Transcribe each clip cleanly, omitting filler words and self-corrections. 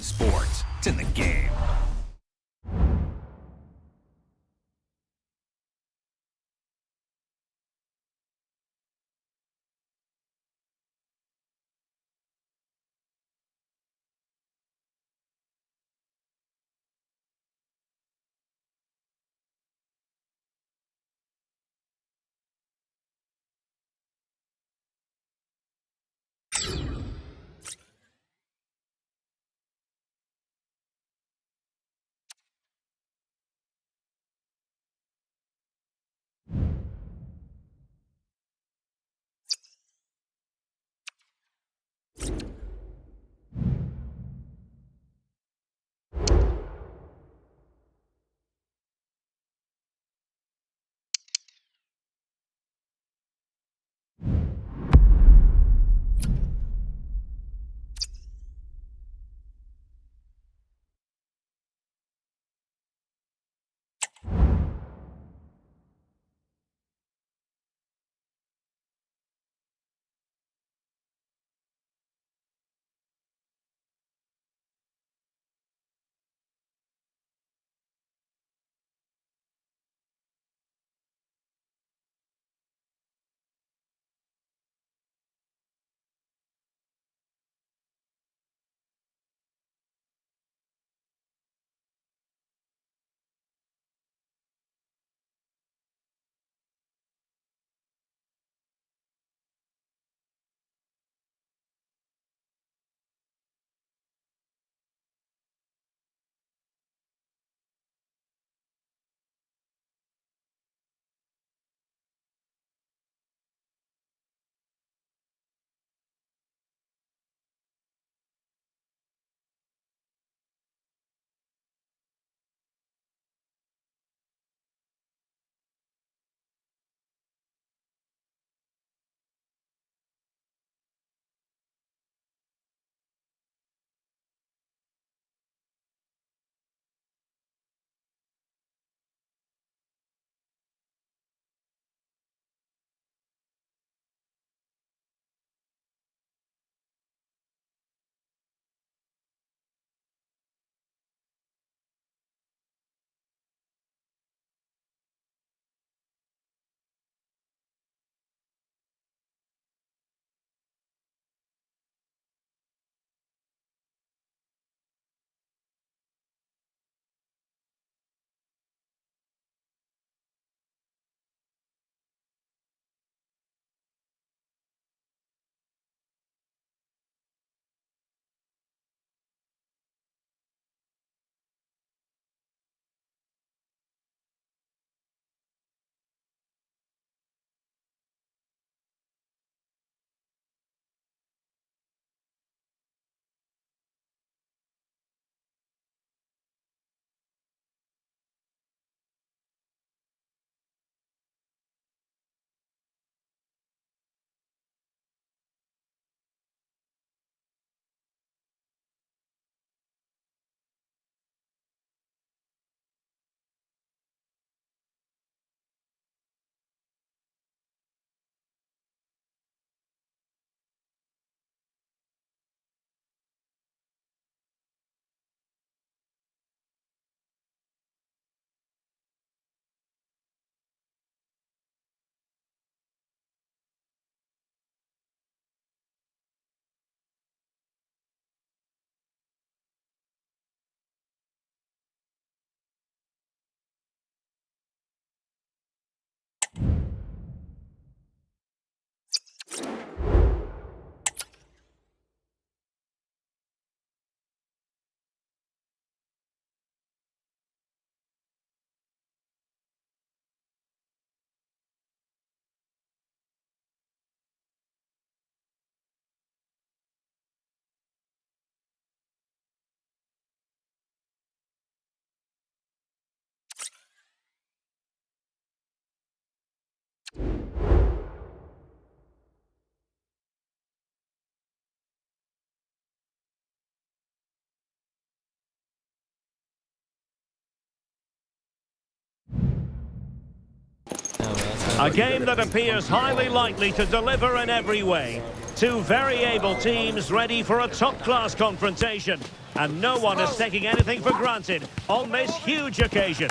sports. It's in the game. A game that appears highly likely to deliver in every way. Two very able teams ready for a top-class confrontation. And no one is taking anything for granted on this huge occasion.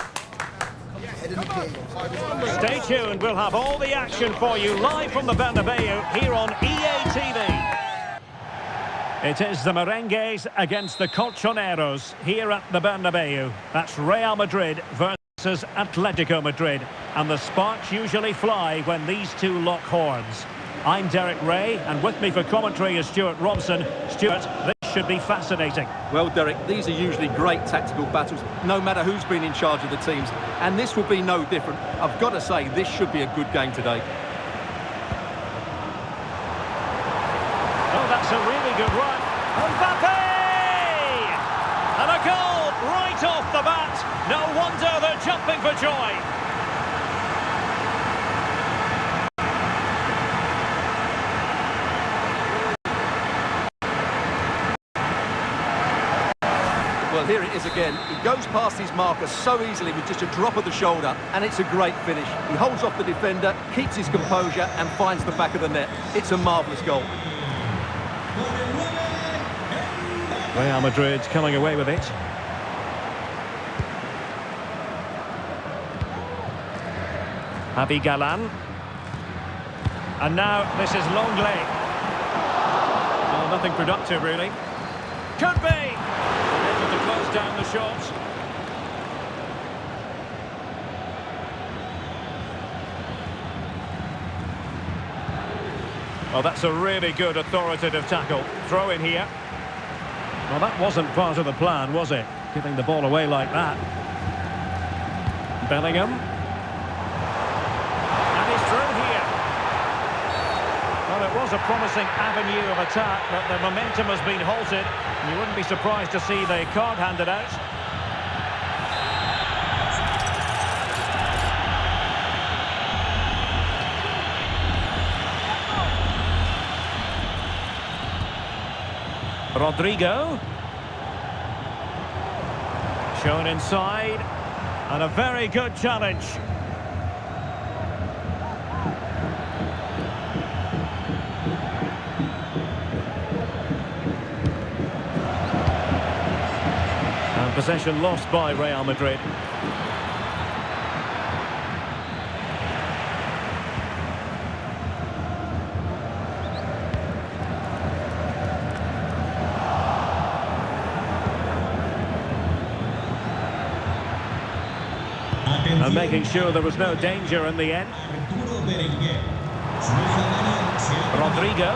Stay tuned, we'll have all the action for you live from the Bernabeu here on EA TV. It is the Merengues against the Colchoneros here at the Bernabeu. That's Real Madrid versus Atletico Madrid. And the sparks usually fly when these two lock horns. I'm Derek Ray, and with me for commentary is Stuart Robson. Stuart, this should be fascinating. Well, Derek, these are usually great tactical battles, no matter who's been in charge of the teams. And this will be no different. I've got to say, this should be a good game today. Oh, that's a really good run. Mbappe! And a goal right off the bat. No wonder they're jumping for joy. Well, here it is again. He goes past his marker so easily with just a drop of the shoulder, and it's a great finish. He holds off the defender, keeps his composure, and finds the back of the net. It's a marvellous goal. Real Madrid coming away with it. Javi Galán. And now this is Longley. Well, nothing productive, really. Could be! Able to close down the shots. Well, that's a really good authoritative tackle. Throw in here. Well, that wasn't part of the plan, was it? Giving the ball away like that. Bellingham. And he's through here. Well, it was a promising avenue of attack, but the momentum has been halted. You wouldn't be surprised to see the card handed out. Rodrigo. Shown inside. And a very good challenge. And possession lost by Real Madrid. And making sure there was no danger in the end. Rodrigo.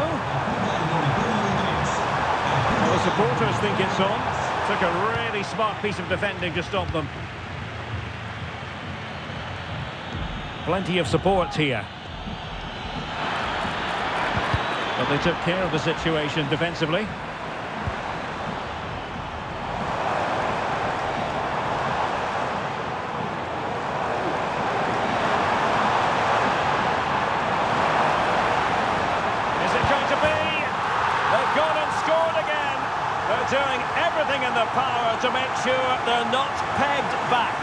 Well, the supporters think it's on. Took a really smart piece of defending to stop them. Plenty of support here. But they took care of the situation defensively. Doing everything in their power to make sure they're not pegged back.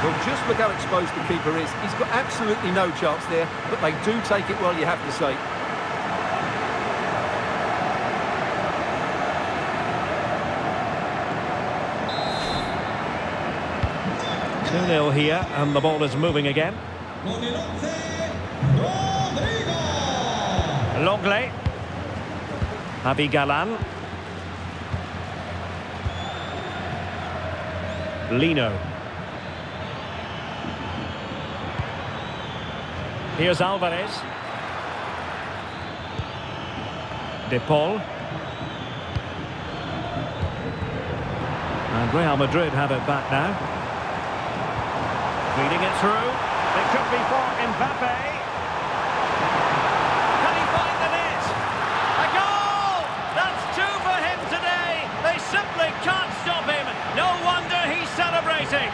Well, just look how exposed the keeper is. He's got absolutely no chance there, but they do take it well, you have to say. 2-0 here, and the ball is moving again. Longley. Javi Galán. Lino. Here's Alvarez. De Paul. And Real Madrid have it back now. Feeding it through. It could be for Mbappe. Can he find the net? A goal! That's two for him today. They simply can't stop him. No wonder he's celebrating.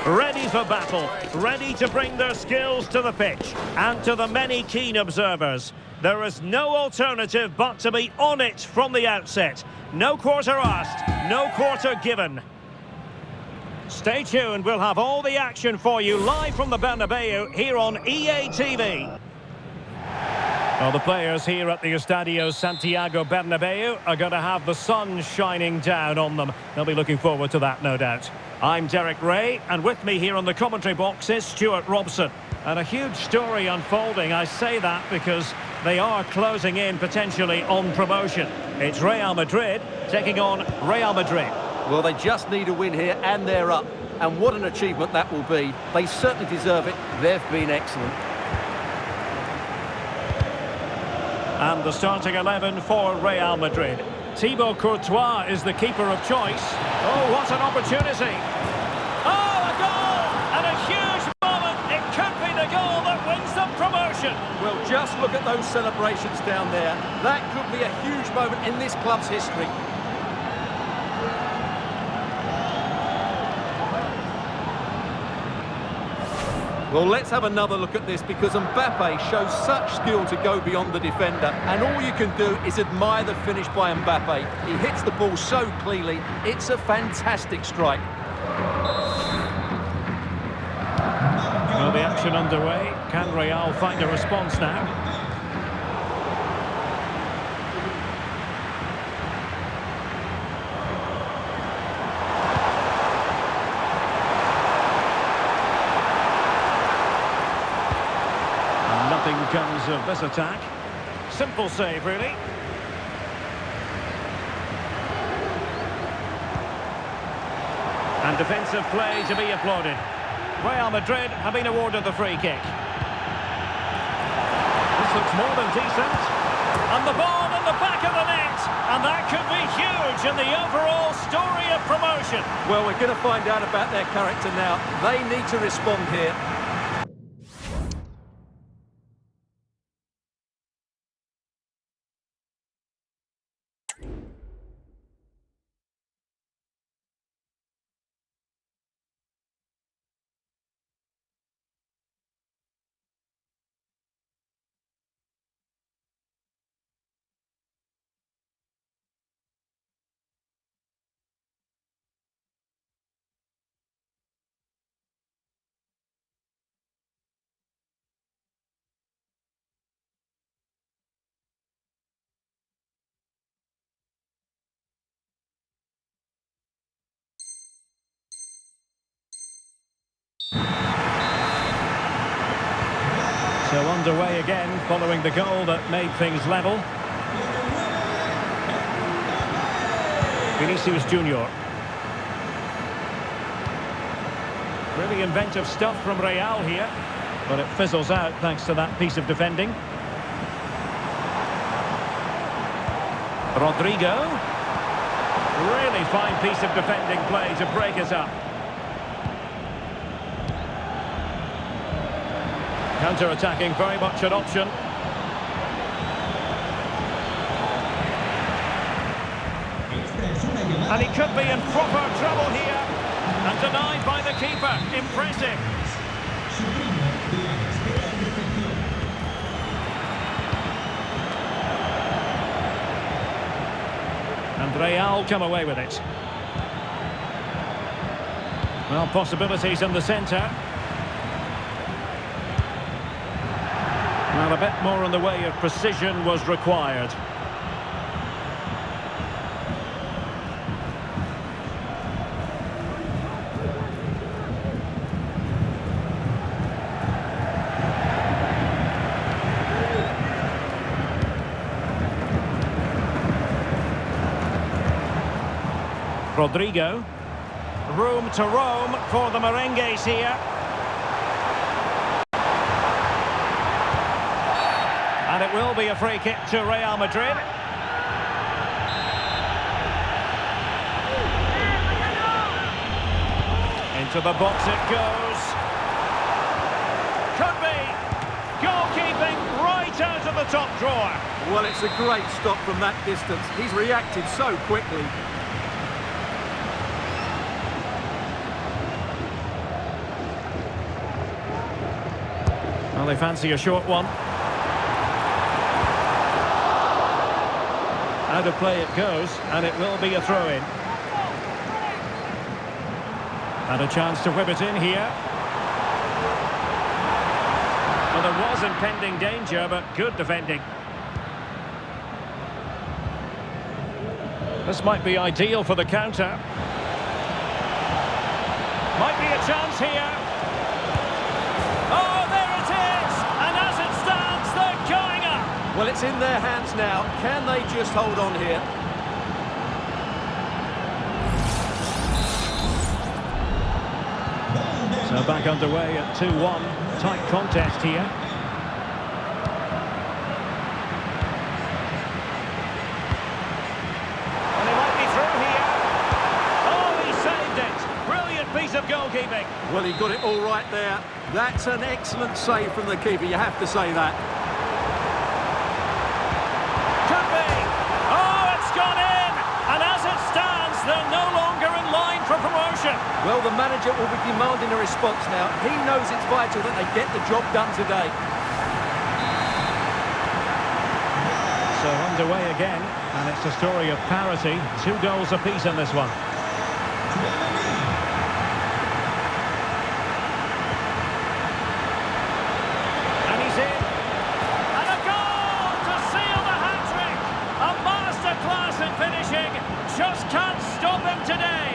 Ready for battle, ready to bring their skills to the pitch. And to the many keen observers, there is no alternative but to be on it from the outset. No quarter asked, no quarter given. Stay tuned, we'll have all the action for you live from the Bernabeu here on EA TV. Well, the players here at the Estadio Santiago Bernabeu are going to have the sun shining down on them. They'll be looking forward to that, no doubt. I'm Derek Ray, and with me here on the commentary box is Stuart Robson. And a huge story unfolding. I say that because they are closing in potentially on promotion. It's Real Madrid taking on Real Madrid. Well, they just need a win here and they're up. And what an achievement that will be. They certainly deserve it. They've been excellent. And the starting 11 for Real Madrid. Thibaut Courtois is the keeper of choice. Oh, what an opportunity. Oh, a goal! And a huge moment. It could be the goal that wins them promotion. Well, just look at those celebrations down there. That could be a huge moment in this club's history. Well, let's have another look at this because Mbappe shows such skill to go beyond the defender, and all you can do is admire the finish by Mbappe. He hits the ball so cleanly, it's a fantastic strike. Well, the action underway. Can Real find a response now? Nothing comes of this attack. Simple save, really. And defensive play to be applauded. Real Madrid have been awarded the free kick. This looks more than decent. And the ball in the back of the net. And that could be huge in the overall story of promotion. Well, we're going to find out about their character now. They need to respond here. So underway again, following the goal that made things level. Vinicius Junior. Really inventive stuff from Real here, but it fizzles out thanks to that piece of defending. Rodrigo. Really fine piece of defending play to break us up. Counter-attacking, very much an option. And he could be in proper trouble here. And denied by the keeper. Impressive. And Real come away with it. Well, possibilities in the centre. Well, a bit more in the way of precision was required. Rodrigo. Room to roam for the Merengues here. And it will be a free kick to Real Madrid. Into the box it goes. Could be. Goalkeeping right out of the top drawer. Well, it's a great stop from that distance. He's reacted so quickly. Well, they fancy a short one. Out of play it goes, and it will be a throw-in. And a chance to whip it in here. Well, there was impending danger, but good defending. This might be ideal for the counter. Might be a chance here. Oh, there it is! And as it stands, they're going up! Well, it's in their hands now. Can they just hold on here? So back underway at 2-1. Tight contest here. And he might be through here. Oh, he saved it. Brilliant piece of goalkeeping. Well, he got it all right there. That's an excellent save from the keeper, you have to say that. Could be. Oh, it's gone in. And as it stands, they're no longer in line for promotion. Well, the manager will be demanding a response now. He knows it's vital that they get the job done today. So underway again, and it's a story of parity. 2 goals apiece in this one. And he's in. And a goal to seal the hat-trick. A masterclass in finishing. Just can't stop him today.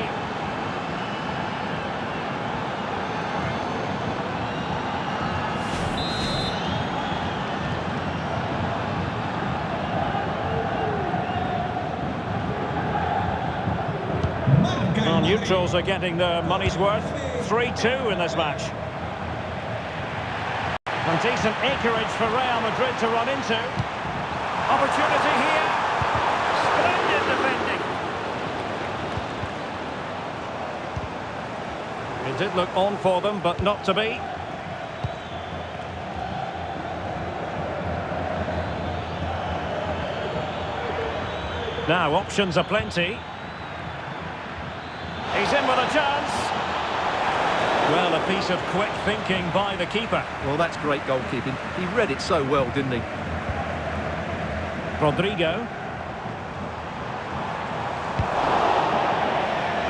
Well, neutrals are getting their money's worth. 3-2 in this match. And decent acreage for Real Madrid to run into. Opportunity here. Splendid defending. It did look on for them, but not to be. Now, options are plenty. He's in with a chance. Well, a piece of quick thinking by the keeper. Well, that's great goalkeeping. He read it so well, didn't he? Rodrigo.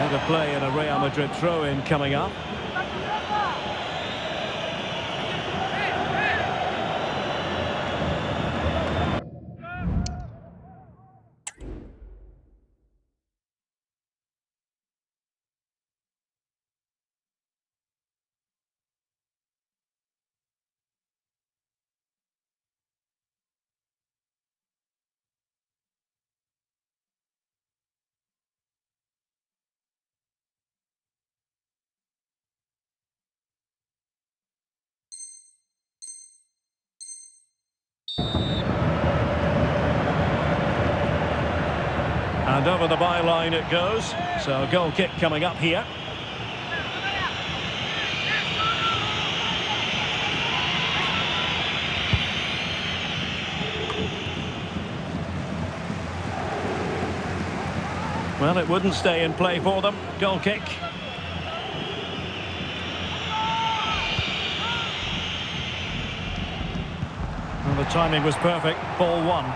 Out of play and a Real Madrid throw-in coming up. And over the byline it goes. So a goal kick coming up here. Well, it wouldn't stay in play for them. Goal kick. Well, the timing was perfect. Ball one.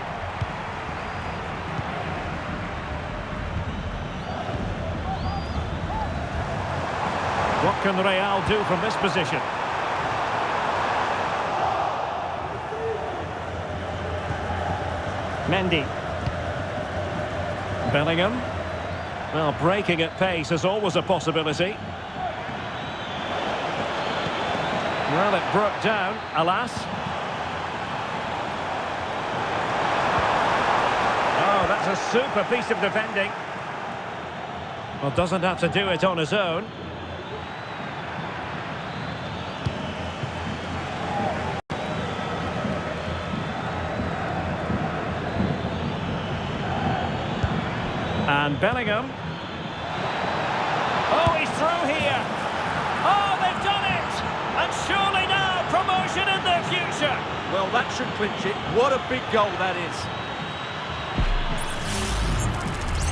What can Real do from this position? Mendy. Bellingham. Well, breaking at pace is always a possibility. Well, it broke down, alas. Oh, that's a super piece of defending. Well, doesn't have to do it on his own. And Bellingham. Oh, he's through here. Oh, they've done it! And surely now, promotion in their future. Well, that should clinch it. What a big goal that is.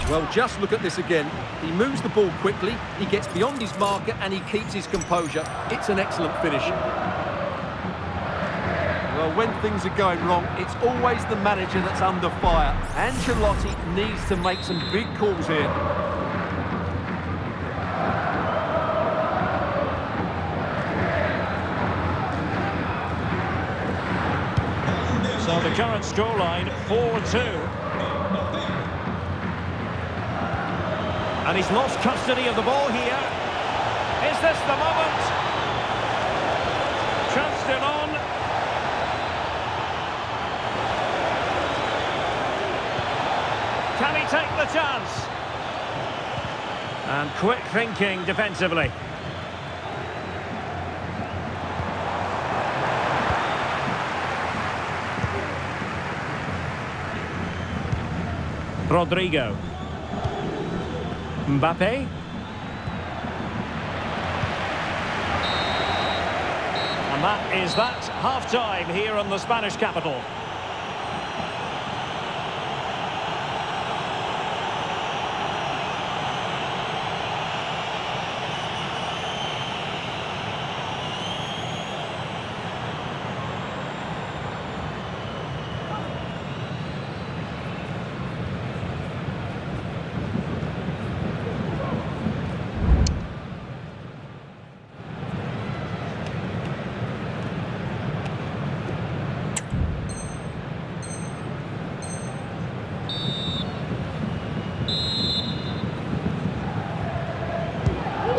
Well, just look at this again. He moves the ball quickly, he gets beyond his marker, and he keeps his composure. It's an excellent finish. Well, when things are going wrong, it's always the manager that's under fire. Ancelotti needs to make some big calls here. So the current scoreline, 4-2. And he's lost custody of the ball here. Is this the moment? Chance still on. Can he take the chance? And quick thinking defensively. Rodrigo. Mbappe. And that is that. Half-time here in the Spanish capital.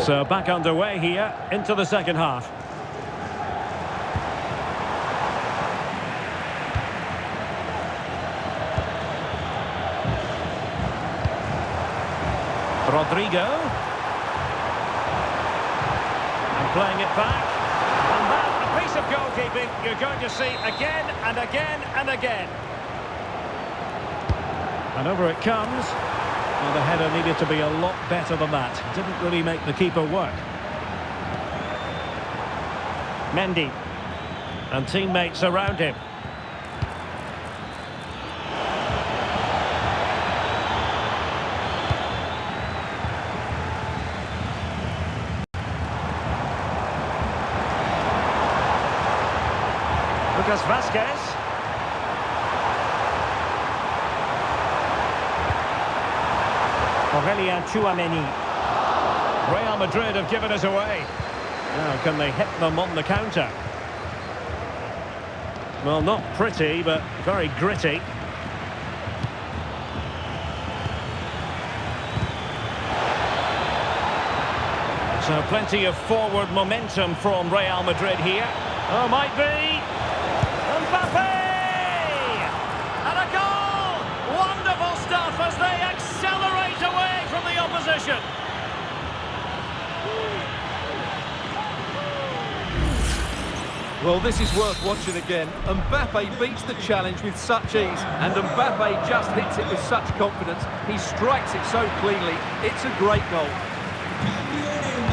So back underway here into the second half. Rodrigo. And playing it back. And that, a piece of goalkeeping you're going to see again and again and again. And over it comes. Well, the header needed to be a lot better than that. Didn't really make the keeper work. Mendy. And teammates around him. Lucas Vazquez. Aurelien Tchouameni. Real Madrid have given us away. Now, can they hit them on the counter? Well, not pretty, but very gritty. So plenty of forward momentum from Real Madrid here. Oh, might be. Mbappe! And a goal! Wonderful stuff as they accelerate away from the opposition. Well, this is worth watching again. Mbappe beats the challenge with such ease, and Mbappe just hits it with such confidence. He strikes it so cleanly. It's a great goal.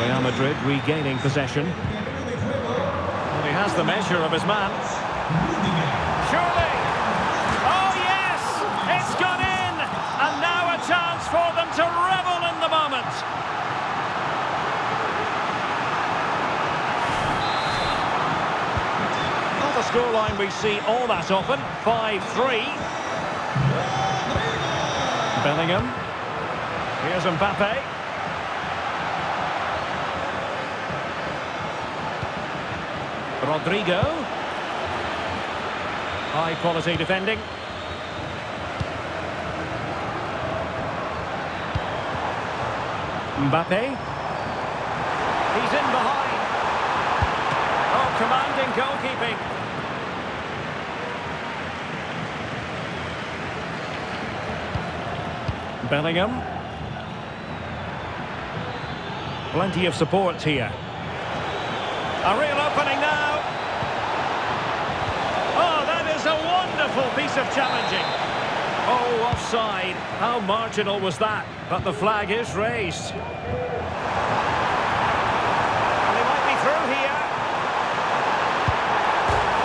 Real Madrid regaining possession. And he has the measure of his man. Surely! Oh yes! It's gone in! And now a chance for them to revel in the moment. Not a scoreline we see all that often. 5-3. Bellingham. Here's Mbappe. Rodrigo. High quality defending. Mbappe. He's in behind. Oh, commanding goalkeeping. Bellingham. Plenty of support here. A real opening now. Oh, that is a wonderful piece of challenging. Oh, offside. How marginal was that? But the flag is raised. And they might be through here.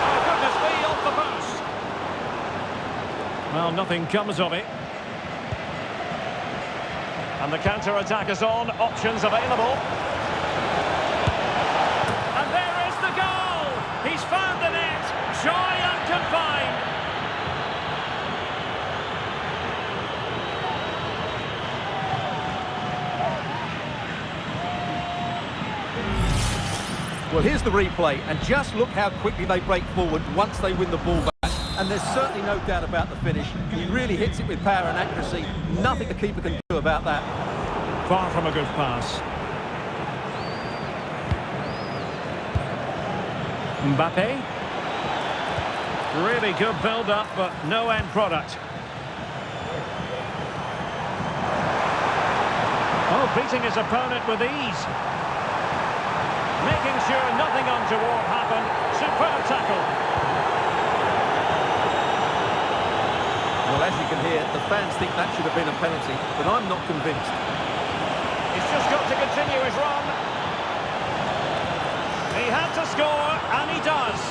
Oh, goodness me, off the post. Well, nothing comes of it. And the counter-attack is on. Options available. And there is the goal. He's found the net. Joy and Well, here's the replay, and just look how quickly they break forward once they win the ball back. And there's certainly no doubt about the finish. He really hits it with power and accuracy. Nothing the keeper can do about that. Far from a good pass. Mbappe. Really good build-up, but no end product. Oh, beating his opponent with ease. Making sure nothing untoward happened. Superb tackle. Well, as you can hear, the fans think that should have been a penalty, but I'm not convinced. He's just got to continue his run. He had to score, and he does.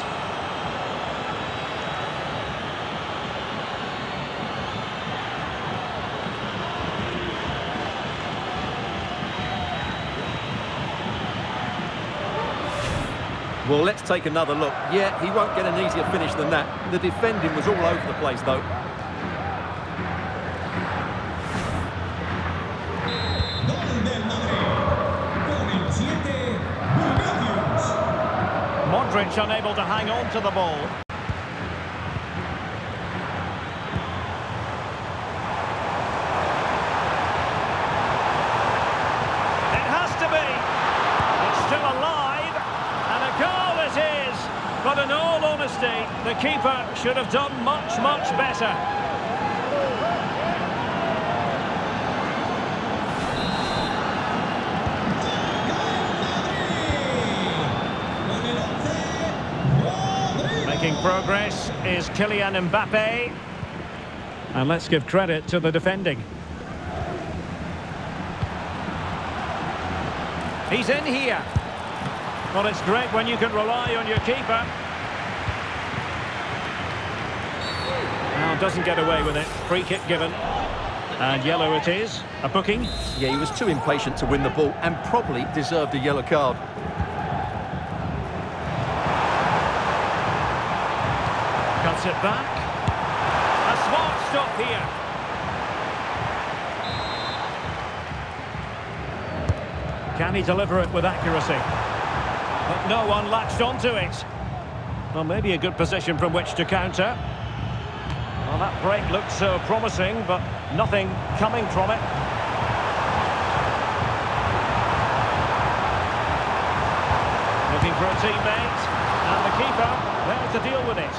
Well, let's take another look. Yeah, he won't get an easier finish than that. The defending was all over the place, though. Modric unable to hang on to the ball. It has to be. It's still alive. And a goal it is. But in all honesty, the keeper should have done much, much better. Making progress is Kylian Mbappe. And let's give credit to the defending. He's in here. Well, it's great when you can rely on your keeper. Now, doesn't get away with it. Free kick given. And yellow it is. A booking. Yeah, he was too impatient to win the ball and probably deserved a yellow card. Cuts it back. A smart stop here. Can he deliver it with accuracy? But no one latched onto it. Well, maybe a good position from which to counter. Well, that break looked so promising, but nothing coming from it. Looking for a teammate, and the keeper there to deal with it.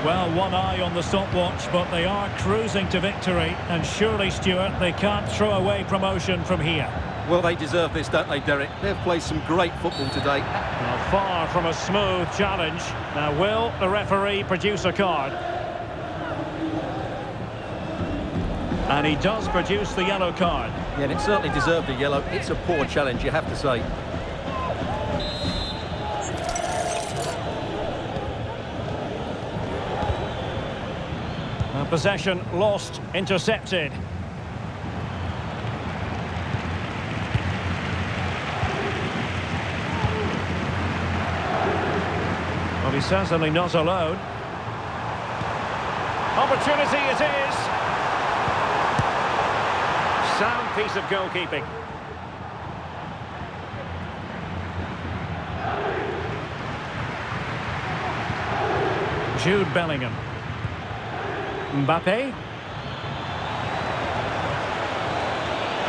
Well, one eye on the stopwatch, but they are cruising to victory, and surely, Stuart, they can't throw away promotion from here. Well, they deserve this, don't they, Derek? They've played some great football today. Well, far from a smooth challenge. Now, will the referee produce a card? And he does produce the yellow card. Yeah, and it certainly deserved a yellow. It's a poor challenge, you have to say. Possession lost, intercepted. Well, he's certainly not alone. Opportunity it is. Sound piece of goalkeeping. Jude Bellingham. Mbappe.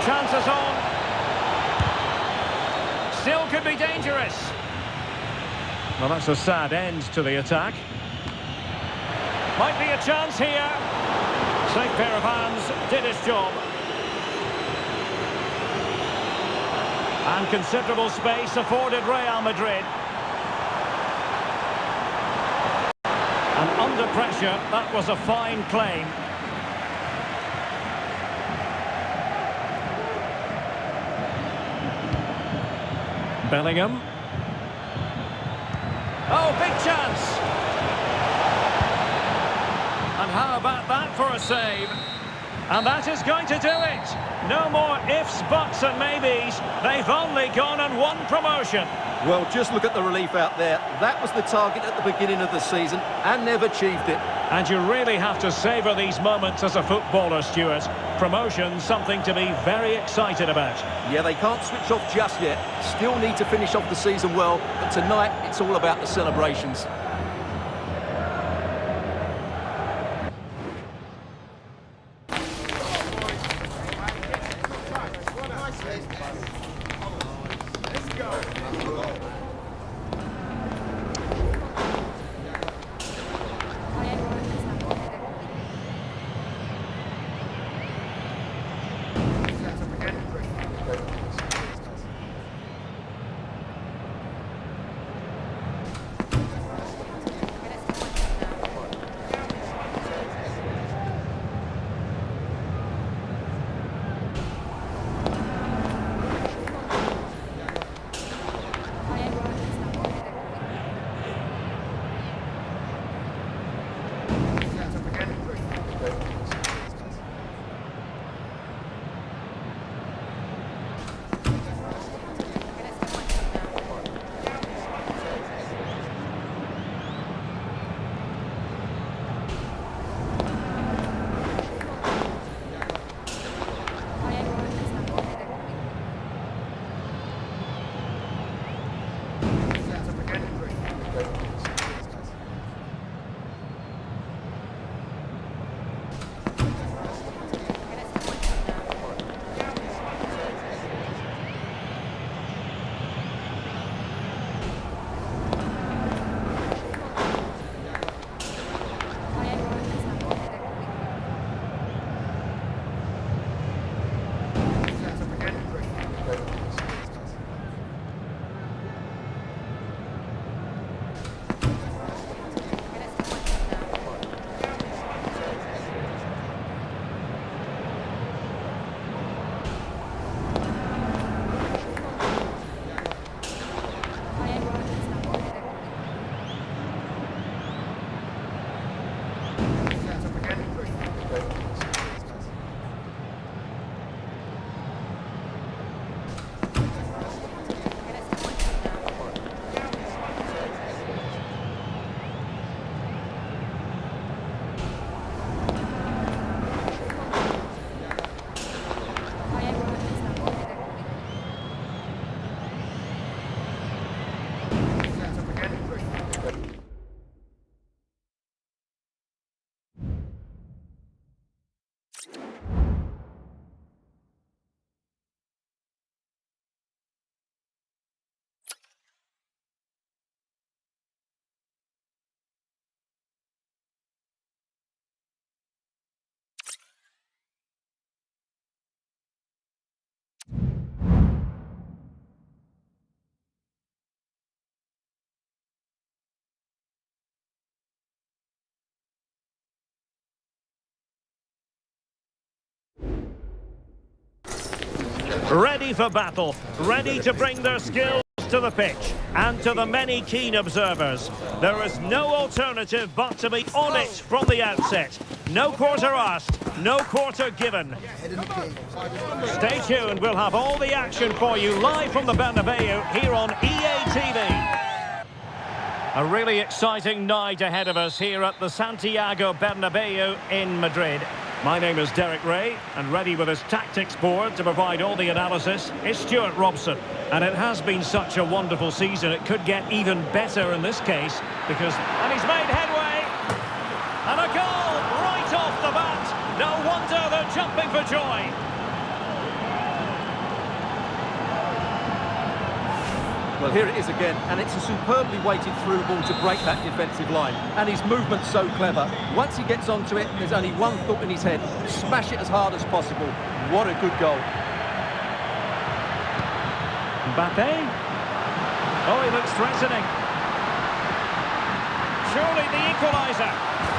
Chances on. Still could be dangerous. Well, that's a sad end to the attack. Might be a chance here. Safe pair of hands, did his job. And considerable space afforded Real Madrid. And under pressure, that was a fine claim. Bellingham. Oh, big chance! And how about that for a save? And that is going to do it. No more ifs, buts and maybes. They've only gone and won promotion. Well, just look at the relief out there. That was the target at the beginning of the season and never achieved it. And you really have to savour these moments as a footballer, Stuart. Promotion, something to be very excited about. Yeah, they can't switch off just yet. Still need to finish off the season well, but tonight it's all about the celebrations. Ready for battle, ready to bring their skills to the pitch. And to the many keen observers, there is no alternative but to be on it from the outset. No quarter asked, no quarter given. Stay tuned, we'll have all the action for you live from the Bernabeu here on EA TV. A really exciting night ahead of us here at the Santiago Bernabeu in Madrid. My name is Derek Ray, and ready with his tactics board to provide all the analysis is Stuart Robson. And it has been such a wonderful season, it could get even better in this case, because... And he's made headway! And a goal right off the bat! No wonder they're jumping for joy! Well, here it is again, and it's a superbly weighted through ball to break that defensive line. And his movement's so clever. Once he gets onto it, there's only one thought in his head. Smash it as hard as possible. What a good goal. Mbappe. Oh, he looks threatening. Surely the equaliser.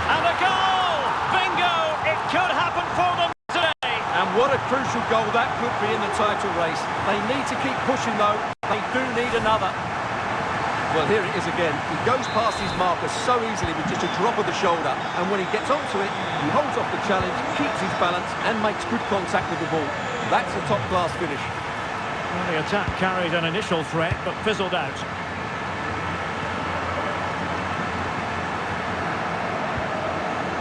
And a goal! Bingo! It could happen for them today. And what a crucial goal that could be in the title race. They need to keep pushing, though. They do need another. Well, here it is again. He goes past his marker so easily with just a drop of the shoulder. And when he gets onto it, he holds off the challenge, keeps his balance, and makes good contact with the ball. That's a top-class finish. Well, the attack carried an initial threat, but fizzled out.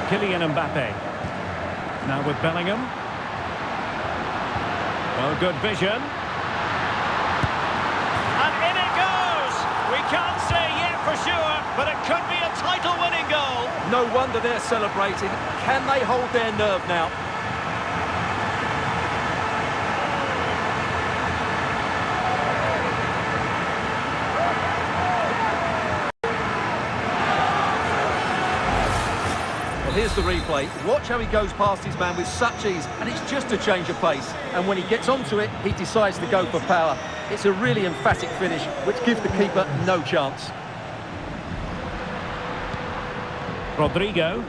Kylian Mbappe. Now with Bellingham. Oh, good vision. And in it goes! We can't say yet for sure, but it could be a title-winning goal. No wonder they're celebrating. Can they hold their nerve now? Well, here's the replay. Watch how he goes past his man with such ease, and it's just a change of pace. And when he gets onto it, he decides to go for power. It's a really emphatic finish, which gives the keeper no chance. Rodrigo.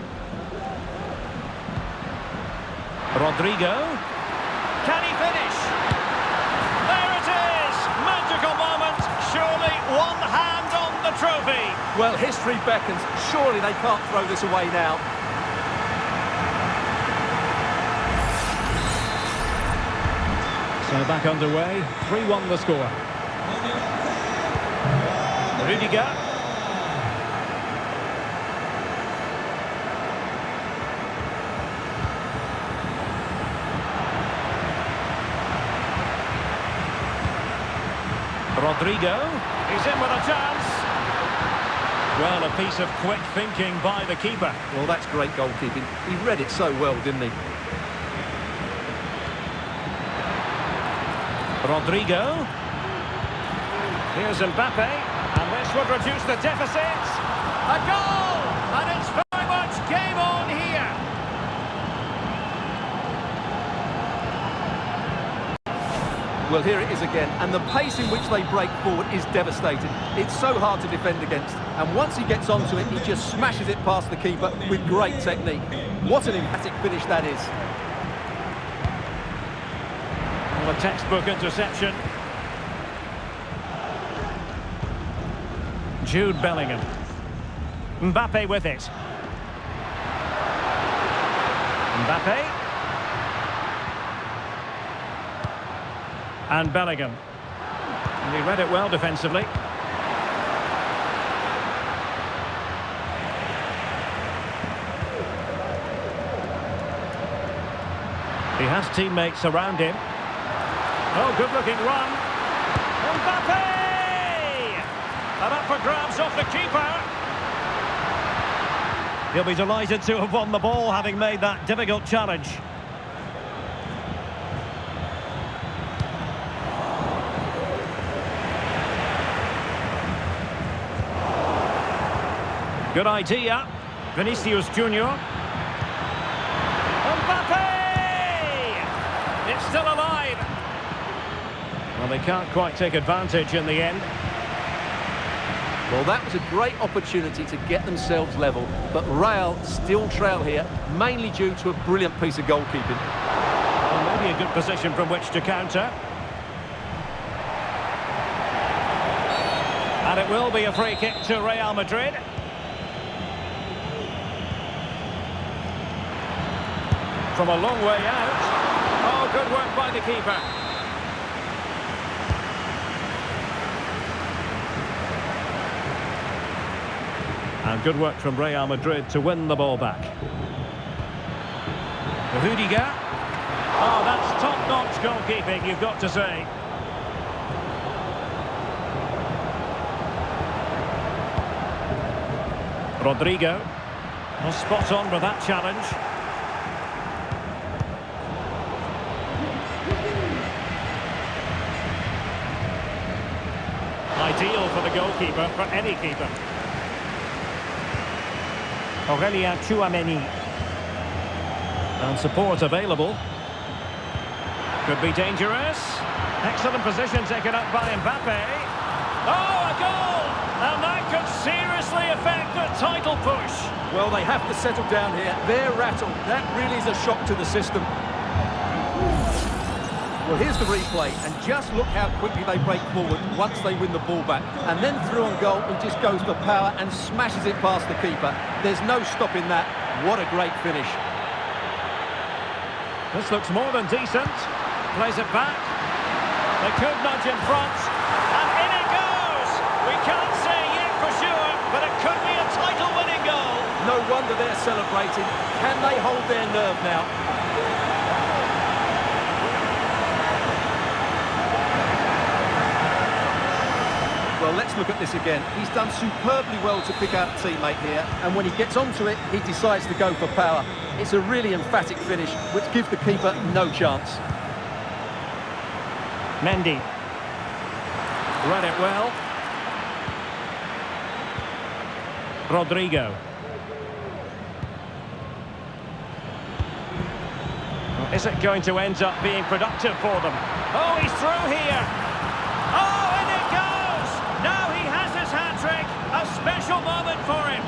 Can he finish? There it is! Magical moment. Surely one hand on the trophy. Well, history beckons. Surely they can't throw this away now. So back underway, 3-1 the score. Rudiger. Rodrigo. He's in with a chance. Well, a piece of quick thinking by the keeper. Well, that's great goalkeeping. He read it so well, didn't he? Rodrigo. Here's Mbappe, and this would reduce the deficit. A goal! And it's very much game on here. Well, here it is again, and the pace in which they break forward is devastating. It's so hard to defend against, and once he gets onto it, he just smashes it past the keeper with great technique. What an emphatic finish that is. Well, a textbook interception. Jude Bellingham. Mbappe with it. Mbappe. And Bellingham. And he read it well defensively. He has teammates around him. Oh, good-looking run. Mbappe! And up for grabs off the keeper. He'll be delighted to have won the ball, having made that difficult challenge. Good idea. Vinicius Junior. Mbappe! It's still alive. Well, they can't quite take advantage in the end. Well, that was a great opportunity to get themselves level, but Real still trail here, mainly due to a brilliant piece of goalkeeping. Well, maybe a good position from which to counter. And it will be a free kick to Real Madrid. From a long way out. Oh, good work by the keeper. And good work from Real Madrid to win the ball back. Rudiger. Oh, that's top-notch goalkeeping, you've got to say. Rodrigo. Well, spot on with that challenge. Ideal for the goalkeeper, for any keeper. Aurélien Tchouameni. And support available. Could be dangerous. Excellent position taken up by Mbappe. Oh, a goal! And that could seriously affect the title push. Well, they have to settle down here. They're rattled. That really is a shock to the system. Well, here's the replay, and just look how quickly they break forward once they win the ball back. And then through on goal, he just goes for power and smashes it past the keeper. There's no stopping that. What a great finish. This looks more than decent. Plays it back. They could nudge in front. And in it goes! We can't say yet for sure, but it could be a title-winning goal. No wonder they're celebrating. Can they hold their nerve now? Well, let's look at this again. He's done superbly well to pick out a teammate here, and when he gets onto it, he decides to go for power. It's a really emphatic finish, which gives the keeper no chance. Mendy. Read it well. Rodrigo. Well, is it going to end up being productive for them? Oh, he's through here. Oh, and it goes! Now he has his hat-trick. A special moment for him.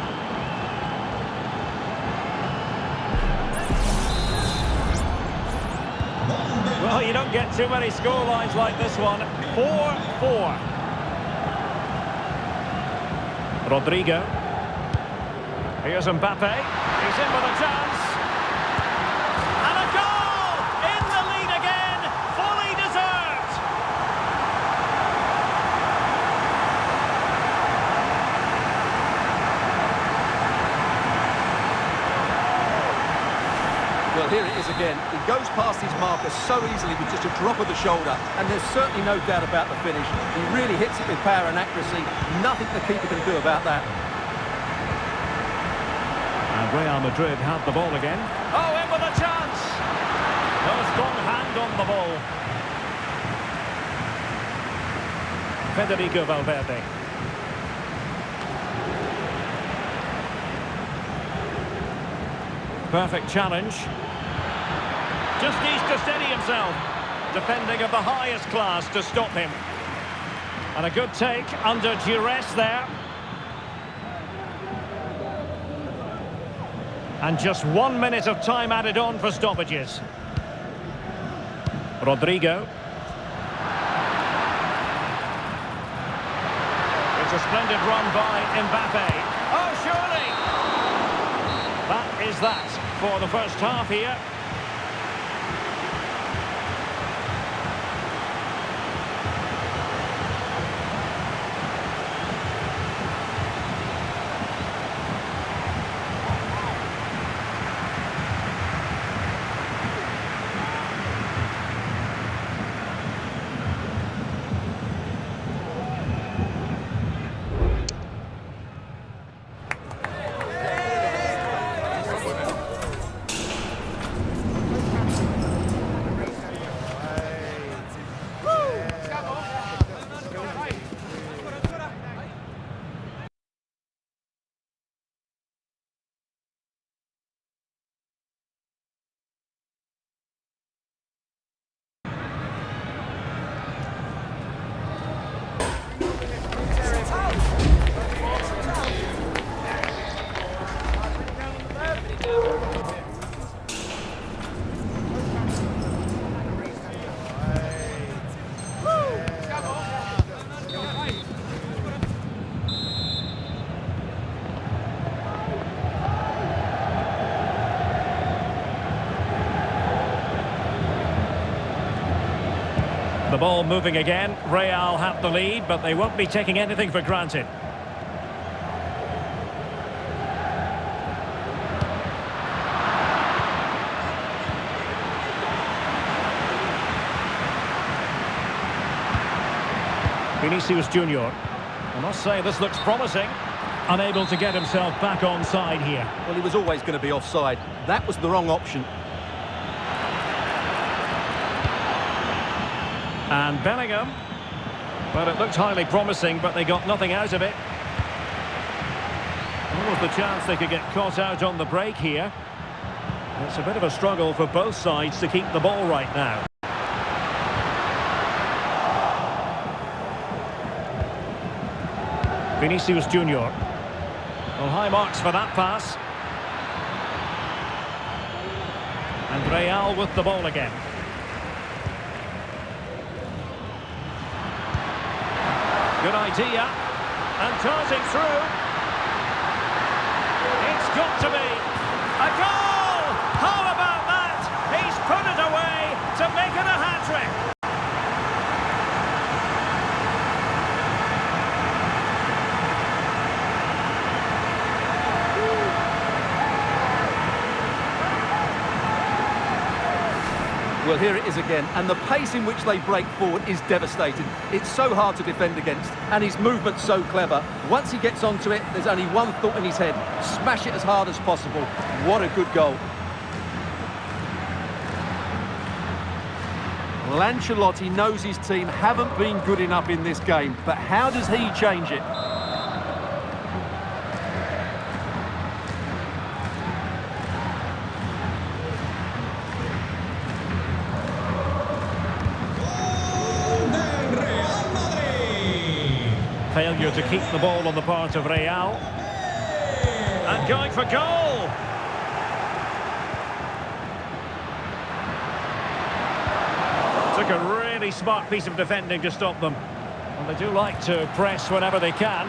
Well, you don't get too many scorelines like this one. 4-4. Rodrigo. Here's Mbappe. He's in with a chance. And a goal! In the lead again. Fully deserved. Well, here it is again. He goes past his marker so easily with just a drop of the shoulder, and there's certainly no doubt about the finish. He really hits it with power and accuracy. Nothing the keeper can do about that. And Real Madrid have the ball again. Oh, in with a chance! No strong hand on the ball. Federico Valverde. Perfect challenge. Just needs to steady himself. Defending of the highest class to stop him. And a good take under duress there. And just 1 minute of time added on for stoppages. Rodrigo. It's a splendid run by Mbappe. Oh, surely! That is that for the first half here. The ball moving again. Real have the lead, but they won't be taking anything for granted. Vinicius Junior. I must say this looks promising. Unable to get himself back on side here. Well, he was always going to be offside. That was the wrong option. And Bellingham. Well, it looked highly promising, but they got nothing out of it. What was the chance they could get caught out on the break here? It's a bit of a struggle for both sides to keep the ball right now. Vinicius Junior. Well, high marks for that pass. And Real with the ball again. Good idea. And darting through. It's got to be a goal! How about that? He's put it away to make it a hat-trick. Well, here it is again, and the pace in which they break forward is devastating. It's so hard to defend against, and his movement's so clever. Once he gets onto it, there's only one thought in his head: smash it as hard as possible. What a good goal. Ancelotti knows his team haven't been good enough in this game, but how does he change it? Failure to keep the ball on the part of Real. And going for goal! Took a really smart piece of defending to stop them. And they do like to press whenever they can.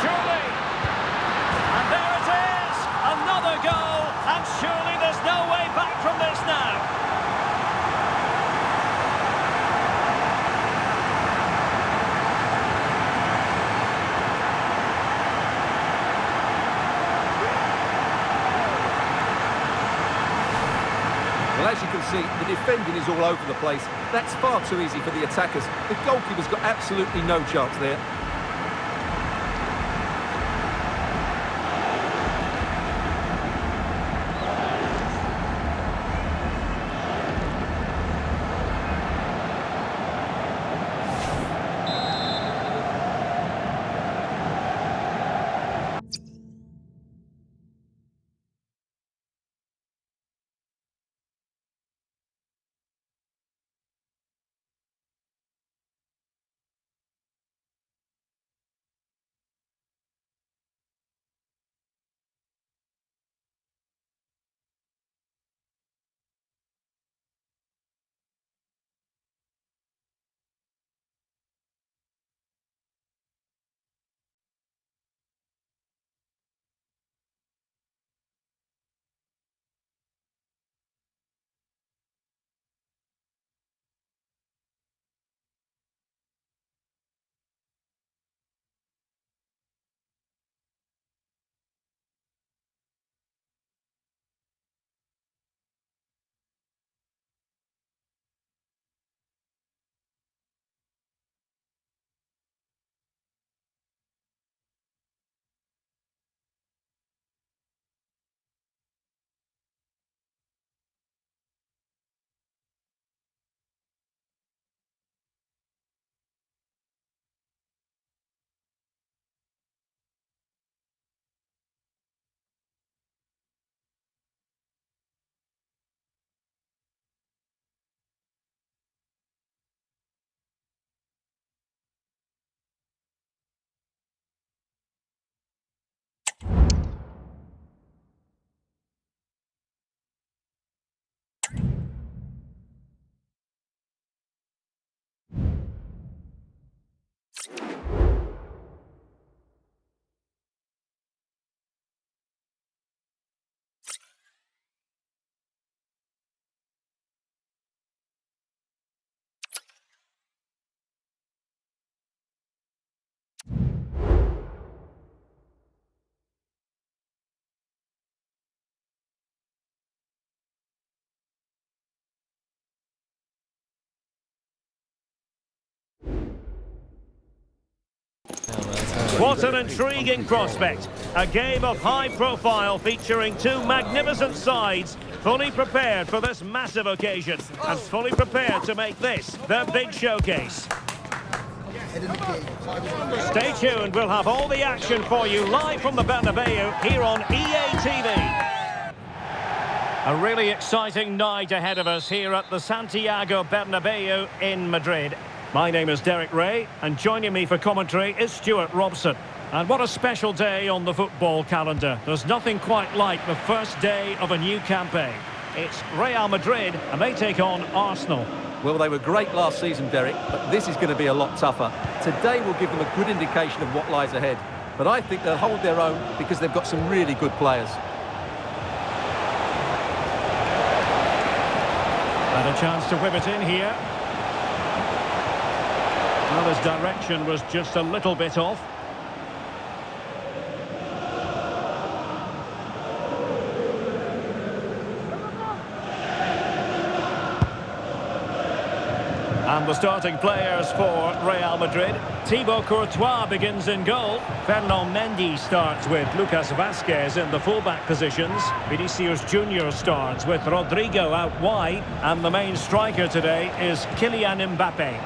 Surely! And there it is! Another goal! And surely there's no way back from this now! Well, as you can see, the defending is all over the place. That's far too easy for the attackers. The goalkeeper's got absolutely no chance there. What an intriguing prospect. A game of high profile featuring two magnificent sides, fully prepared for this massive occasion and fully prepared to make this their big showcase. Stay tuned, we'll have all the action for you live from the Bernabeu here on EA TV. A really exciting night ahead of us here at the Santiago Bernabeu in Madrid. My name is Derek Ray, and joining me for commentary is Stuart Robson. And what a special day on the football calendar. There's nothing quite like the first day of a new campaign. It's Real Madrid, and they take on Arsenal. Well, they were great last season, Derek, but this is going to be a lot tougher. Today will give them a good indication of what lies ahead. But I think they'll hold their own because they've got some really good players. And a chance to whip it in here. Well, his direction was just a little bit off. And the starting players for Real Madrid. Thibaut Courtois begins in goal. Fernand Mendy starts with Lucas Vazquez in the fullback positions. Vinicius Junior starts with Rodrigo out wide. And the main striker today is Kylian Mbappe.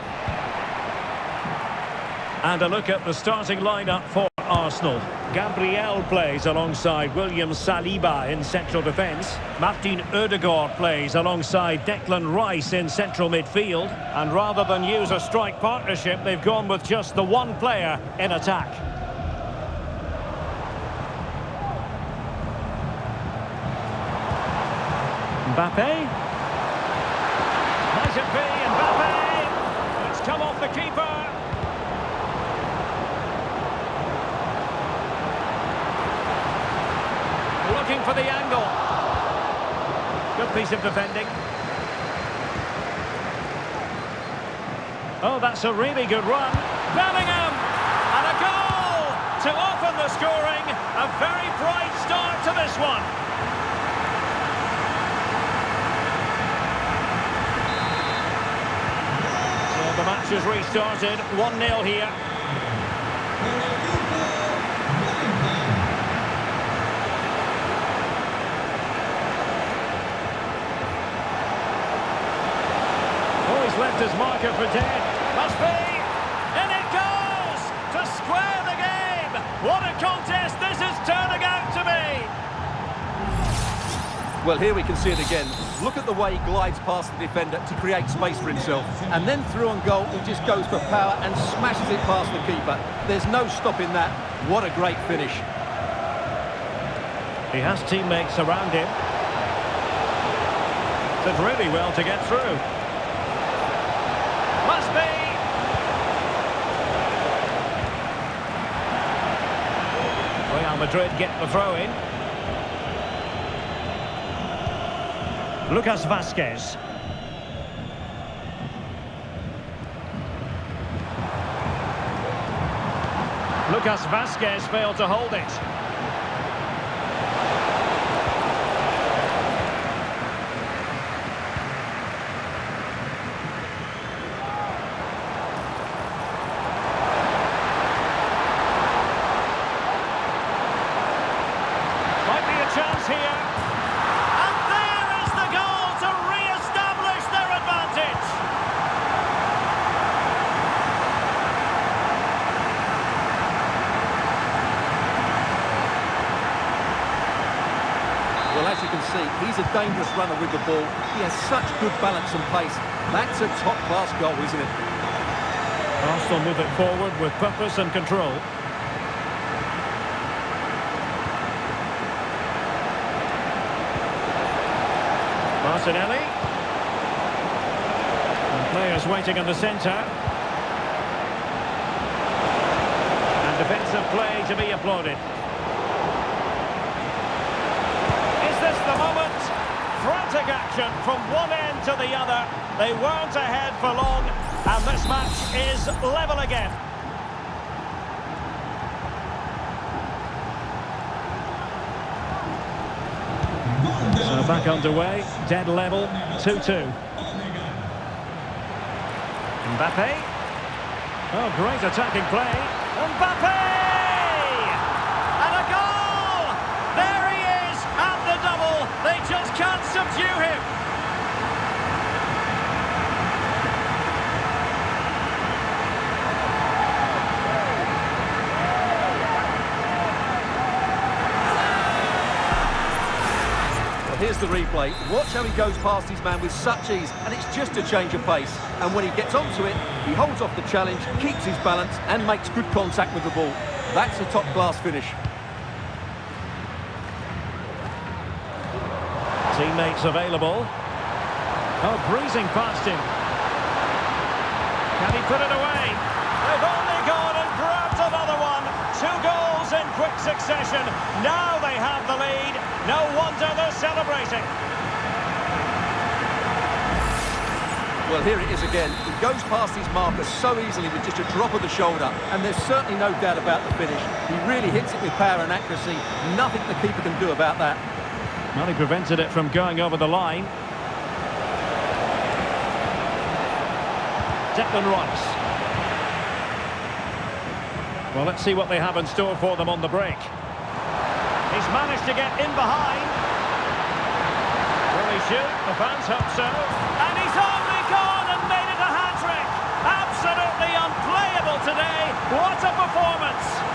And a look at the starting lineup for Arsenal. Gabriel plays alongside William Saliba in central defence. Martin Odegaard plays alongside Declan Rice in central midfield. And rather than use a strike partnership, they've gone with just the one player in attack. Mbappe. Might it be Mbappe? It's come off the keeper. Looking for the angle. Good piece of defending. Oh, that's a really good run. Bellingham! And a goal to open the scoring. A very bright start to this one. So the match has restarted. 1-0 here. Left his marker for dead. Must be! In it goes! To square the game! What a contest this is turning out to be! Well, here we can see it again. Look at the way he glides past the defender to create space for himself. And then through on goal, he just goes for power and smashes it past the keeper. There's no stopping that. What a great finish. He has teammates around him. Did really well to get through. Must be! Real Madrid get the throw in. Lucas Vazquez. Lucas Vazquez failed to hold it. Chance here, and there is the goal to re-establish their advantage. Well, as you can see, he's a dangerous runner with the ball. He has such good balance and pace. That's a top-class goal, isn't it? Arsenal move it forward with purpose and control. Martinelli. And players waiting in the centre. And defensive play to be applauded. Is this the moment? Frantic action from one end to the other. They weren't ahead for long, and this match is level again. So back underway, dead level, 2-2. Mbappe. Oh, great attacking play. Mbappe! And a goal! There he is at the double. They just can't subdue him. Here's the replay. Watch how he goes past his man with such ease, and it's just a change of pace. And when he gets onto it, he holds off the challenge, keeps his balance, and makes good contact with the ball. That's a top-class finish. Teammates available. Oh, breezing past him. Can he put it away? They've only gone and grabbed another one. 2 goals in quick succession. Now they have the lead. No wonder they're celebrating. Well, here it is again. He goes past his marker so easily with just a drop of the shoulder, and there's certainly no doubt about the finish. He really hits it with power and accuracy. Nothing the keeper can do about that. Well, he prevented it from going over the line. Declan Rice. Well, let's see what they have in store for them on the break. He's managed to get in behind. Will he shoot? The fans hope so. And he's only gone and made it a hat-trick. Absolutely unplayable today. What a performance.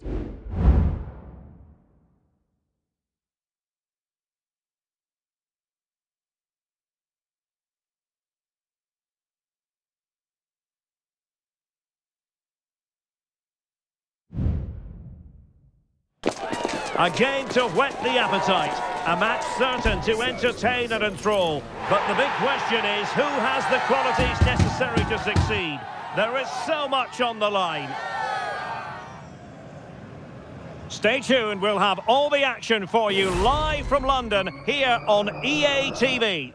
A game to whet the appetite. A match certain to entertain and enthrall. But the big question is, who has the qualities necessary to succeed? There is so much on the line. Stay tuned, we'll have all the action for you live from London here on EA TV.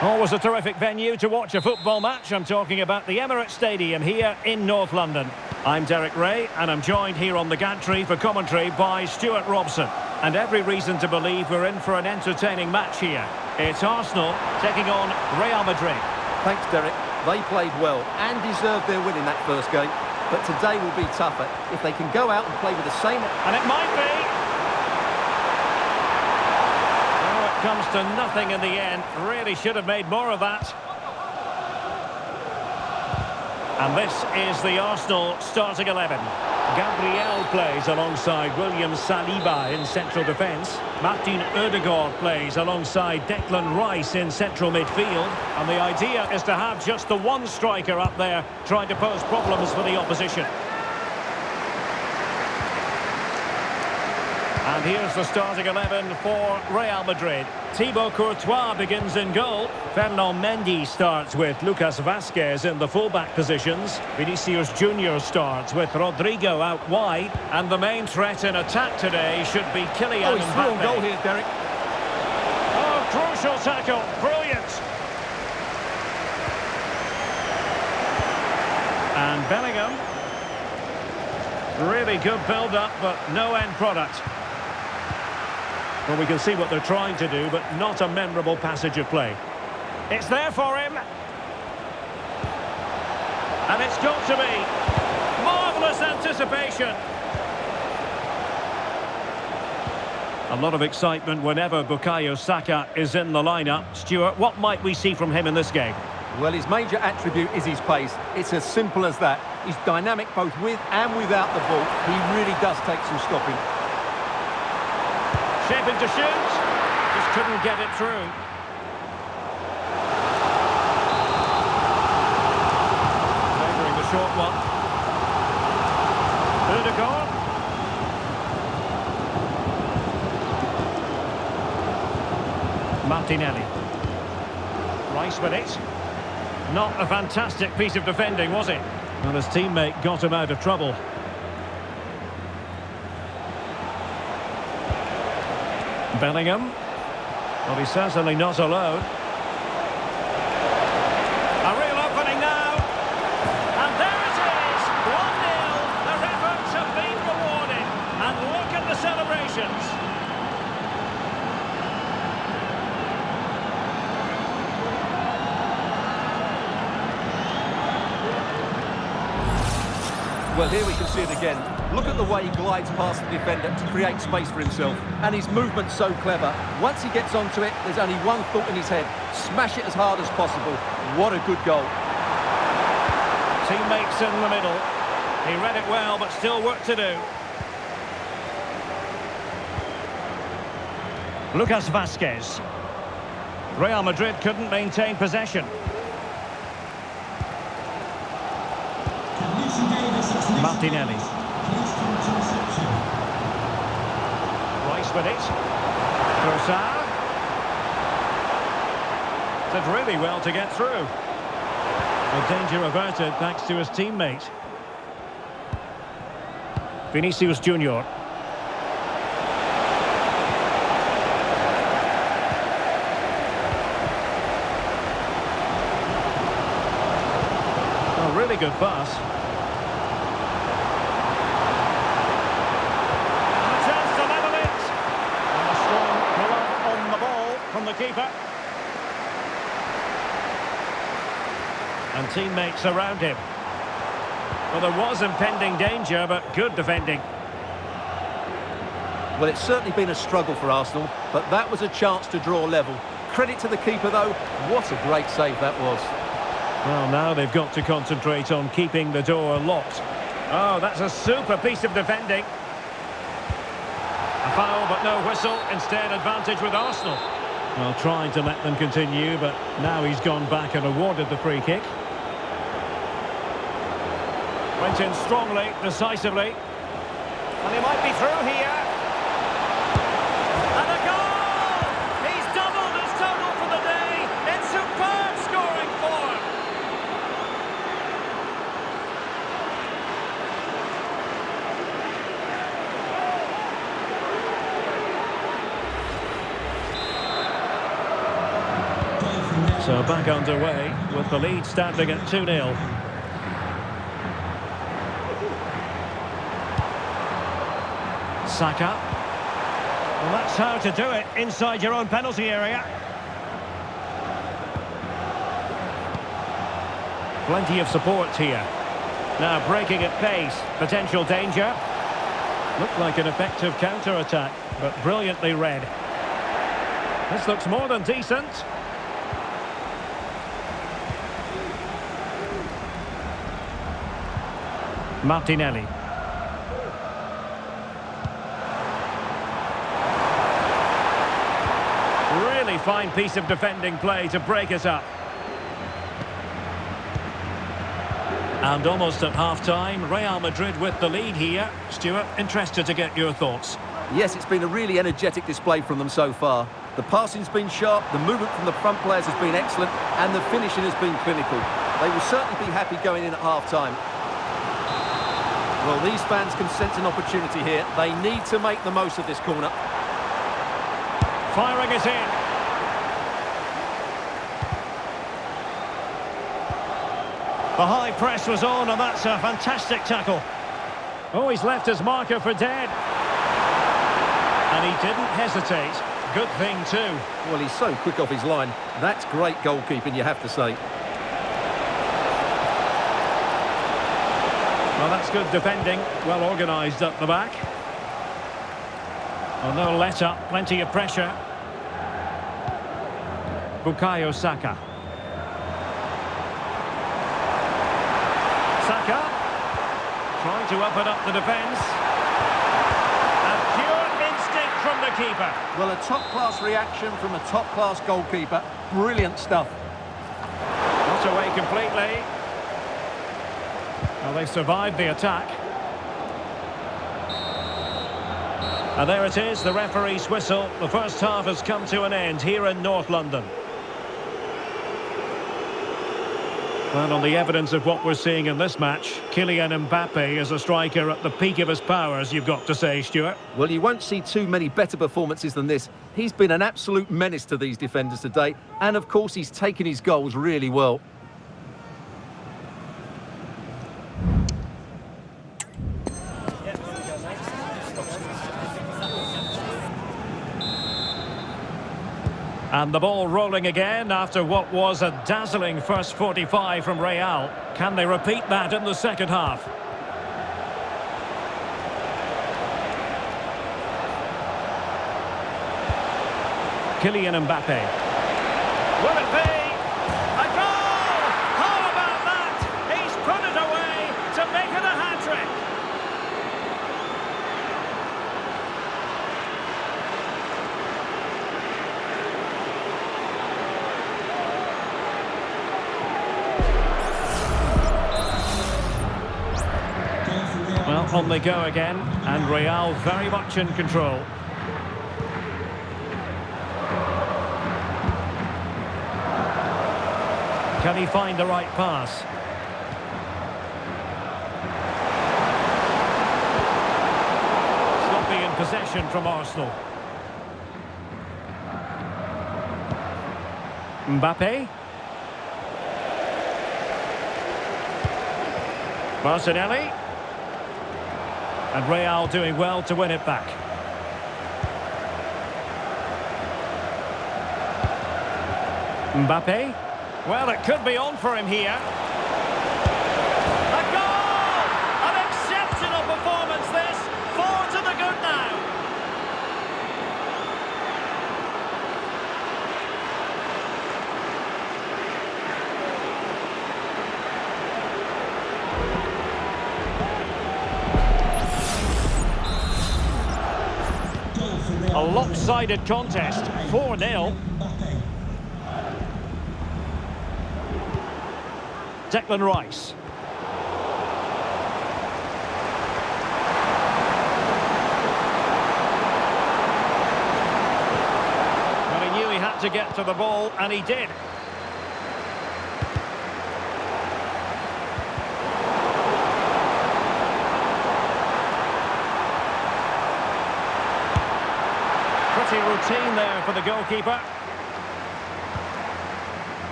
Always a terrific venue to watch a football match. I'm talking about the Emirates Stadium here in North London. I'm Derek Ray, and I'm joined here on the gantry for commentary by Stuart Robson. And every reason to believe we're in for an entertaining match here. It's Arsenal taking on Real Madrid. Thanks, Derek. They played well and deserved their win in that first game. But today will be tougher if they can go out and play with the same... And it might be. Oh, it comes to nothing in the end. Really should have made more of that. And this is the Arsenal starting 11. Gabriel plays alongside William Saliba in central defence. Martin Odegaard plays alongside Declan Rice in central midfield. And the idea is to have just the one striker up there trying to pose problems for the opposition. And here's the starting 11 for Real Madrid. Thibaut Courtois begins in goal. Fernand Mendy starts with Lucas Vazquez in the fullback positions. Vinicius Junior starts with Rodrigo out wide. And the main threat in attack today should be Kylian he's Mbappe. through on goal here, Derek. Oh, crucial tackle. Brilliant. And Bellingham. Really good build-up, but no end product. Well, we can see what they're trying to do, but not a memorable passage of play. It's there for him. And it's got to be. Marvellous anticipation. A lot of excitement whenever Bukayo Saka is in the lineup. Stuart, what might we see from him in this game? Well, his major attribute is his pace. It's as simple as that. He's dynamic both with and without the ball. He really does take some stopping. Shaping to shoot. Just couldn't get it through. Favouring the short one. Odegaard. Martinelli. Rice with it. Not a fantastic piece of defending, was it? Well, his teammate got him out of trouble. Bellingham. Well, he's certainly not alone. A real opening now. And there it is! 1-0. Their efforts have been rewarded. And look at the celebrations. Well, here we can see it again. Look at the way he glides past the defender to create space for himself. And his movement's so clever. Once he gets onto it, there's only one thought in his head. Smash it as hard as possible. What a good goal. Teammates in the middle. He read it well, but still work to do. Lucas Vazquez. Real Madrid couldn't maintain possession. Martinelli. Rice with it. Trossard. Did really well to get through. The danger averted thanks to his teammate. Vinicius Junior. A really good pass. From the keeper. And teammates around him. Well, there was impending danger, but good defending. Well, it's certainly been a struggle for Arsenal, but that was a chance to draw level. Credit to the keeper, though. What a great save that was. Well, now they've got to concentrate on keeping the door locked. Oh, that's a super piece of defending. A foul, but no whistle. Instead, advantage with Arsenal. Well, trying to let them continue, but now he's gone back and awarded the free kick. Went in strongly, decisively. And he might be through here. And a goal! He's doubled his total for the day in superb scoring form. So back underway with the lead standing at 2-0. Saka. Well, that's how to do it inside your own penalty area. Plenty of support here. Now breaking at pace. Potential danger. Looked like an effective counter-attack, but brilliantly read. This looks more than decent. Martinelli. Really fine piece of defending play to break us up. And almost at half-time, Real Madrid with the lead here. Stuart, interested to get your thoughts. Yes, it's been a really energetic display from them so far. The passing's been sharp, the movement from the front players has been excellent, and the finishing has been clinical. They will certainly be happy going in at half-time. Well, these fans can sense an opportunity here. They need to make the most of this corner. Firing it in. The high press was on, and that's a fantastic tackle. Oh, he's left his marker for dead. And he didn't hesitate. Good thing, too. Well, he's so quick off his line. That's great goalkeeping, you have to say. Well, that's good defending. Well organised up the back. Well, no let-up. Plenty of pressure. Bukayo Saka. Saka. Trying to open up the defence. And pure instinct from the keeper. Well, a top-class reaction from a top-class goalkeeper. Brilliant stuff. Not away completely. Well, they survived the attack. And there it is, the referee's whistle. The first half has come to an end here in North London. Well, on the evidence of what we're seeing in this match, Kylian Mbappe is a striker at the peak of his powers, you've got to say, Stuart. Well, you won't see too many better performances than this. He's been an absolute menace to these defenders today. And, of course, he's taken his goals really well. And the ball rolling again after what was a dazzling first 45 from Real. Can they repeat that in the second half? Kylian Mbappe. Will it be? A goal! How about that? He's put it away to make it a hat-trick. Well, on they go again, and Real very much in control. Can he find the right pass? Sloppy in possession from Arsenal. Mbappe. Martinelli. And Real doing well to win it back. Mbappe. Well, it could be on for him here. A goal! An exceptional performance this. 4 to the good now. lopsided contest, 4-0. Declan Rice. Well, he knew he had to get to the ball, and he did. Pretty routine there for the goalkeeper.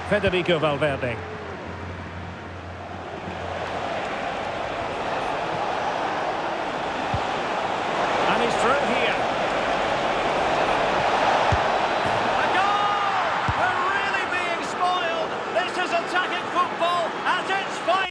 Federico Valverde. And he's through here. A goal! We're really being spoiled. This is attacking football at its finest.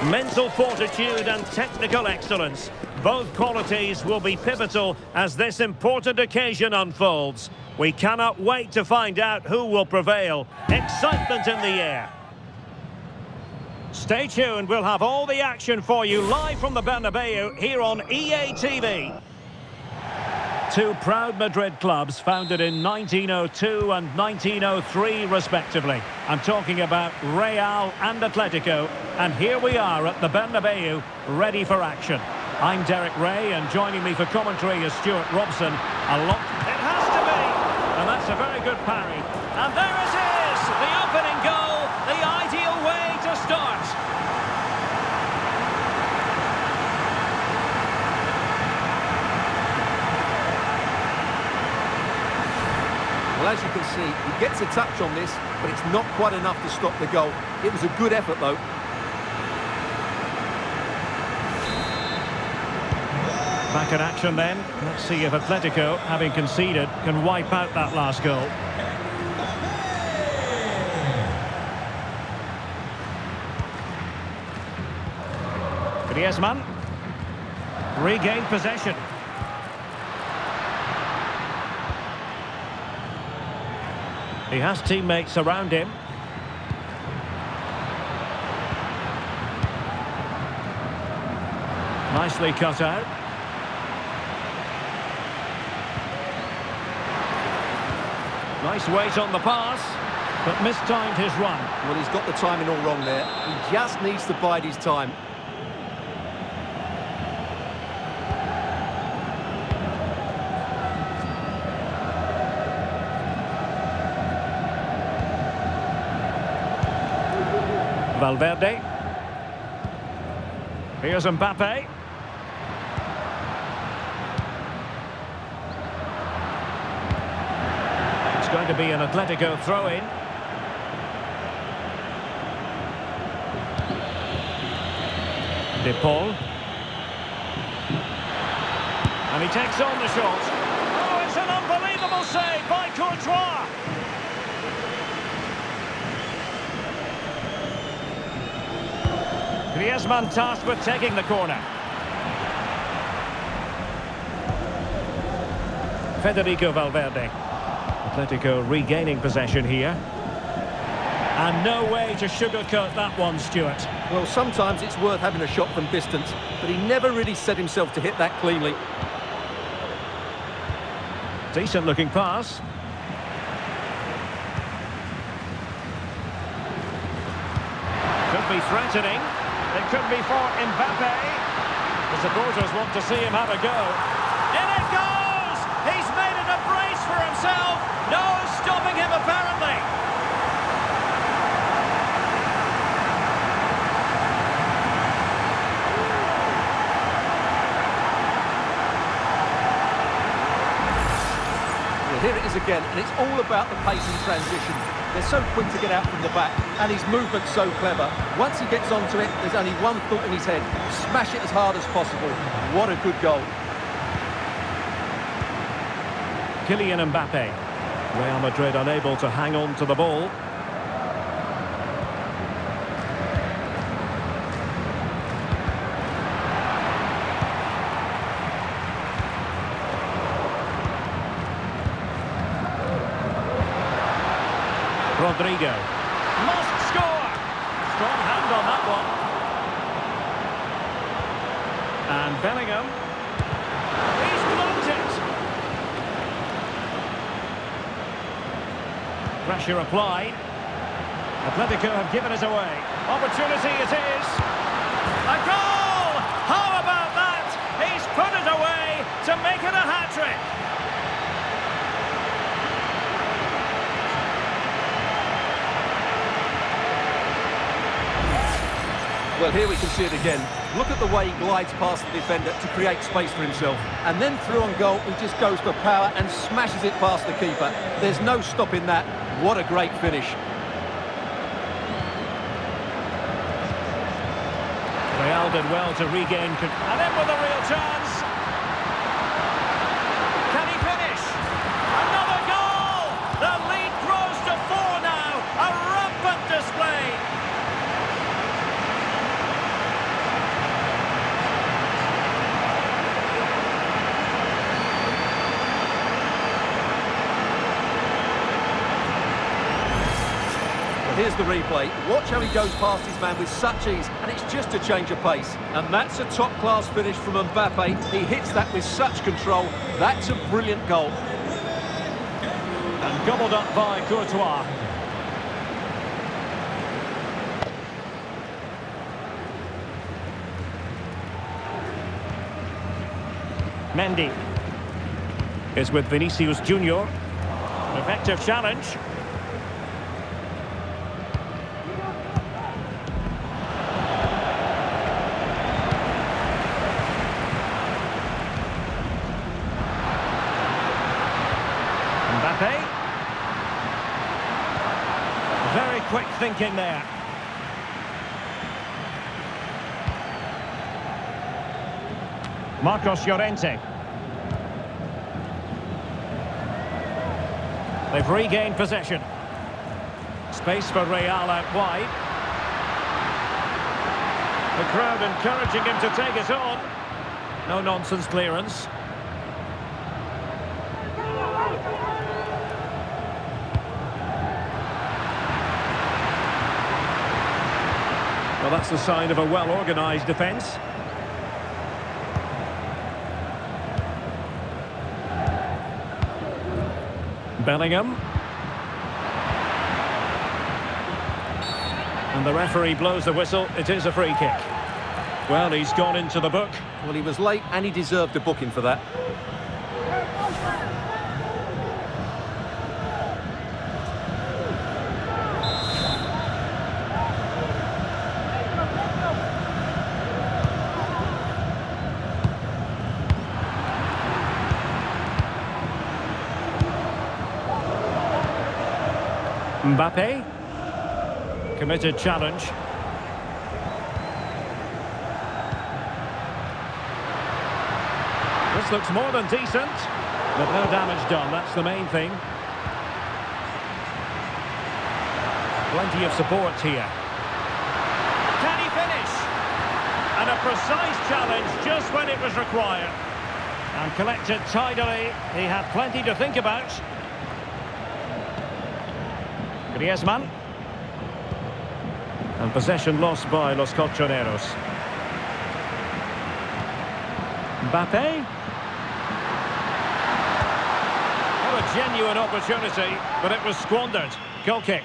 Mental fortitude and technical excellence. Both qualities will be pivotal as this important occasion unfolds. We cannot wait to find out who will prevail. Excitement in the air. Stay tuned, we'll have all the action for you live from the Bernabeu here on EA TV. Two proud Madrid clubs founded in 1902 and 1903 respectively. I'm talking about Real and Atletico, and here we are at the Bernabeu, ready for action. I'm Derek Ray, and joining me for commentary is Stuart Robson. It has to be! And that's a very good parry. And there it is! The opening goal, the ideal way to start. Well, as you can see, he gets a touch on this, but it's not quite enough to stop the goal. It was a good effort, though. Back in action then. Let's see if Atletico, having conceded, can wipe out that last goal. Griezmann. Regained possession. He has teammates around him. Nicely cut out. Nice weight on the pass, but mistimed his run. Well, he's got the timing all wrong there. He just needs to bide his time. Valverde. Here's Mbappe. It's going to be an Atletico throw-in. De Paul. And he takes on the shot. Oh, it's an unbelievable save by Courtois. Griezmann tasked with taking the corner. Federico Valverde. Atletico regaining possession here. And no way to sugarcoat that one, Stuart. Well, sometimes it's worth having a shot from distance, but he never really set himself to hit that cleanly. Decent looking pass. Could be threatening. It could be for Mbappe. The supporters want to see him have a go. In it goes! He's made it a brace for himself. No stopping him, apparently. Well, here it is again, and it's all about the pace in transition. They're so quick to get out from the back, and his movement's so clever. Once he gets onto it, there's only one thought in his head: smash it as hard as possible. What a good goal. Kylian Mbappe. Real Madrid unable to hang on to the ball. Rodrigo. Must score! Strong hand on that one. And Bellingham. He's blocked it! Pressure applied. Atletico have given us away. Opportunity it is. A goal! How about that? He's put it away to make it a hat-trick. Well, here we can see it again. Look at the way he glides past the defender to create space for himself. And then through on goal, he just goes for power and smashes it past the keeper. There's no stopping that. What a great finish. Real did well to regain control. And in with a real chance. Can he finish? Another goal! The lead grows to 4 now. A rampant display. Here's the replay. Watch how he goes past his man with such ease, and it's just a change of pace. And that's a top-class finish from Mbappe. He hits that with such control. That's a brilliant goal. And gobbled up by Courtois. Mendy is with Vinicius Junior. Effective challenge. Mbappe. Very quick thinking there. Marcos Llorente. They've regained possession. Space for Real out wide. The crowd encouraging him to take it on. No nonsense clearance. Well, that's the sign of a well-organised defence. Bellingham. And the referee blows the whistle. It is a free kick. Well, he's gone into the book. Well, he was late and he deserved a booking for that. Mbappe. Committed challenge. This looks more than decent, but no damage done, that's the main thing. Plenty of support here. Can he finish? And a precise challenge just when it was required. And collected tidily, he had plenty to think about. Griezmann. And possession lost by Los Colchoneros. Mbappe. What a genuine opportunity, but it was squandered. Goal kick.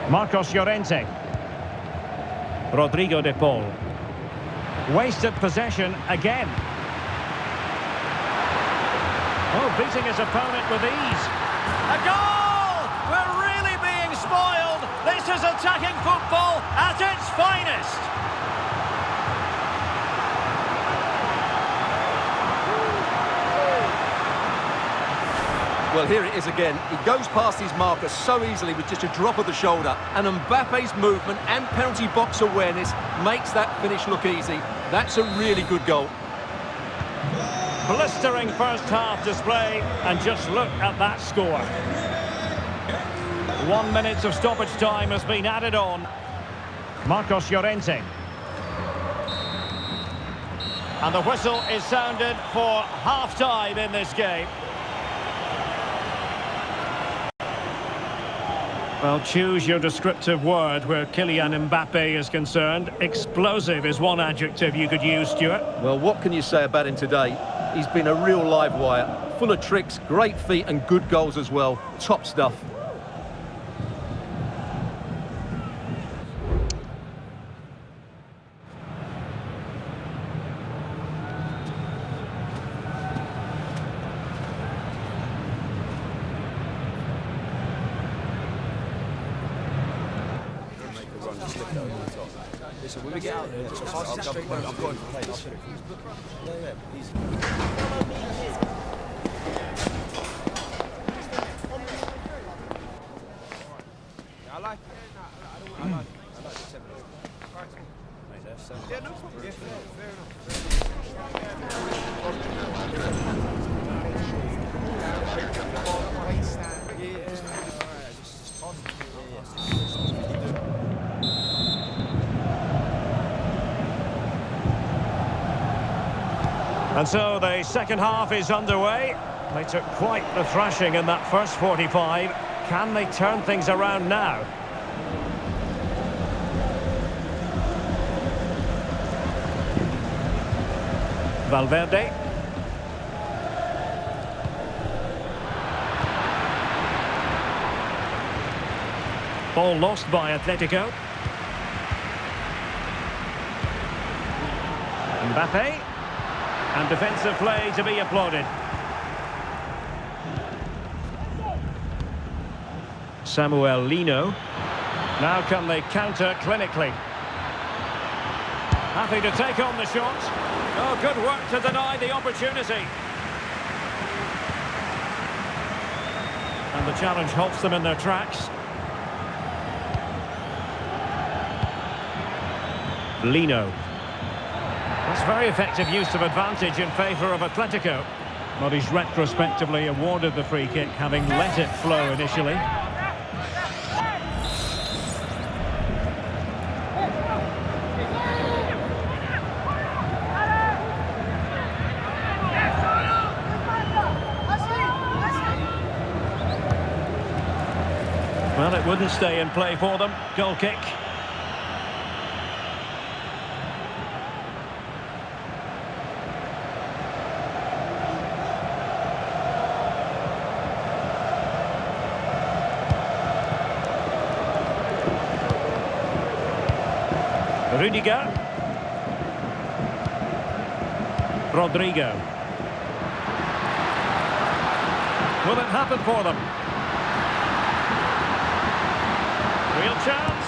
Marcos Llorente. Rodrigo de Paul. Wasted possession again. Oh, beating his opponent with ease. A goal! We're really being spoiled. This is attacking football at its finest. Well, here it is again. He goes past his marker so easily with just a drop of the shoulder. And Mbappe's movement and penalty box awareness makes that finish look easy. That's a really good goal. Blistering first half display, and just look at that score. 1 minute of stoppage time has been added on. Marcos Llorente. And the whistle is sounded for half-time in this game. Well, choose your descriptive word where Kylian Mbappe is concerned. Explosive is one adjective you could use, Stuart. Well, what can you say about him today? He's been a real live wire. Full of tricks, great feet and good goals as well. Top stuff. Listen, when we get out there, I'm going to play. I'll put it. Yeah, easy. I like it. I like the 7. Mate, that's 7. Yeah, no problem. Yeah, fair And so the second half is underway. They took quite the thrashing in that first 45. Can they turn things around now? Valverde. Ball lost by Atletico. Mbappe. And defensive play to be applauded. Samuel Lino. Now can they counter clinically? Happy to take on the shot. Oh, good work to deny the opportunity. And the challenge halts them in their tracks. Lino. That's very effective use of advantage in favour of Atletico. But he's retrospectively awarded the free kick, having let it flow initially. Well, it wouldn't stay in play for them. Goal kick. Rudiger. Rodrigo. Will it happen for them? Real chance.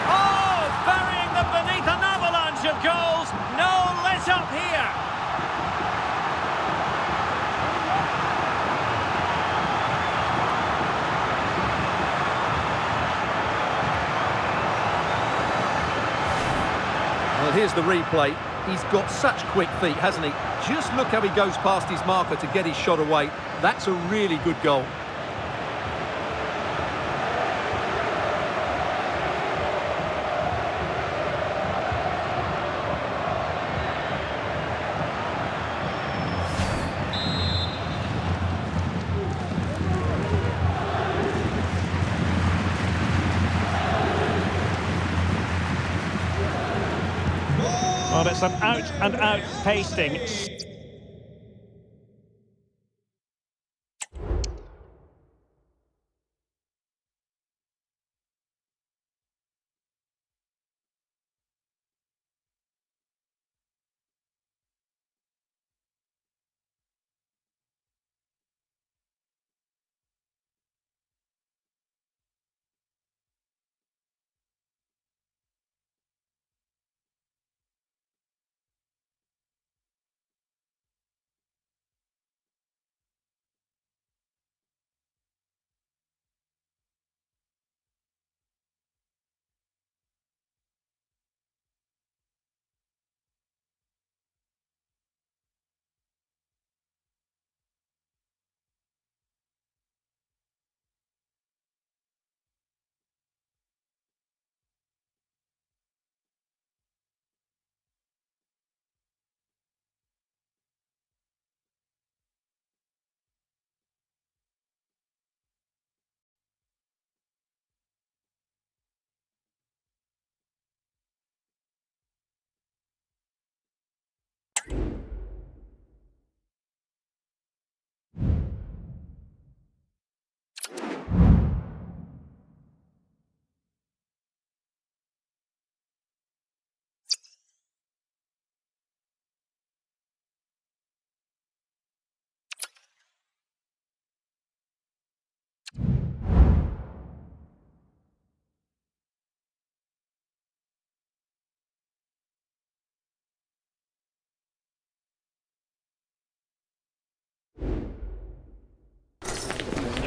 Oh, burying them beneath an avalanche of goals. No let up here. Well, here's the replay. He's got such quick feet, hasn't he? Just look how he goes past his marker to get his shot away. That's a really good goal. Well, it's an out-and-out pasting.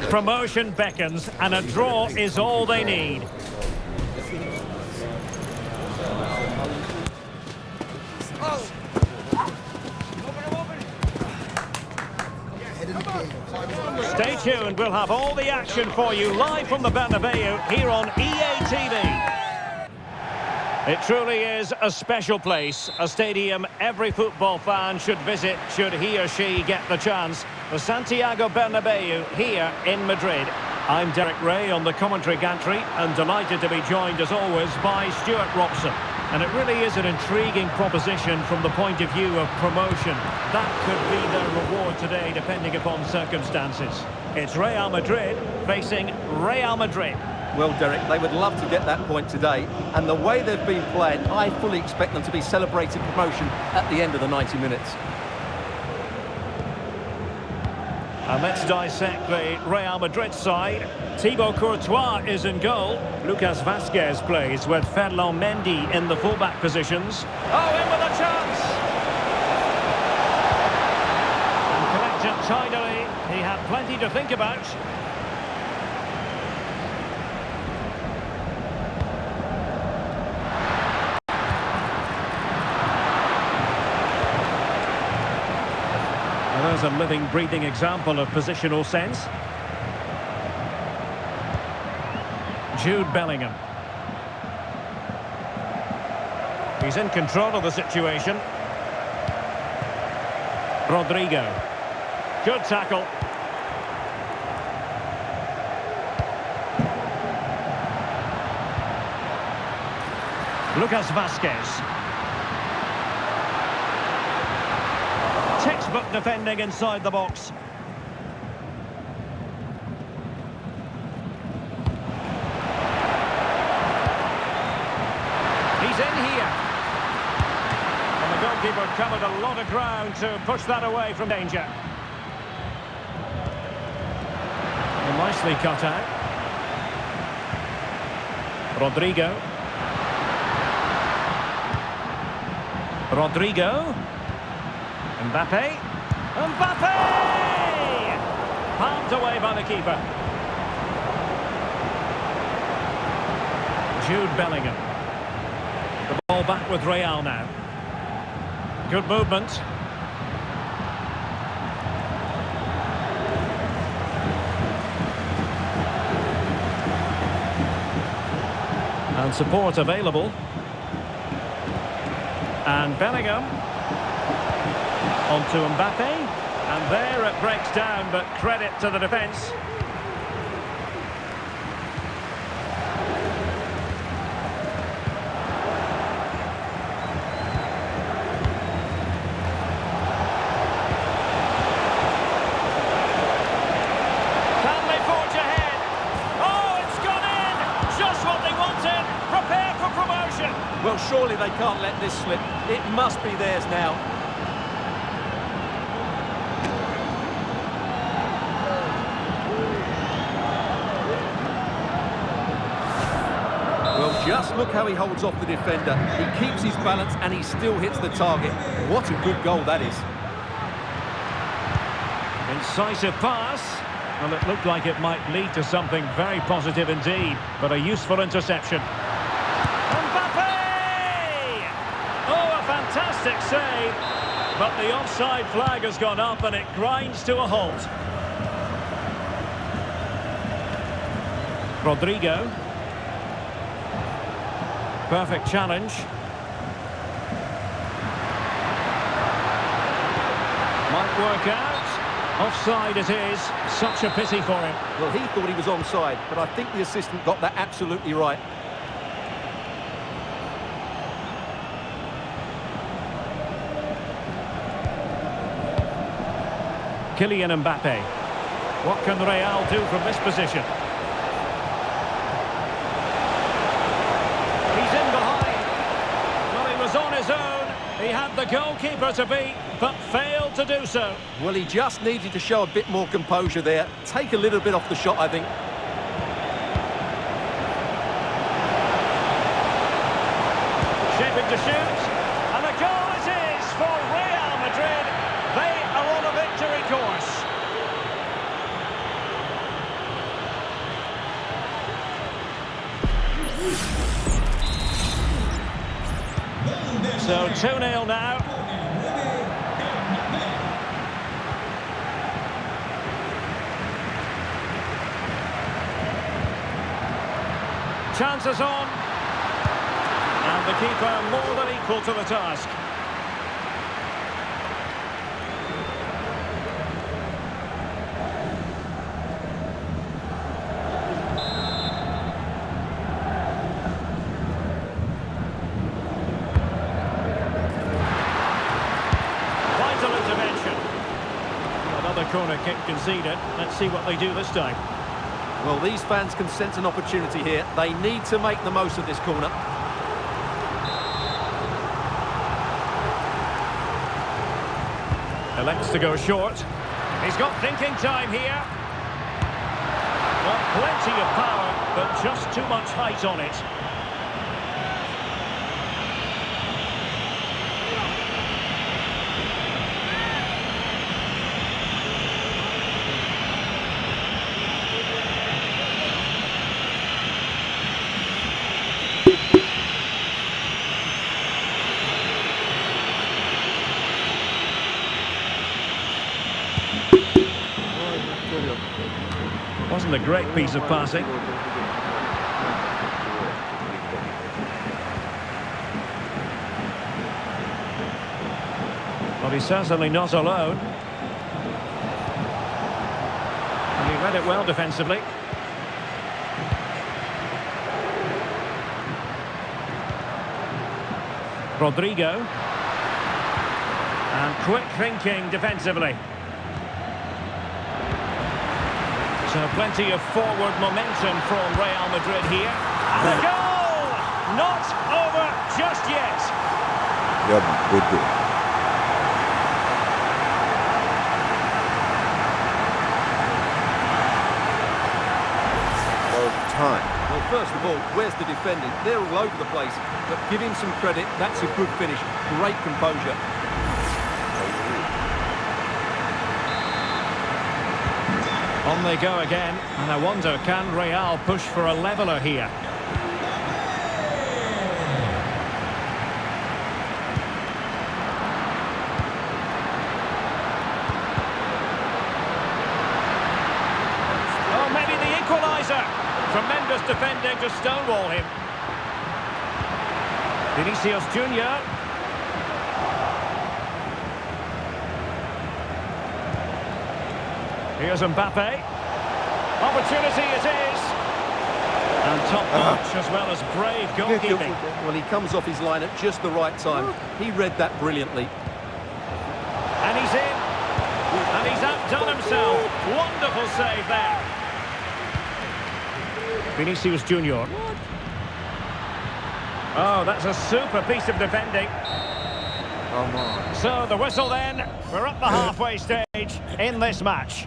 Promotion beckons, and a draw is all they need. Stay tuned, we'll have all the action for you live from the Bernabeu here on EA TV. It truly is a special place, a stadium every football fan should visit should he or she get the chance. The Santiago Bernabeu here in Madrid. I'm Derek Ray on the commentary gantry and delighted to be joined as always by Stuart Robson. And it really is an intriguing proposition from the point of view of promotion. That could be their reward today depending upon circumstances. It's Real Madrid facing Real Madrid. Well, Derek, they would love to get that point today, and the way they've been playing, I fully expect them to be celebrating promotion at the end of the 90 minutes. And let's dissect the Real Madrid side. Thibaut Courtois is in goal. Lucas Vazquez plays with Ferland Mendy in the fullback positions. Oh, in with a chance! And collected tidily. He had plenty to think about. There's a living, breathing example of positional sense. Jude Bellingham. He's in control of the situation. Rodrigo. Good tackle. Lucas Vazquez. Textbook defending inside the box. He's in here. And the goalkeeper covered a lot of ground to push that away from danger. And nicely cut out. Rodrigo. Mbappe. Palmed away by the keeper. Jude Bellingham. The ball back with Real now. Good movement. And support available. And Bellingham. On to Mbappe. And there it breaks down, but credit to the defence. Can they forge ahead? Oh, it's gone in! Just what they wanted! Prepare for promotion! Well, surely they can't let this slip. It must be theirs now. Well, just look how he holds off the defender. He keeps his balance and he still hits the target. What a good goal that is. Incisive pass. Well, it looked like it might lead to something very positive indeed, but a useful interception. Mbappe! Oh, a fantastic save. But the offside flag has gone up and it grinds to a halt. Rodrigo. Perfect challenge. Might work out. Offside it is. Such a pity for him. Well, he thought he was onside, but I think the assistant got that absolutely right. Kylian Mbappe. What can Real do from this position? He's in behind. Well, he was on his own. He had the goalkeeper to beat, but failed to do so. Well, he just needed to show a bit more composure there. Take a little bit off the shot, I think. Shaping to shoot. And a goal it is for Real Madrid. They are on a victory course. So 2-0 now. Chances on. And the keeper more than equal to the task. Vital intervention. Another corner kick conceded. Let's see what they do this time. Well, these fans can sense an opportunity here. They need to make the most of this corner. Elects to go short. He's got thinking time here. Well, plenty of power, but just too much height on it. Wasn't a great piece of passing. But he's certainly not alone. And he read it well defensively. Rodrigo. And quick thinking defensively. So plenty of forward momentum from Real Madrid here. And a goal! Not over just yet. Yeah, good. Time. Well, first of all, where's the defending? They're all over the place, but give him some credit. That's a good finish. Great composure. On they go again, and I wonder, can Real push for a leveller here? Tremendous defending to stonewall him. Vinicius Junior. Here's Mbappe. Opportunity it is. And top-notch as well as brave goalkeeping. Well, he comes off his line at just the right time. He read that brilliantly. And he's in. And he's outdone himself. Wonderful save there. Vinicius Junior. Oh, that's a super piece of defending. Come on. So the whistle then. We're at the halfway stage in this match.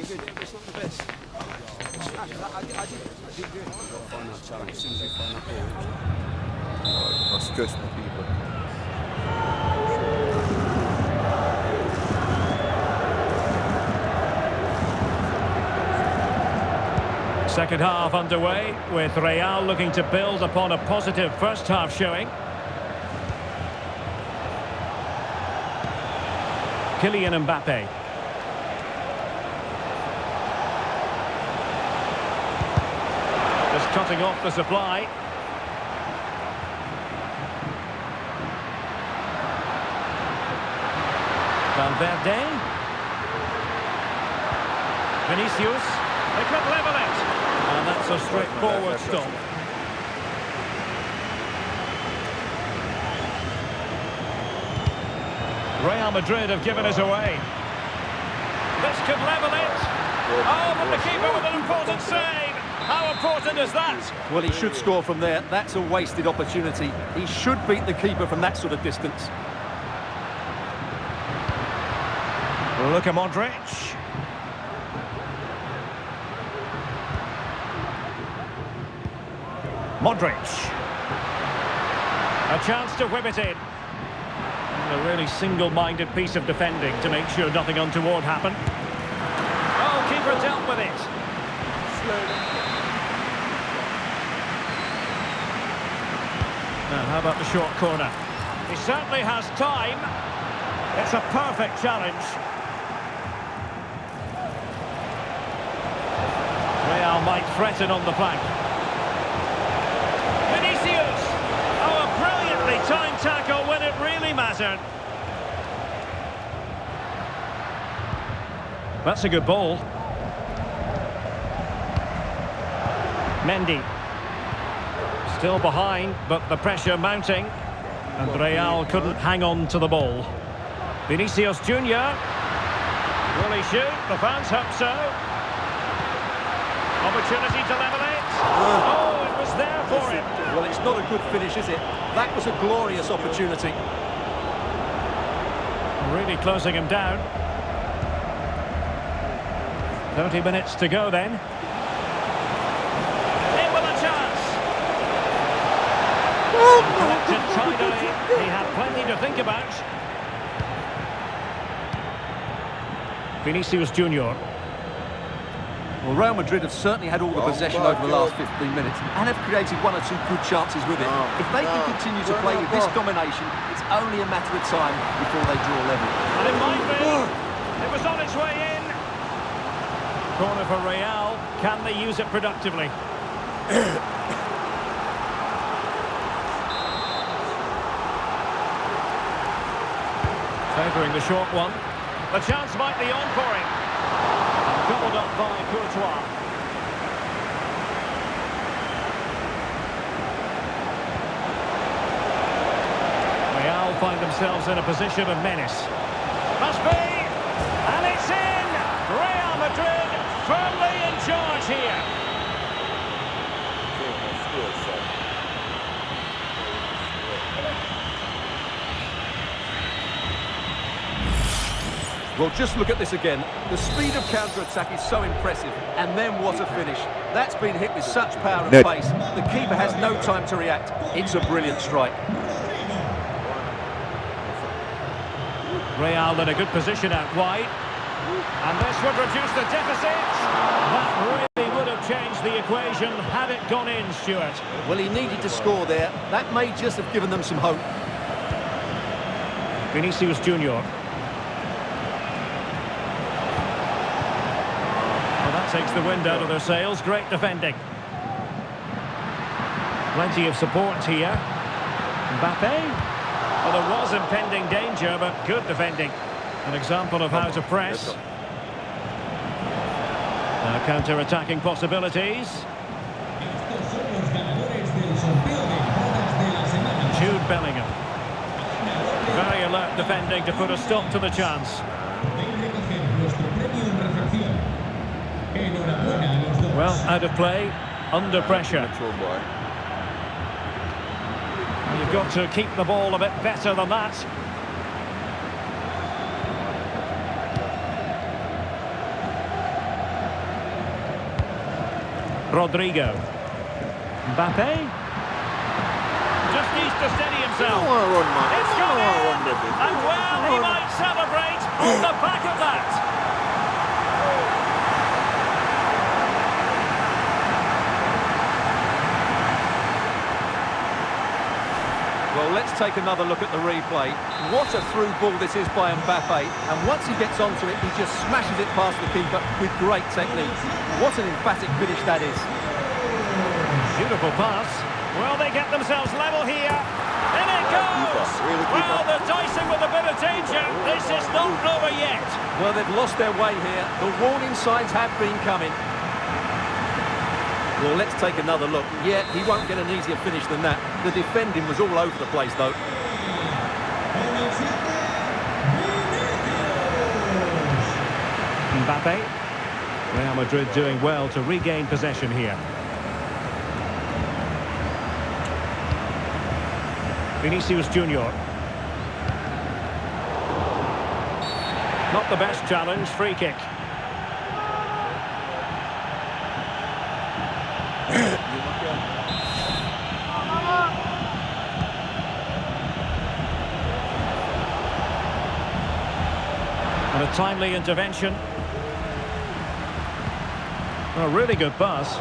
It's not the best. I did do it. You've got to find that challenge. As soon as you find that ball. I stress my people. Second half underway, with Real looking to build upon a positive first half showing. Kylian Mbappe. Just cutting off the supply. Valverde. Vinicius. They could level it. And that's a straightforward stop. Real Madrid have given us away. This could level it. Oh, but the keeper with an important save. How important is that? Well, he should score from there. That's a wasted opportunity. He should beat the keeper from that sort of distance. Luka Modric. Modric. A chance to whip it in. And a really single-minded piece of defending to make sure nothing untoward happened. Oh, keeper dealt with it. Now, how about the short corner? He certainly has time. It's a perfect challenge. Real might threaten on the flank. Vinicius! Oh, a brilliantly timed tackle when it really mattered. That's a good ball. Mendy. Still behind, but the pressure mounting. And Real couldn't hang on to the ball. Vinicius Junior. Will he shoot? The fans hope so. Opportunity to level it. Oh, it was there for him. Well, it's not a good finish, is it? That was a glorious opportunity. Really closing him down. 30 minutes to go then. In with a chance. Collected tidily. He had plenty to think about. Vinicius Junior. Well, Real Madrid have certainly had all the possession over the last 15 minutes and have created one or two good chances with it. If they can continue to play with this domination, it's only a matter of time before they draw level. And it might be. It was on its way in. Corner for Real. Can they use it productively? Favouring the short one. The chance might be on for him. And gobbled up by Courtois. Real find themselves in a position of menace. Must be! And it's in! Real Madrid firmly in charge here. Well, just look at this again. The speed of counter-attack is so impressive. And then what a finish. That's been hit with such power and Net. pace. The keeper has no time to react. It's a brilliant strike. Real in a good position out wide. And this would reduce the deficit. That really would have changed the equation had it gone in, Stuart. Well, he needed to score there. That may just have given them some hope. Vinicius Junior. Well, that takes the wind out of their sails. Great defending. Plenty of support here. Mbappe. Well, there was impending danger, but good defending. An example of how to press. Now counter-attacking possibilities. Jude Bellingham. Very alert defending to put a stop to the chance. Well, out of play, under pressure. Control boy. You've got to keep the ball a bit better than that. Rodrigo. Mbappe. Just needs to steady himself. I don't want to run, man. It's I gone don't want to in. run, baby. And well, he might celebrate on the back of that. Well, let's take another look at the replay. What a through ball this is by Mbappe. And once he gets onto it, he just smashes it past the keeper with great technique. What an emphatic finish that is. Beautiful pass. Well, they get themselves level here. In it goes! Well, they're dicing with a bit of danger. This is not over yet. Well, they've lost their way here. The warning signs have been coming. Well, let's take another look. Yeah, he won't get an easier finish than that. The defending was all over the place, though. Mbappe. Real Madrid doing well to regain possession here. Vinicius Junior. Not the best challenge, free kick. And a timely intervention. A really good pass.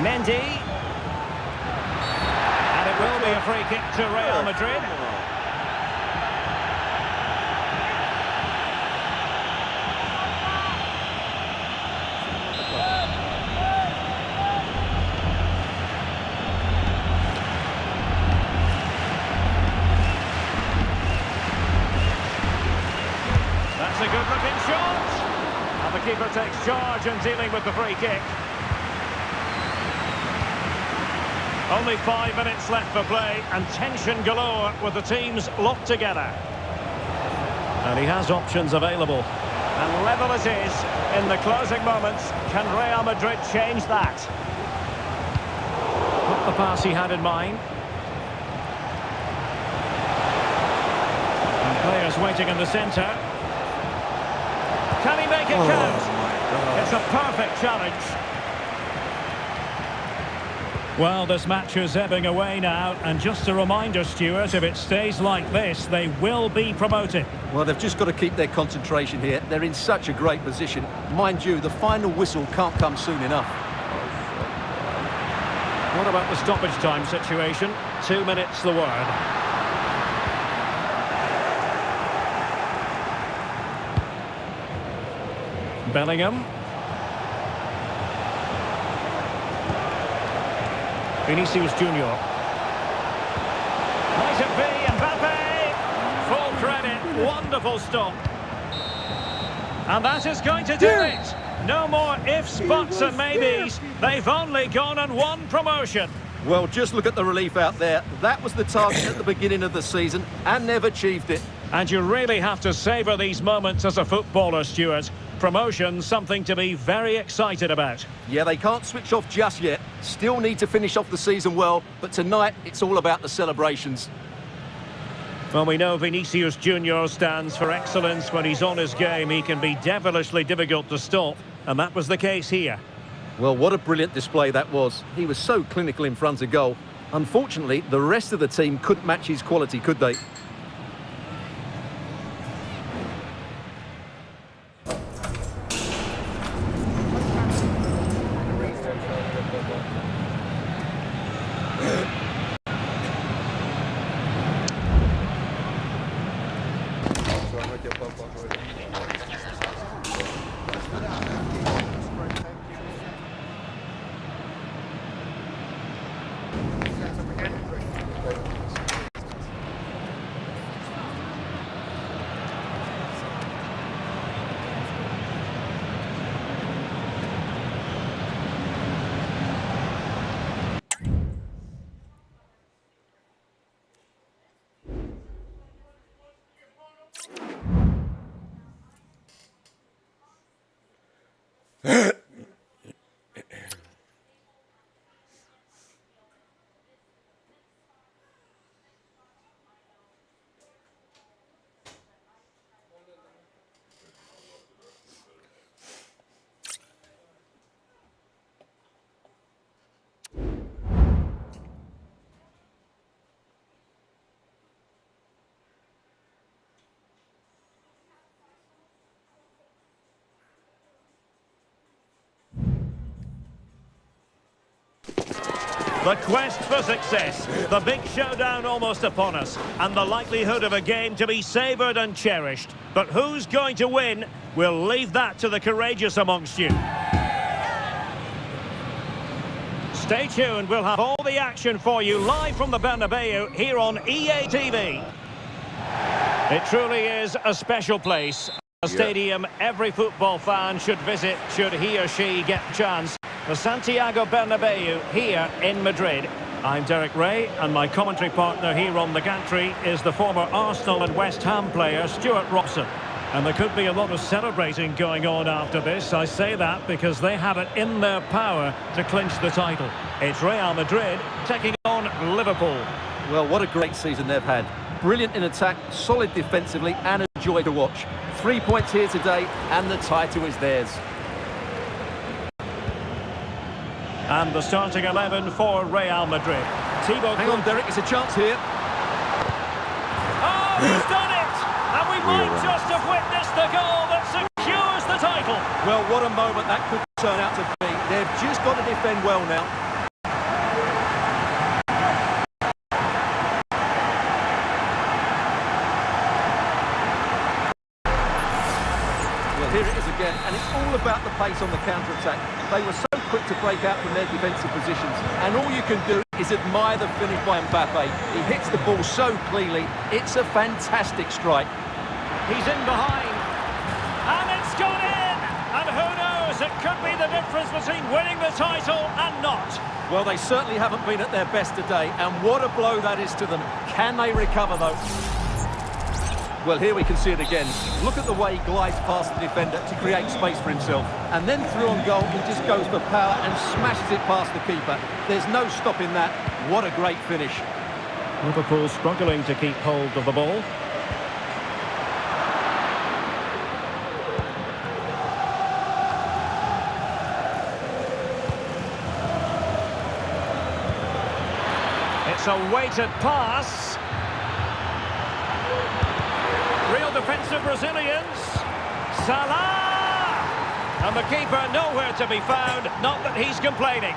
Mendy. And it will be a free kick to Real Madrid. That's a good-looking shot. And the keeper takes charge and dealing with the free kick. Only 5 minutes left for play and tension galore with the teams locked together. And he has options available. And level it is in the closing moments. Can Real Madrid change that? Not the pass he had in mind. And players waiting in the centre. Can he make it count? It's a perfect challenge. Well, this match is ebbing away now, and just a reminder, Stuart, if it stays like this, they will be promoted. Well, they've just got to keep their concentration here. They're in such a great position. Mind you, the final whistle can't come soon enough. What about the stoppage time situation? 2 minutes the word. Bellingham. Vinicius Junior. Might it be Mbappe? Full credit, wonderful stop. And that is going to do it. No more ifs, buts and maybes. They've only gone and won promotion. Well, just look at the relief out there. That was the target at the beginning of the season and they've achieved it. And you really have to savour these moments as a footballer, Stuart. Promotion, something to be very excited about. Yeah, they can't switch off just yet. Still need to finish off the season well, but tonight it's all about the celebrations. Well, we know Vinicius Junior stands for excellence. When he's on his game, he can be devilishly difficult to stop, and that was the case here. Well, what a brilliant display that was. He was so clinical in front of goal. Unfortunately, the rest of the team couldn't match his quality, could they? The quest for success, the big showdown almost upon us, and the likelihood of a game to be savoured and cherished. But who's going to win? We'll leave that to the courageous amongst you. Stay tuned, we'll have all the action for you live from the Bernabeu here on EA TV. It truly is a special place, a stadium every football fan should visit should he or she get the chance. The Santiago Bernabeu here in Madrid. I'm Derek Ray, and my commentary partner here on the gantry is the former Arsenal and West Ham player Stuart Robson. And there could be a lot of celebrating going on after this. I say that because they have it in their power to clinch the title. It's Real Madrid taking on Liverpool. Well, what a great season they've had. Brilliant in attack, solid defensively, and a joy to watch. 3 points here today, and the title is theirs. And the starting 11 for Real Madrid. Thibaut. Hang on, Derek, it's a chance here. Oh, he's done it! And we might just have witnessed the goal that secures the title. Well, what a moment that could turn out to be. They've just got to defend well now. Well, here it is again, and it's all about the pace on the counter-attack. They were so quick to break out from their defensive positions, and all you can do is admire the finish by Mbappe. He hits the ball so cleanly. It's a fantastic strike. He's in behind. And it's gone in! And who knows, it could be the difference between winning the title and not. Well, they certainly haven't been at their best today, and what a blow that is to them. Can they recover, though? Well, here we can see it again. Look at the way he glides past the defender to create space for himself. And then through on goal, he just goes for power and smashes it past the keeper. There's no stopping that. What a great finish. Liverpool struggling to keep hold of the ball. It's a weighted pass. Real defensive Brazilians. Salah! And the keeper nowhere to be found, not that he's complaining.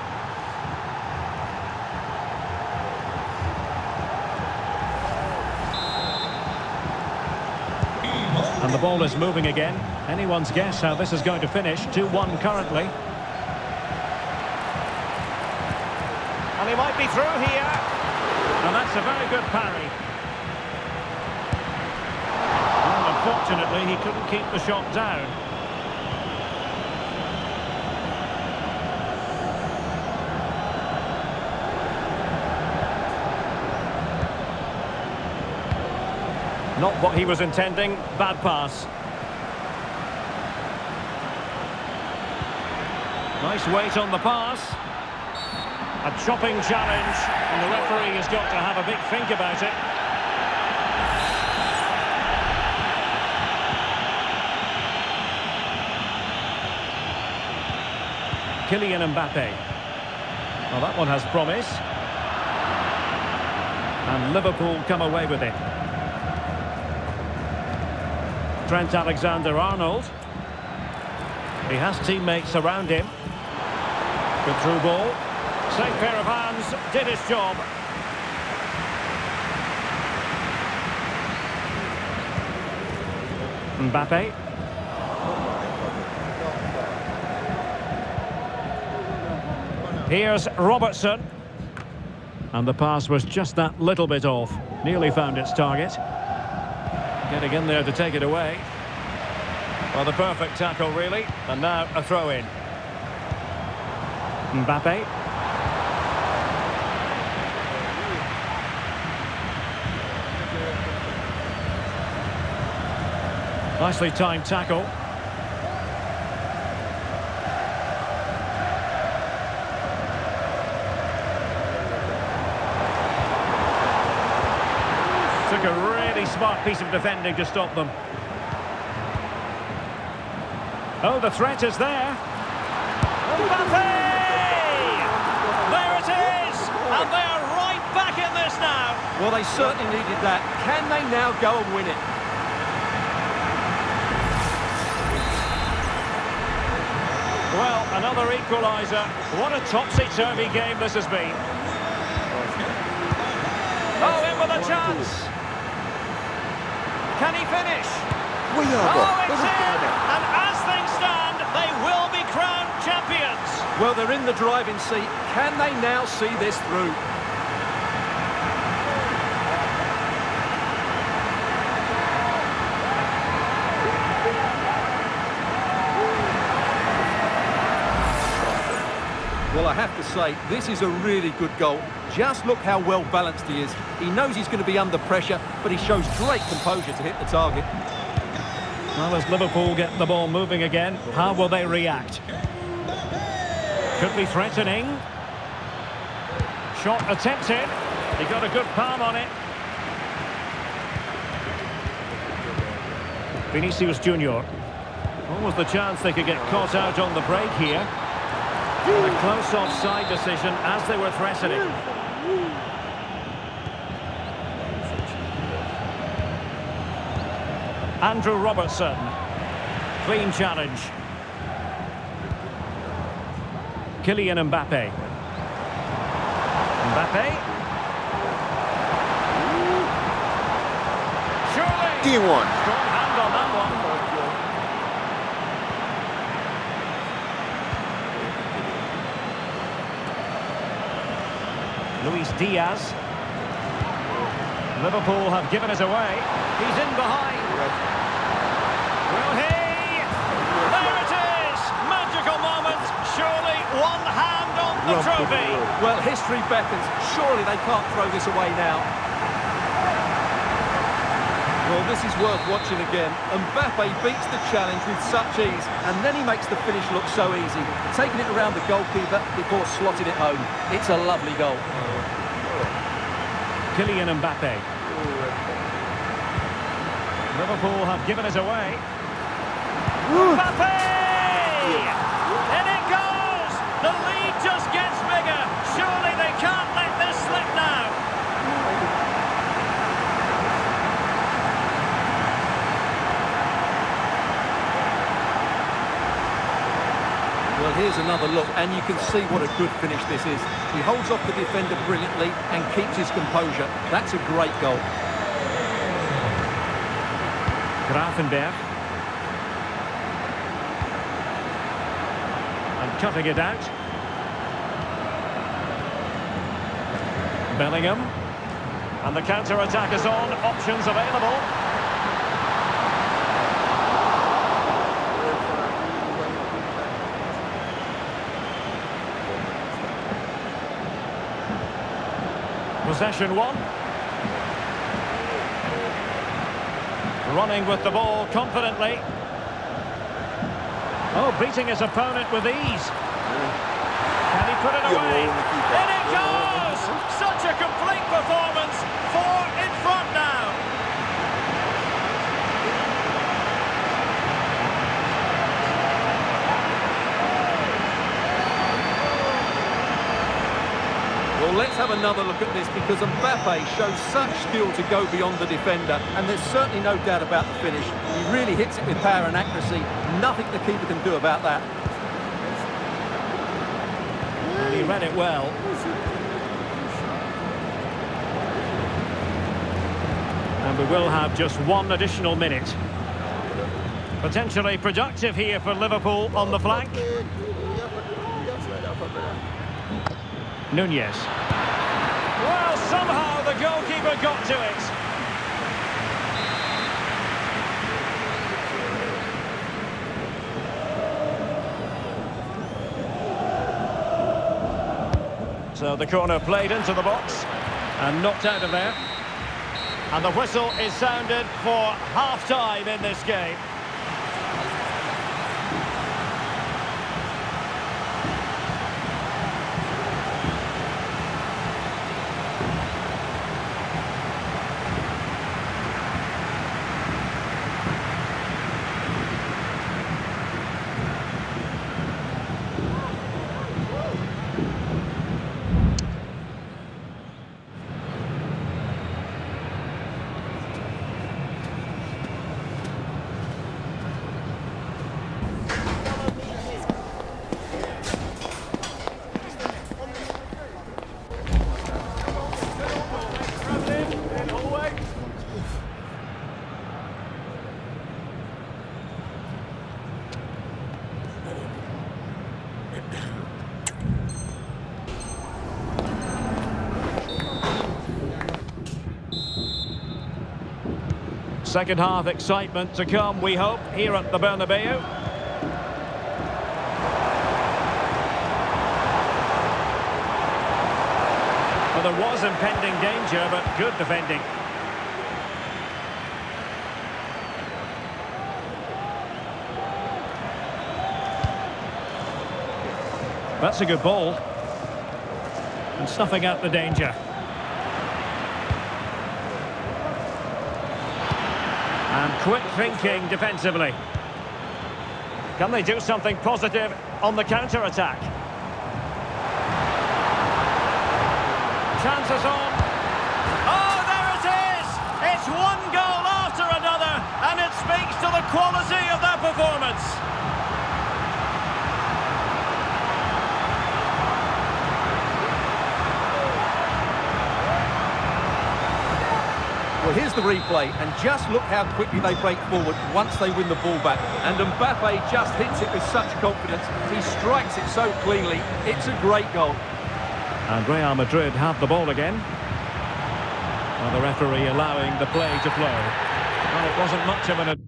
And the ball is moving again. Anyone's guess how this is going to finish. 2-1 currently. And he might be through here. And that's a very good parry. Unfortunately, he couldn't keep the shot down. Not what he was intending. Bad pass. Nice weight on the pass. A chopping challenge, and the referee has got to have a big think about it. Kylian Mbappe. Well, that one has promise. And Liverpool come away with it. Trent Alexander-Arnold. He has teammates around him. Good through ball. Safe pair of hands, did his job. Mbappe. Here's Robertson. And the pass was just that little bit off. Nearly found its target. Getting in there to take it away. Well, the perfect tackle, really. And now a throw-in. Mbappe. Nicely timed tackle. Took a really smart piece of defending to stop them. Oh, the threat is there. Mbappe! There it is! And they're right back in this now. Well, they certainly needed that. Can they now go and win it? Well, another equaliser. What a topsy-turvy game this has been. Oh, in with a chance. Can he finish? Oh, it's in! And as things stand, they will be crowned champions. Well, they're in the driving seat. Can they now see this through? Well, I have to say, this is a really good goal. Just look how well balanced he is. He knows he's going to be under pressure, but he shows great composure to hit the target. Well, as Liverpool get the ball moving again, how will they react? Could be threatening. Shot attempted. He got a good palm on it. Vinicius Junior. Almost the chance they could get caught out on the break here. A close offside decision as they were threatening. Andrew Robertson. Clean challenge. Kylian Mbappe. Mbappe. Surely. D1. Strong hand on that one. Luis Diaz. Liverpool have given it away. He's in behind. Will he? There it is! Magical moment. Surely one hand on the trophy. Well, history beckons. Surely they can't throw this away now. Well, this is worth watching again. Mbappe beats the challenge with such ease, and then he makes the finish look so easy, taking it around the goalkeeper before slotting it home. It's a lovely goal. Kylian Mbappe. Liverpool have given it away. Mbappe! In it goes! The lead just gets bigger. Surely they can't let this slip now. Well, here's another look, and you can see what a good finish this is. He holds off the defender brilliantly and keeps his composure. That's a great goal. Grafenberg. And cutting it out. Bellingham. And the counter-attack is on. Options available. Possession one. Running with the ball confidently. Oh, beating his opponent with ease. Can he put it Yeah, away. well, keep In it. it goes! Such a complete performance. 4 in front now. Well, let's have another look at this because Mbappe shows such skill to go beyond the defender, and there's certainly no doubt about the finish. He really hits it with power and accuracy. Nothing the keeper can do about that. And he read it well. And we will have just 1 additional minute. Potentially productive here for Liverpool on the flank. Nunez. Well, somehow the goalkeeper got to it. So the corner played into the box and knocked out of there. And the whistle is sounded for half-time in this game. Second half excitement to come, we hope, here at the Bernabeu. Well, there was impending danger, but good defending. That's a good ball. And snuffing out the danger. And quick thinking defensively. Can they do something positive on the counter-attack? Chances on. Oh, there it is! It's 1 goal after another, and it speaks to the quality of their performance. Well, here's the replay, and just look how quickly they break forward once they win the ball back. And Mbappe just hits it with such confidence. He strikes it so cleanly. It's a great goal. And Real Madrid have the ball again. Well, the referee allowing the play to flow. Well, it wasn't much of an...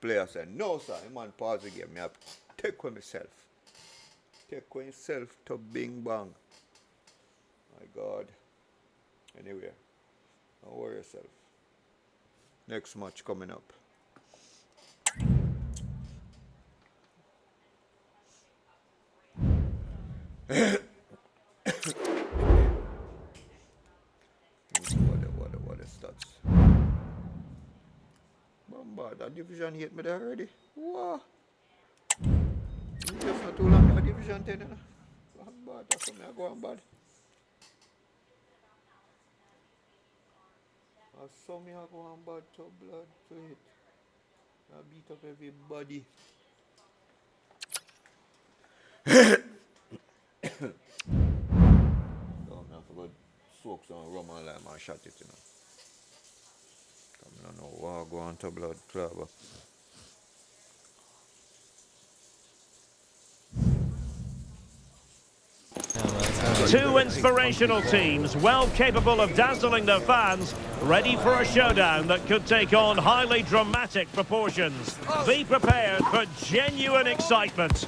Player said, no sir, the man pause the game. Me have take with myself. Take with yourself to bing bang. My God. Anyway, don't worry yourself. Next match coming up. What the stats? Bombard that Division 8 me there already. Wow. Just not too long at Division 10, you know. Bad, that's what I go on bad. I saw me I go on bad to blood to it. I beat up everybody. Oh, I forgot soak some rum and lime and shot it, you know. I don't know why I go on to blood club. Two inspirational teams, well capable of dazzling their fans, ready for a showdown that could take on highly dramatic proportions. Be prepared for genuine excitement.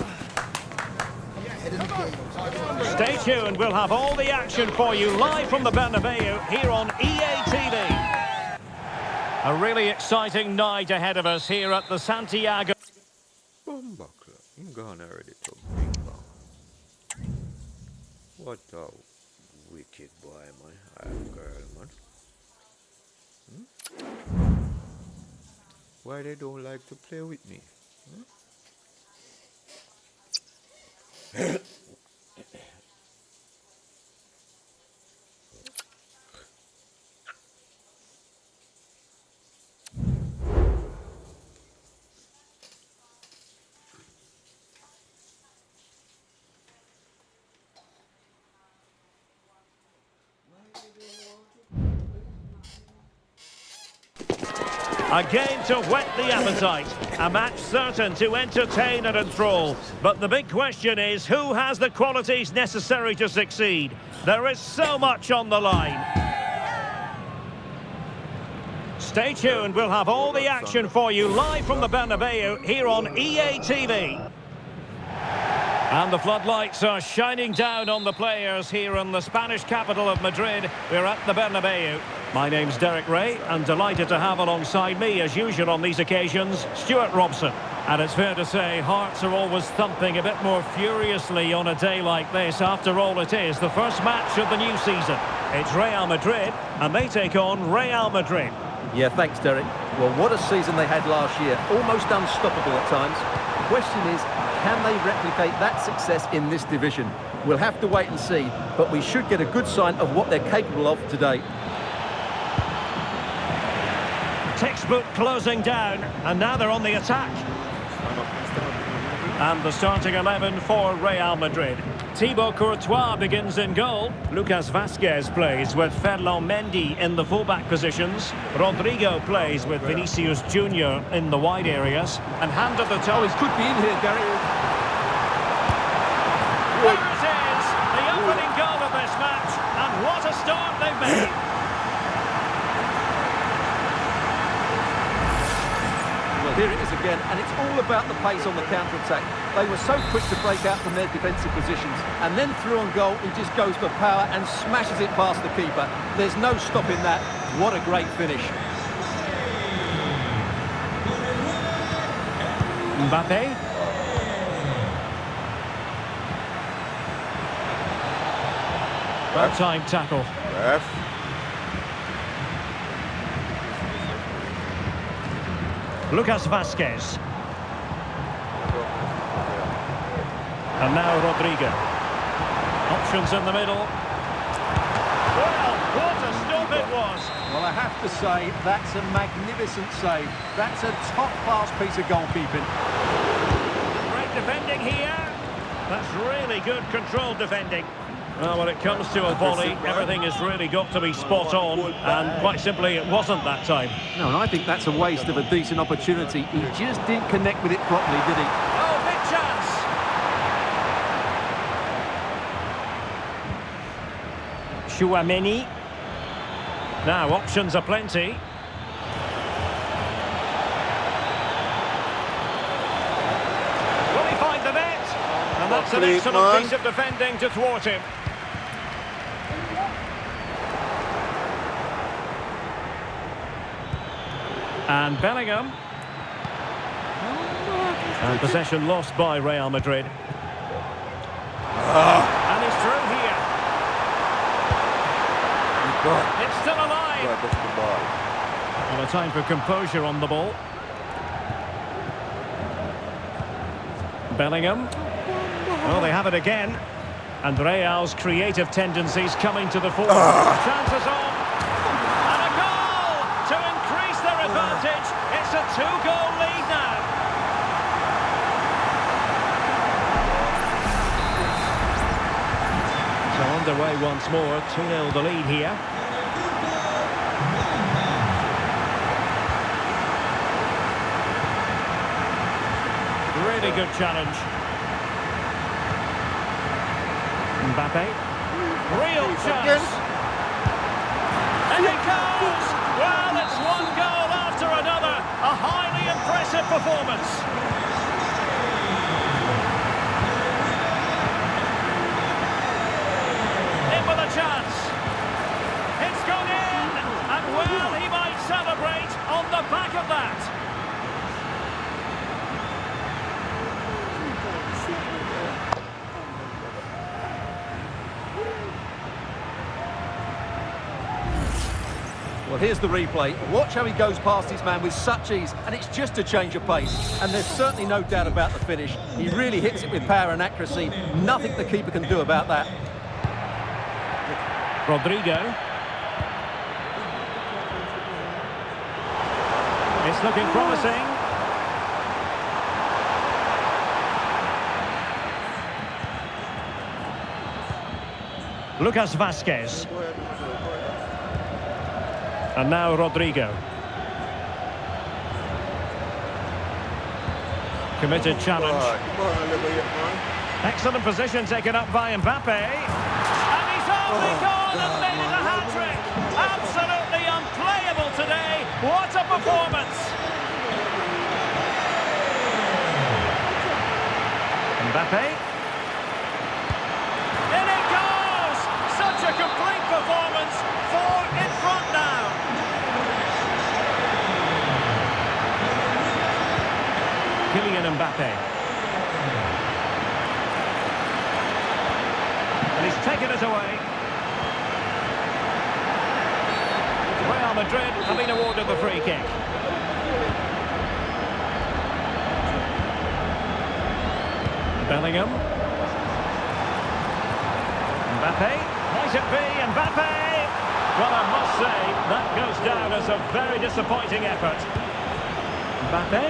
Stay tuned, we'll have all the action for you live from the Bernabeu here on EA TV. A really exciting night ahead of us here at the Santiago. Bumbuckler, I'm gone already to bring back. What a wicked boy, man. I am girl, man. Why they don't like to play with me? A game to whet the appetite, a match certain to entertain and enthrall. But the big question is, who has the qualities necessary to succeed? There is so much on the line. Stay tuned, we'll have all the action for you live from the Bernabeu here on EA TV. And the floodlights are shining down on the players here in the Spanish capital of Madrid. We're at the Bernabeu. My name's Derek Ray, and delighted to have alongside me, as usual on these occasions, Stuart Robson. And it's fair to say, hearts are always thumping a bit more furiously on a day like this. After all, it is the first match of the new season. It's Real Madrid, and they take on Real Madrid. Yeah, thanks, Derek. Well, what a season they had last year. Almost unstoppable at times. The question is, can they replicate that success in this division? We'll have to wait and see, but we should get a good sign of what they're capable of today. Textbook closing down, and now they're on the attack. And the starting 11 for Real Madrid. Thibaut Courtois begins in goal. Lucas Vazquez plays with Ferland Mendy in the fullback positions. Rodrigo plays with Vinicius Junior in the wide areas. And handed the toe. Oh, he could be in here, Derek. There it is, the opening goal of this match. And what a start they've made. Here it is again, and it's all about the pace on the counter-attack. They were so quick to break out from their defensive positions, and then through on goal, he just goes for power and smashes it past the keeper. There's no stopping that. What a great finish. Mbappe. Well-timed tackle. Ref. Lucas Vazquez. And now Rodrigo. Options in the middle. Well, what a stop it was. Well, I have to say, that's a magnificent save. That's a top-class piece of goalkeeping. Great defending here. That's really good controlled defending. Well, when it comes to a volley, everything has really got to be spot on, and quite simply, it wasn't that time. No, and I think that's a waste of a decent opportunity. He just didn't connect with it properly, did he? Oh, big chance! Tchouaméni. Now, options are plenty. Will he find the net? And that's an excellent piece of defending to thwart him. And Bellingham. And possession lost by Real Madrid. And he's through here. It's still alive. That's the ball. Well, a time for composure on the ball. Bellingham. Oh, they have it again. And Real's creative tendencies coming to the fore. Chances on. And a goal to increase their advantage. It's a 2-goal lead now. So underway once more. 2-0 the lead here. Really good challenge. Mbappe. Real chance. And it goes! Well, it's one goal after another. A highly impressive performance. In with a chance. It's gone in. And well, he might celebrate on the back of that. Well, here's the replay. Watch how he goes past his man with such ease, and it's just a change of pace. And there's certainly no doubt about the finish. He really hits it with power and accuracy. Nothing the keeper can do about that. Rodrigo. It's looking promising. Lucas Vazquez. And now Rodrigo. Committed challenge. Excellent position taken up by Mbappe. And he's only gone and made it a hat-trick. Absolutely unplayable today. What a performance. Mbappe. In it goes. Such a complete performance. 4 in front now. Kylian Mbappe. And he's taken it away. Real Madrid have been awarded the free kick. Bellingham. Mbappe. Might it be Mbappe? Well, I must say, that goes down as a very disappointing effort. Mbappe.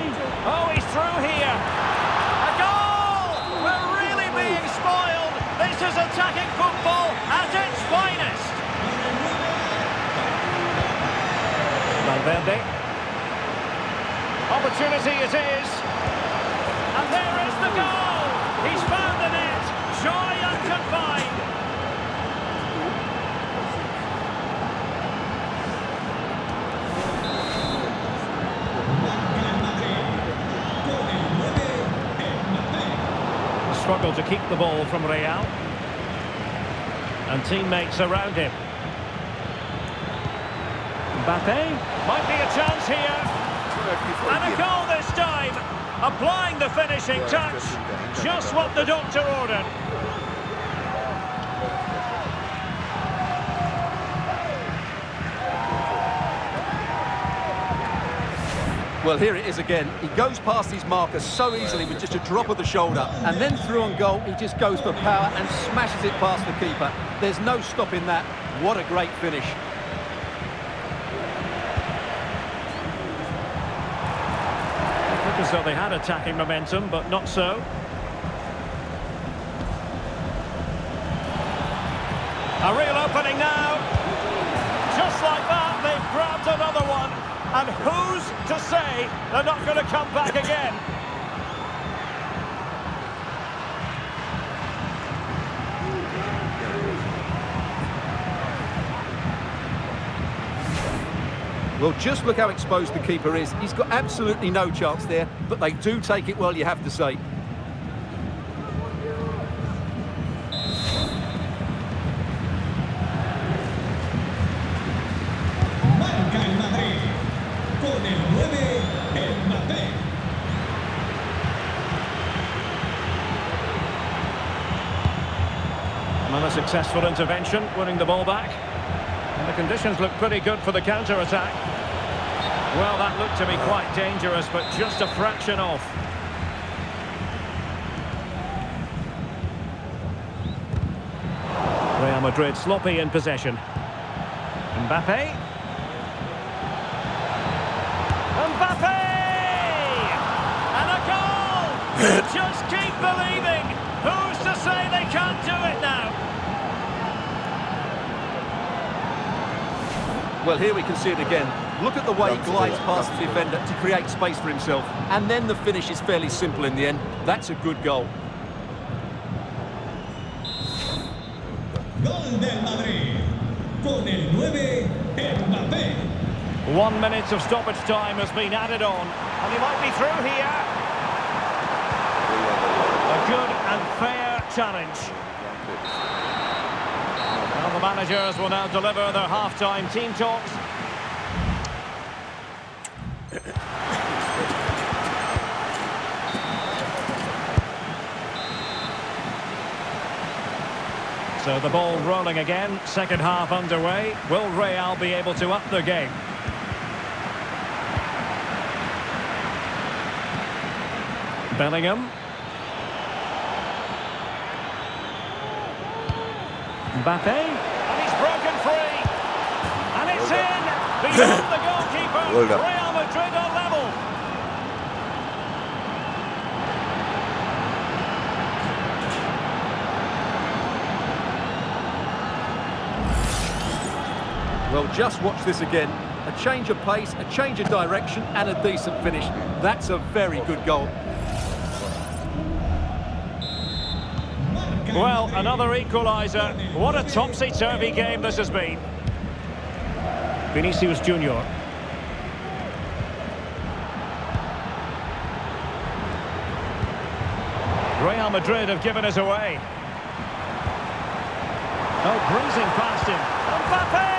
Oh, he's through here. A goal! We're really being spoiled. This is attacking football at its finest. Valverde. Opportunity it is. And there is the goal. He's found the net. Joy unconfined. Struggle to keep the ball from Real. And teammates around him. Mbappe. Might be a chance here. And a goal this time. Applying the finishing touch. Just what the doctor ordered. Well, here it is again. He goes past his marker so easily with just a drop of the shoulder. And then through on goal, he just goes for power and smashes it past the keeper. There's no stopping that. What a great finish. It looked as though they had attacking momentum, but not so. A real opening now. Just like that, they've grabbed another one. And who's to say they're not going to come back again? Well, just look how exposed the keeper is. He's got absolutely no chance there, but they do take it well, you have to say. And a successful intervention, winning the ball back. And the conditions look pretty good for the counter-attack. Well, that looked to be quite dangerous, but just a fraction off. Madrid sloppy in possession. Mbappe. Mbappe! And a goal! Just keep believing. Who's to say they can't do it now? Well, here we can see it again. Look at the way he glides past the defender to create space for himself. And then the finish is fairly simple in the end. That's a good goal. Gol del Madrid. Con el 9, Mbappé. 1 minute of stoppage time has been added on. And he might be through here. A good and fair challenge. Well, the managers will now deliver their half-time team talks. So the ball rolling again, second half underway. Will Real be able to up their game? Bellingham. Mbappe. And he's broken free. And it's in. Beyond the goalkeeper. Well done. Real Madrid are level. Well, just watch this again. A change of pace, a change of direction, and a decent finish. That's a very good goal. Well, another equaliser. What a topsy-turvy game this has been. Vinicius Junior. Real Madrid have given us away. Oh, breezing past him. Mbappe!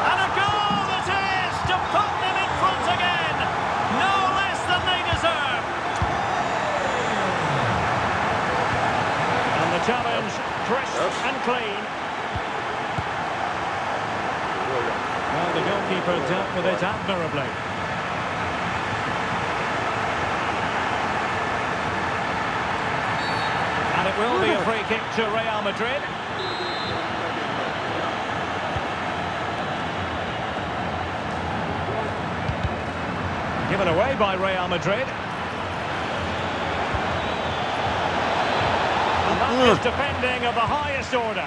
And a goal it is to put them in front again. No less than they deserve. And the challenge, crisp and clean. Well, the goalkeeper dealt with it admirably. And it will be a free kick to Real Madrid. Given away by Real Madrid. And that is defending of the highest order.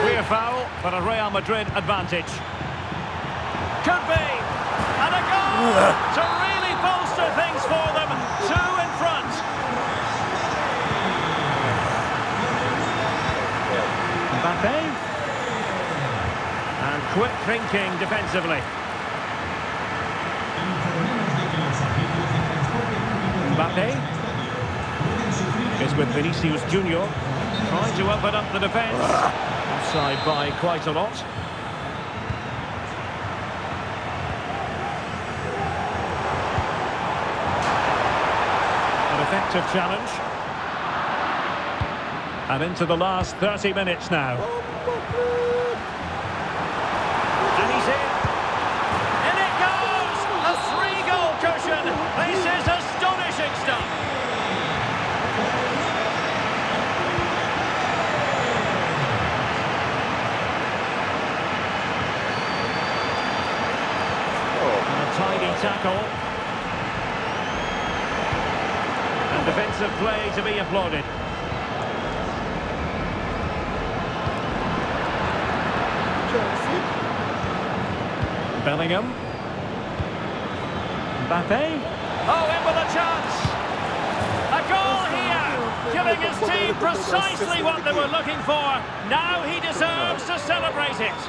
Clear foul, but a Real Madrid advantage. Could be. And a goal to really bolster things for them. 2 in front. Mbappe. And quick thinking defensively. Mbappe is with Vinicius Junior. Trying to open up the defence. Offside by quite a lot. An effective challenge. And into the last 30 minutes now. And he's in. In it goes! A 3-goal cushion. This is astonishing stuff. And a tidy tackle. And defensive play to be applauded. Bellingham. Mbappe. Oh, in with a chance. A goal here, giving his team precisely what they were looking for. Now he deserves to celebrate it.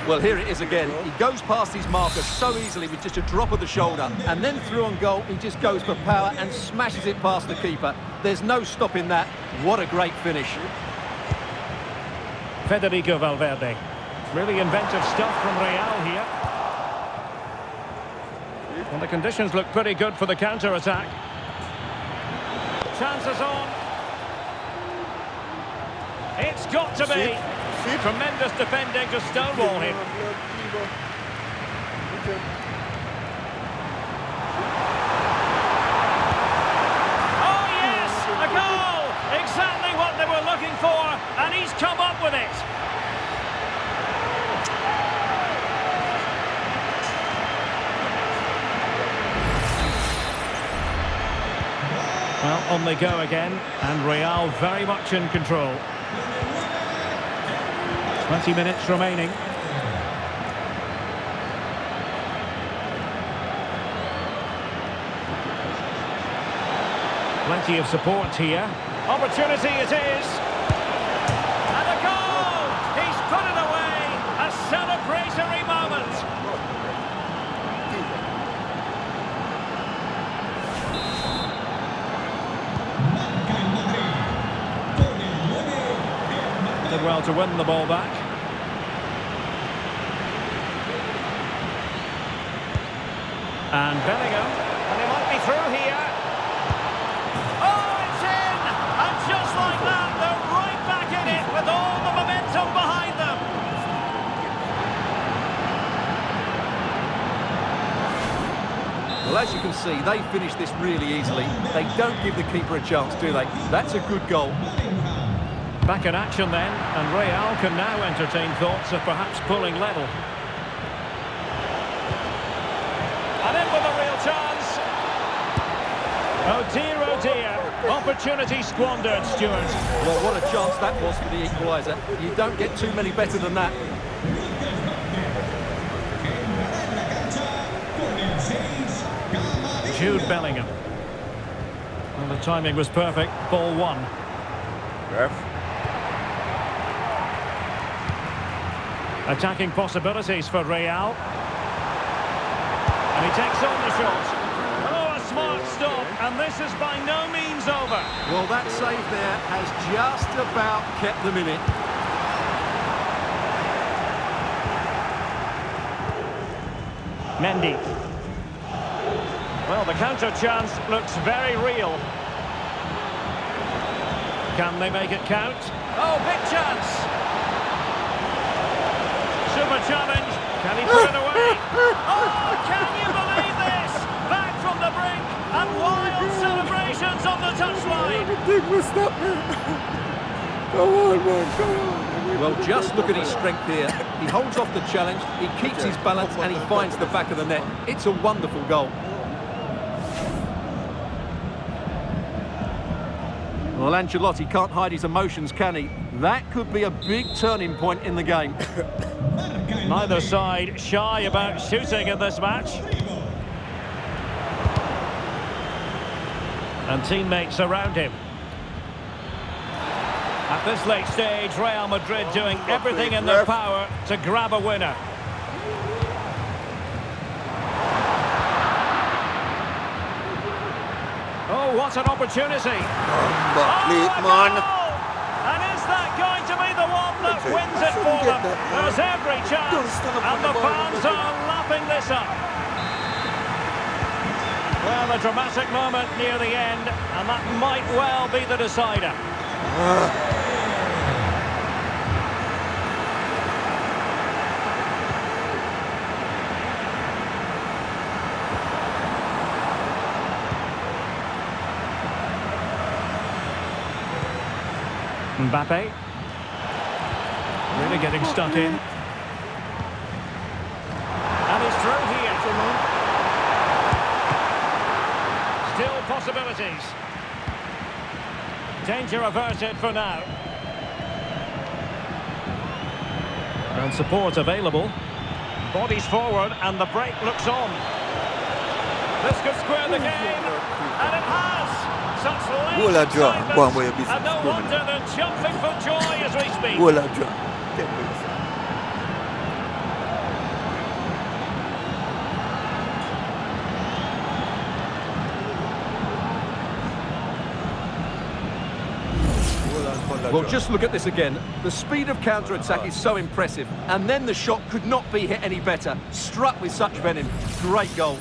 Well, here it is again. He goes past his marker so easily with just a drop of the shoulder. And then through on goal, he just goes for power and smashes it past the keeper. There's no stopping that. What a great finish. Federico Valverde. Really inventive stuff from Real here. And the conditions look pretty good for the counter-attack. Chances on. It's got to be. Tremendous defending to stonewall him. Oh yes, a goal! Exactly what they were looking for, and he's come up with it. Well, on they go again, and Real very much in control. 20 minutes remaining. Plenty of support here. Opportunity it is. And a goal! He's put it away. A celebratory moment. Did well to win the ball back. And Bellingham. And he might be through here. Oh, it's in! And just like that, they're right back in it with all the momentum behind them. Well, as you can see, they finish this really easily. They don't give the keeper a chance, do they? That's a good goal. Back in action then, and Real can now entertain thoughts of perhaps pulling level. And in with a real chance. Oh dear, opportunity squandered, Stuart. Well, what a chance that was for the equaliser. You don't get too many better than that. Jude Bellingham. Well, the timing was perfect. Ball one. Ref. Attacking possibilities for Real. And he takes on the shot. Oh, a smart stop, and this is by no means over. Well, that save there has just about kept them in it. Mendy. Well, the counter chance looks very real. Can they make it count? Oh, big chance! Super challenge. Can he put it away? Oh, can you believe this? Back from the brink and wild celebrations on the touchline. Come on, man, come on. Well, just look at his strength here. He holds off the challenge, he keeps his balance, and he finds the back of the net. It's a wonderful goal. Well, Ancelotti can't hide his emotions, can he? That could be a big turning point in the game. Neither side shy about shooting in this match. And teammates around him. At this late stage, Real Madrid doing everything in their power to grab a winner. Oh, what an opportunity! Man. And is that going to be the one that wins it for them? There's every chance, and the fans are lapping this up. Well, a dramatic moment near the end, and that might well be the decider. Mbappe. Really getting stuck in. And he's through here. Still possibilities. Danger averted for now. And support available. Bodies forward and the break looks on. This could square the game. And it has. Such late excitement. And no wonder they're jumping for joy as we speak. Well, just look at this again. The speed of counter-attack is so impressive. And then the shot could not be hit any better. Struck with such venom. Great goal.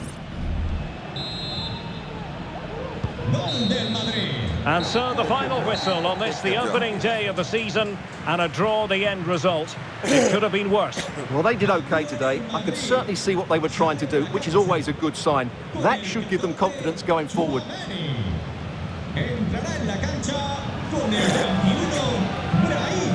Gol del Madrid. And so the final whistle on this, the opening day of the season, and a draw the end result. It could have been worse. Well, they did OK today. I could certainly see what they were trying to do, which is always a good sign. That should give them confidence going forward. Entrará en la cancha con el 21, Brahim.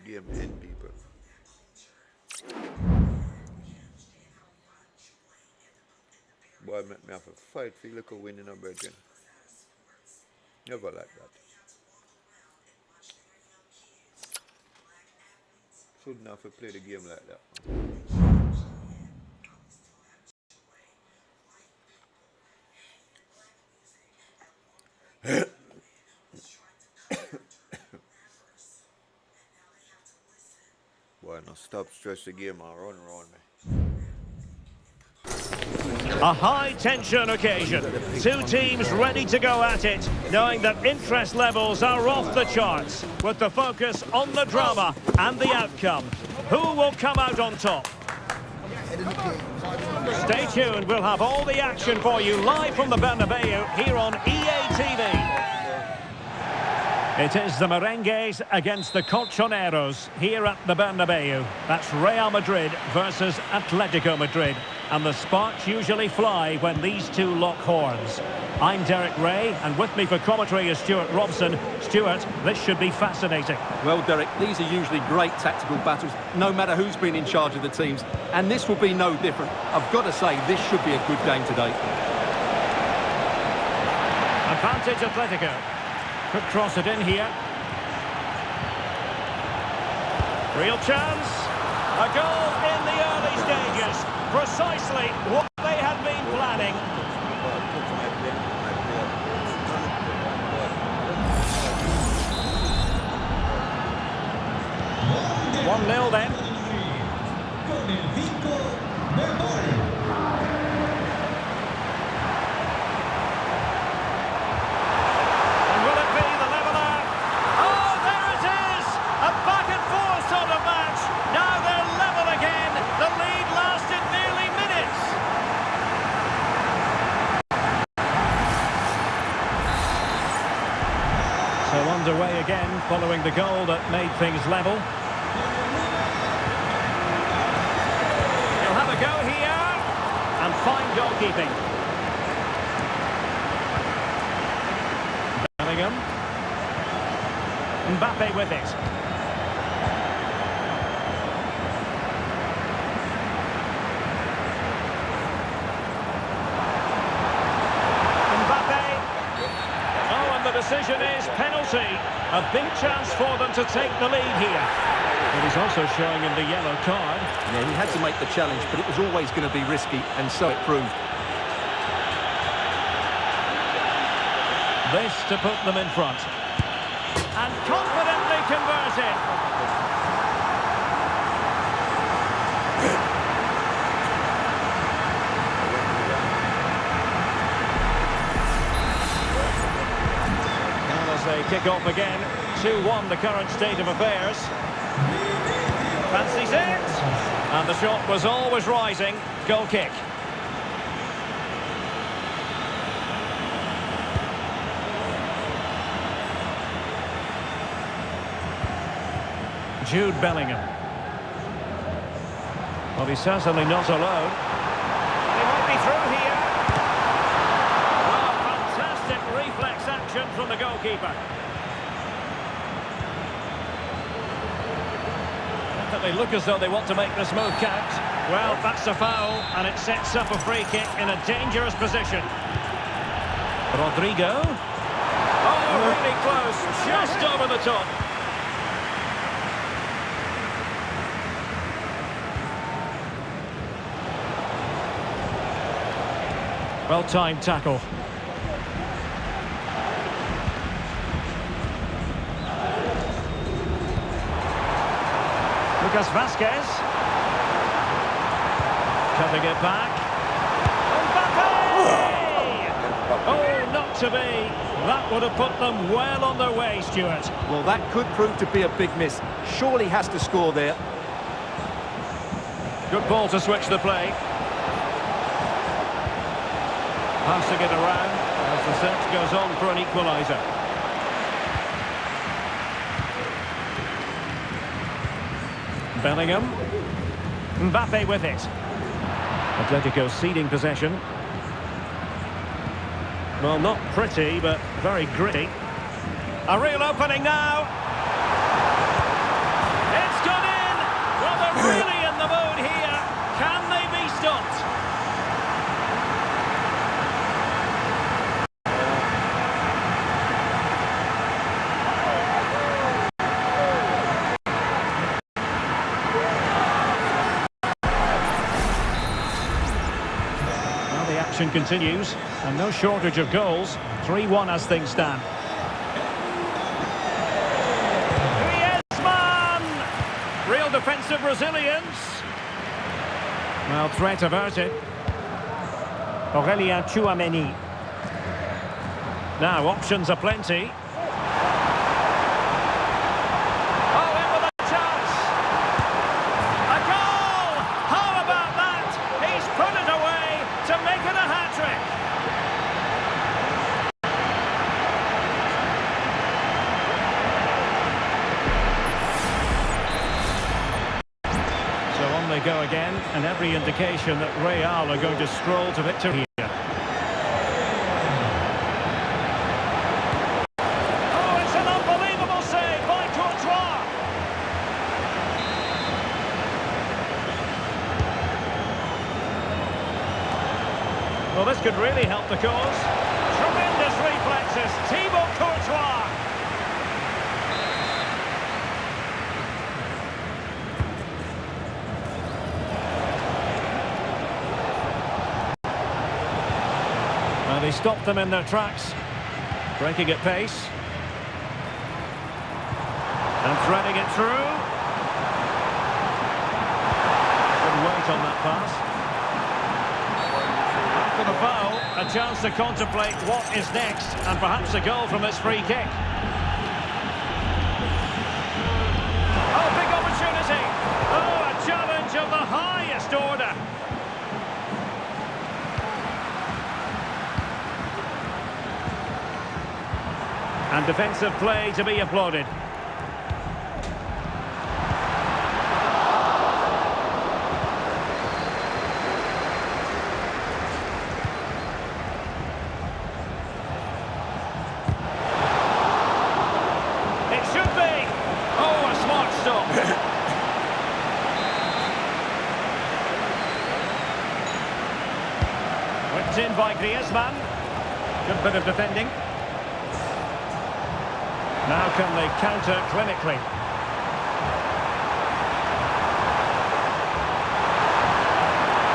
The game end, people. Boy, make me have to fight for the little win in a brethren. Never like that. Shouldn't have to play the game like that. Boy, no stop stress the game and run around me. A high-tension occasion. Two teams ready to go at it, knowing that interest levels are off the charts, with the focus on the drama and the outcome. Who will come out on top? Stay tuned, we'll have all the action for you live from the Bernabeu here on EA TV. It is the Merengues against the Colchoneros here at the Bernabeu. That's Real Madrid versus Atletico Madrid. And the sparks usually fly when these two lock horns. I'm Derek Ray, and with me for commentary is Stuart Robson. Stuart, this should be fascinating. Well, Derek, these are usually great tactical battles, no matter who's been in charge of the teams. And this will be no different. I've got to say, this should be a good game today. Advantage Atletico. Could cross it in here. Real chance. A goal in the early stages. Precisely what they had been planning. 1-0 then. Con el 5 de gol. following the goal that made things level. He'll have a go here, and fine goalkeeping. Bellingham. Mbappe with it. Decision is penalty. A big chance for them to take the lead here. But he's also showing him the yellow card. Yeah, he had to make the challenge, but it was always going to be risky, and so it proved. This to put them in front. And confidently converted. They kick off again. 2-1 the current state of affairs. Fancies it. And the shot was always rising. Goal kick. Jude Bellingham. Well, he's certainly not alone. He might be through here. Reflex action from the goalkeeper. They look as though they want to make this move count. Well, that's a foul, and it sets up a free kick in a dangerous position. Rodrigo. Oh, really close, just over the top. Well-timed tackle. Lucas Vazquez. Cutting it back. Mbappe! Oh, not to be. That would have put them well on their way, Stuart. Well, that could prove to be a big miss. Surely has to score there. Good ball to switch the play. Passing it around as the search goes on for an equaliser. Bellingham. Mbappe with it. Atletico ceding possession. Well, not pretty, but very gritty. A real opening now. It's gone in. Well, they're really in the mood here. Can they be stopped? Action continues, and no shortage of goals. 3-1 as things stand. Griezmann! Real defensive resilience. Well, threat averted. Aurélien Tchouaméni. Now, options are plenty. Oh, in with a chance! A goal! How about that? He's put it away to make it a hat-trick. So on they go again, and every indication that Real are going to stroll to victory here. Oh, it's an unbelievable save by Courtois. Well, this could really help the cause. Tremendous reflexes, Thibaut Courtois. And he stopped them in their tracks, breaking at pace. And threading it through. Good weight on that pass. For the foul, a chance to contemplate what is next, and perhaps a goal from this free kick. Oh, big opportunity! Oh, a challenge of the highest order. And defensive play to be applauded. stop. Whipped in by Griezmann. Good bit of defending. Now can they counter clinically?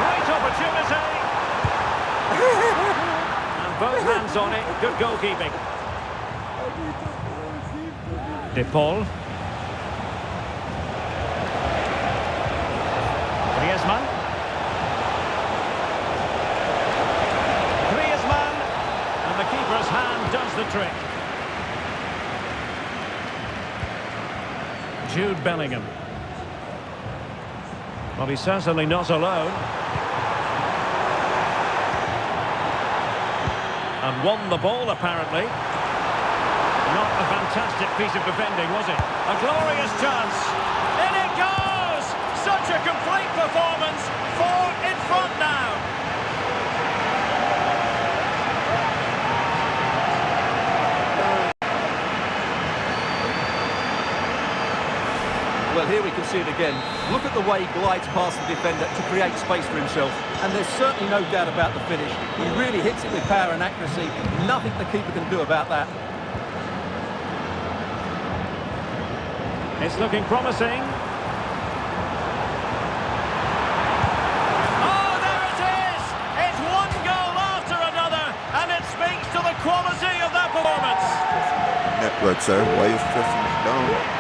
Great opportunity. And both hands on it. Good goalkeeping. De Paul. Griezmann. Griezmann. And the keeper's hand does the trick. Jude Bellingham. Well, he's certainly not alone. And won the ball, apparently. Not a fantastic piece of defending, was it? A glorious chance. In it goes! Such a complete performance. 4 in front now. Well, here we can see it again. Look at the way he glides past the defender to create space for himself. And there's certainly no doubt about the finish. He really hits it with power and accuracy. Nothing the keeper can do about that. It's looking promising. Oh, there it is! It's one goal after another, and it speaks to the quality of that performance. Network, sir. Why are you stressing me down?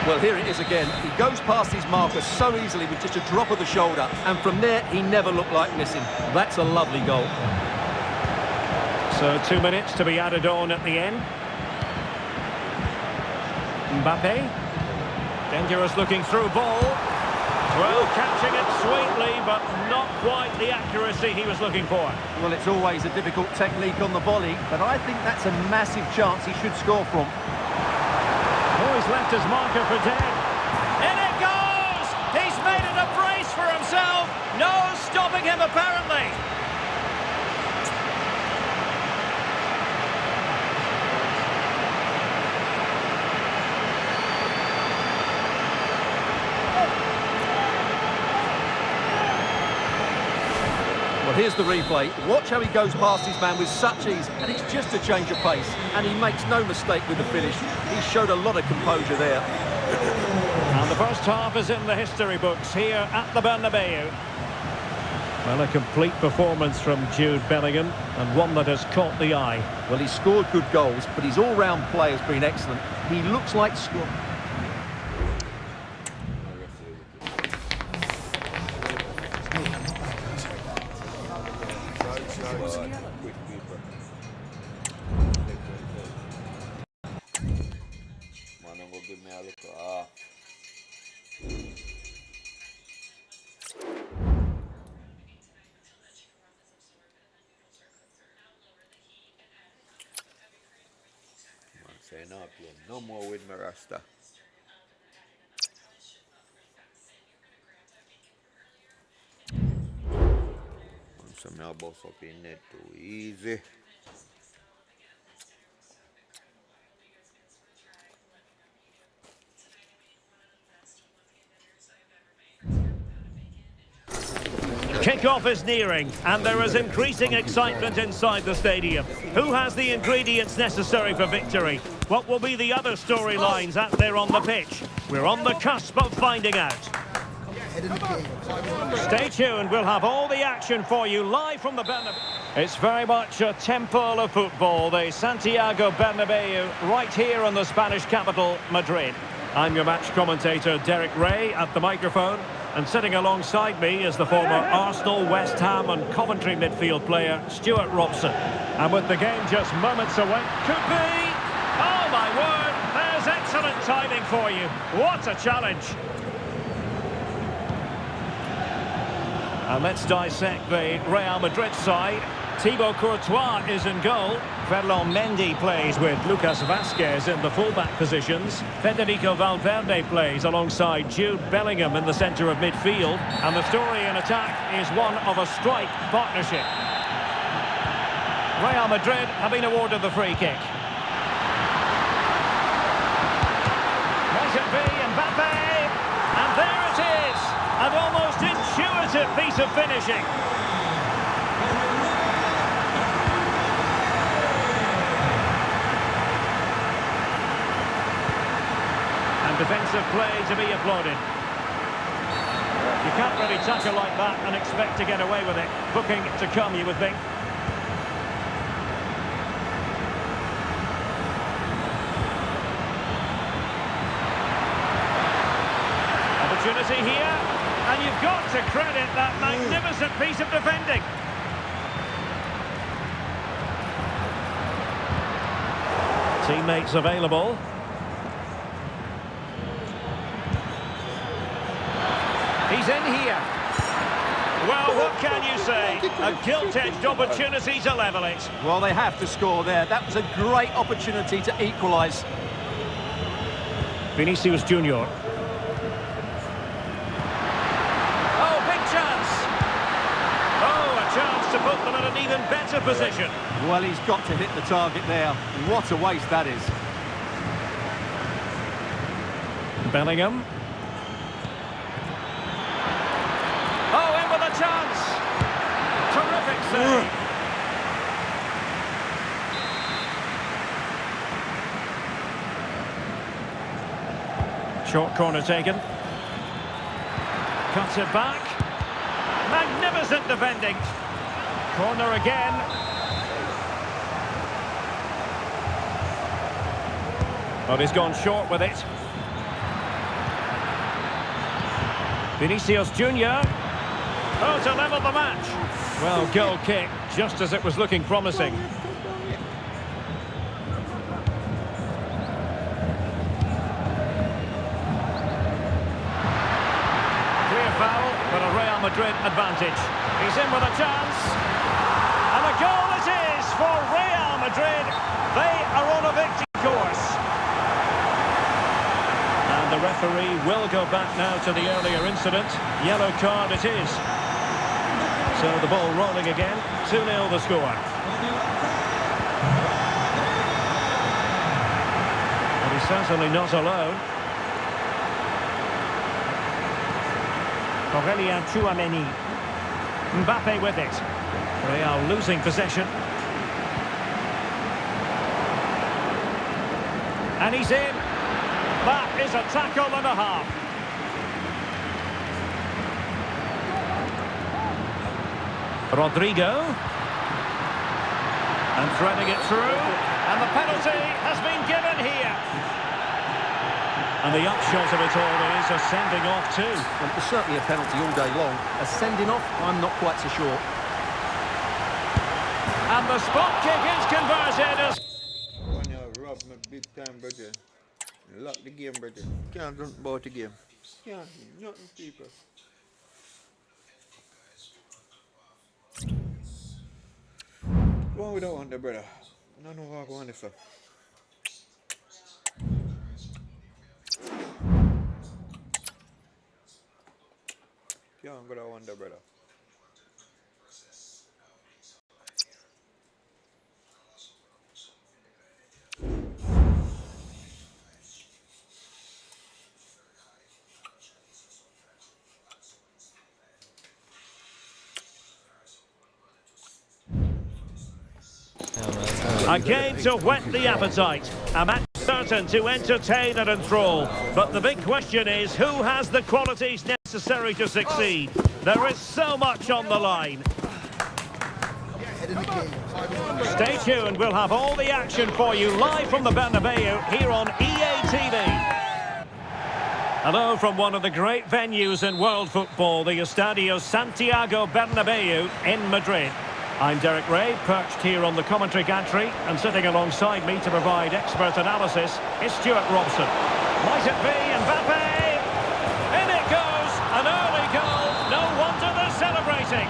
Well, here it is again. He goes past his marker so easily with just a drop of the shoulder, and from there, he never looked like missing. That's a lovely goal. So 2 minutes to be added on at the end. Mbappe. Dangerous looking through ball. Well, catching it sweetly, but not quite the accuracy he was looking for. Well, it's always a difficult technique on the volley, but I think that's a massive chance he should score from. Oh, he's left his marker for dead. In it goes! He's made it a brace for himself. No stopping him, apparently. Well, here's the replay. Watch how he goes past his man with such ease, and it's just a change of pace. And he makes no mistake with the finish. He showed a lot of composure there. And the first half is in the history books here at the Bernabeu. Well, a complete performance from Jude Bellingham, and one that has caught the eye. Well, he's scored good goals, but his all-round play has been excellent. He looks like... Say no, play no more with my Rasta. So me a bust up in net too easy. Kick-off is nearing, and there is increasing excitement inside the stadium. Who has the ingredients necessary for victory? What will be the other storylines out there on the pitch? We're on the cusp of finding out. Stay tuned, we'll have all the action for you live from the Bernabeu. It's very much a temple of football, the Santiago Bernabeu, right here in the Spanish capital, Madrid. I'm your match commentator, Derek Ray, at the microphone. And sitting alongside me is the former Arsenal, West Ham and Coventry midfield player, Stuart Robson. And with the game just moments away, could be... Oh, my word, there's excellent timing for you. What a challenge. And let's dissect the Real Madrid side. Thibaut Courtois is in goal. Ferland Mendy plays with Lucas Vazquez in the fullback positions. Federico Valverde plays alongside Jude Bellingham in the centre of midfield. And the story in attack is one of a strike partnership. Real Madrid have been awarded the free kick. Might it be Mbappe? And there it is! An almost intuitive piece of finishing. And defensive play to be applauded. You can't really tackle like that and expect to get away with it. Booking to come, you would think. Opportunity here, and you've got to credit that magnificent piece of defending. Teammates available. He's in here. Well, what can you say? A gilt-edged opportunity to level it. Well, they have to score there. That was a great opportunity to equalise. Vinicius Junior. Oh, big chance. Oh, a chance to put them in an even better position. Well, he's got to hit the target there. What a waste that is. Bellingham. Oh, in with a chance. Terrific save. Short corner taken. Cuts it back. Magnificent defending. Corner again. But he's gone short with it. Vinicius Junior. Oh, to level the match. Well, goal kick, just as it was looking promising. Clear foul, but a Real Madrid advantage. He's in with a chance. And a goal it is for Real Madrid. They are on a victory course. And the referee will go back now to the earlier incident. Yellow card it is. So the ball rolling again. 2-0 the score. But he's certainly not alone. Aurélien Tchouameni. Mbappe with it. Real losing possession. And he's in. That is a tackle and a half. Rodrigo. And threading it through. And the penalty has been given here. And the upshot of it all is a sending off too. Well, it was certainly a penalty all day long. A sending off, I'm not quite so sure. And the spot kick is converted. When you rob me big time, brother. Lock the game, brother. Can't do about the game. Can't do nothing, people. Go on with that one there, brother. I don't know what I want to say. Can't go that one there, brother. A game to whet the appetite. A match certain to entertain and enthrall. But the big question is, who has the qualities necessary to succeed? There is so much on the line. Stay tuned, we'll have all the action for you live from the Bernabeu here on EA TV. Hello from one of the great venues in world football, the Estadio Santiago Bernabeu in Madrid. I'm Derek Ray, perched here on the commentary gantry, and sitting alongside me to provide expert analysis is Stuart Robson. Might it be Mbappe? In it goes, an early goal, no wonder they're celebrating.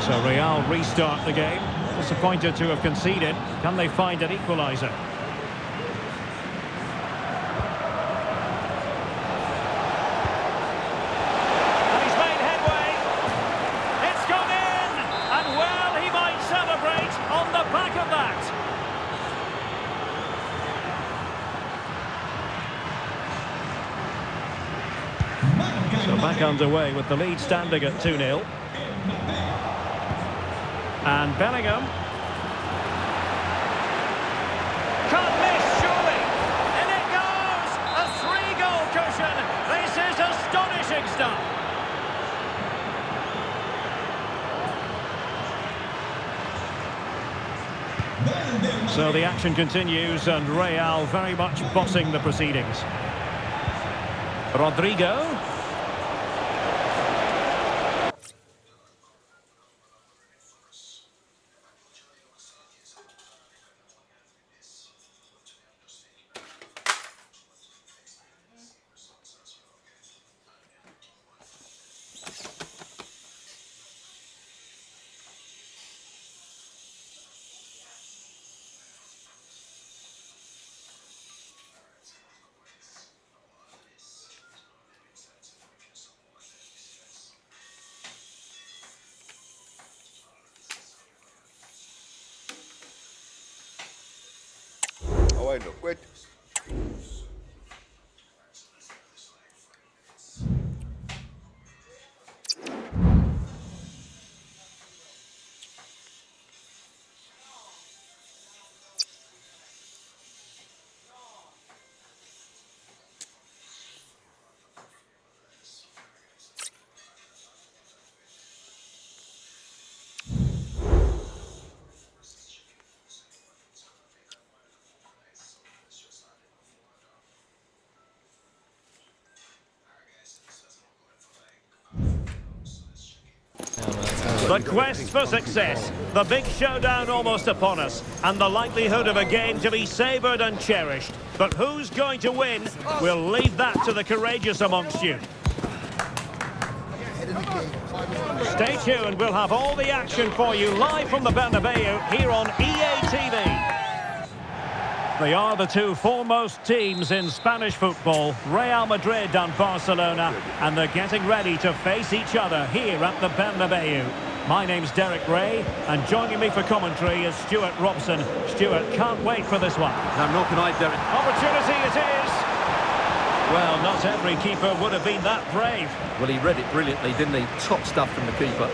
So Real restart the game. Disappointed to have conceded. Can they find an equaliser? And he's made headway. It's gone in! And well So back underway with the lead standing at 2-0. And Bellingham. Can't miss, surely. And it goes! A 3-goal cushion. This is astonishing stuff. So the action continues and Real very much bossing the proceedings. Rodrigo. Oh, I know. Wait. The quest for success, the big showdown almost upon us, and the likelihood of a game to be savoured and cherished. But who's going to win? We'll leave that to the courageous amongst you. Stay tuned, we'll have all the action for you live from the Bernabeu here on EA TV. They are the two foremost teams in Spanish football, Real Madrid and Barcelona, and they're getting ready to face each other here at the Bernabeu. My name's Derek Ray, and joining me for commentary is Stuart Robson. Stuart, can't wait for this one. No, nor can I, Derek. Opportunity it is! Well, not every keeper would have been that brave. Well, he read it brilliantly, didn't he? Top stuff from the keeper.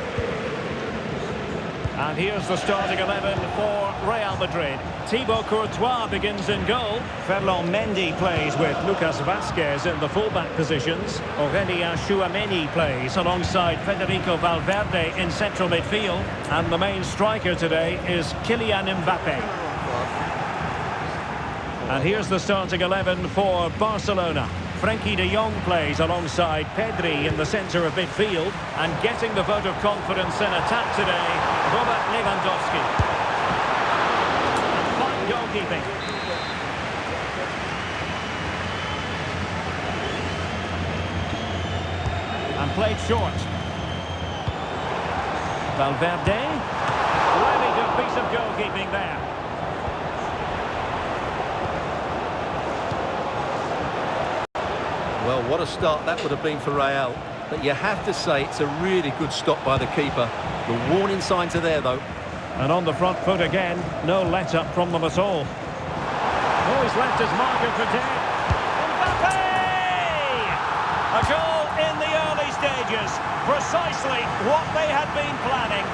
And here's the starting 11 for Real Madrid. Thibaut Courtois begins in goal. Ferland Mendy plays with Lucas Vazquez in the fullback positions. Aurélien Tchouameni plays alongside Federico Valverde in central midfield. And the main striker today is Kylian Mbappe. And here's the starting 11 for Barcelona. Frenkie de Jong plays alongside Pedri in the centre of midfield, and getting the vote of confidence in attack today, Robert Lewandowski. And fine goalkeeping. And played short. Valverde. Really good piece of goalkeeping there. Well, what a start that would have been for Real. But you have to say it's a really good stop by the keeper. The warning signs are there, though. And on the front foot again, no let-up from them at all. Oh, he's left his marker for dead. Mbappe! A goal in the early stages. Precisely what they had been planning.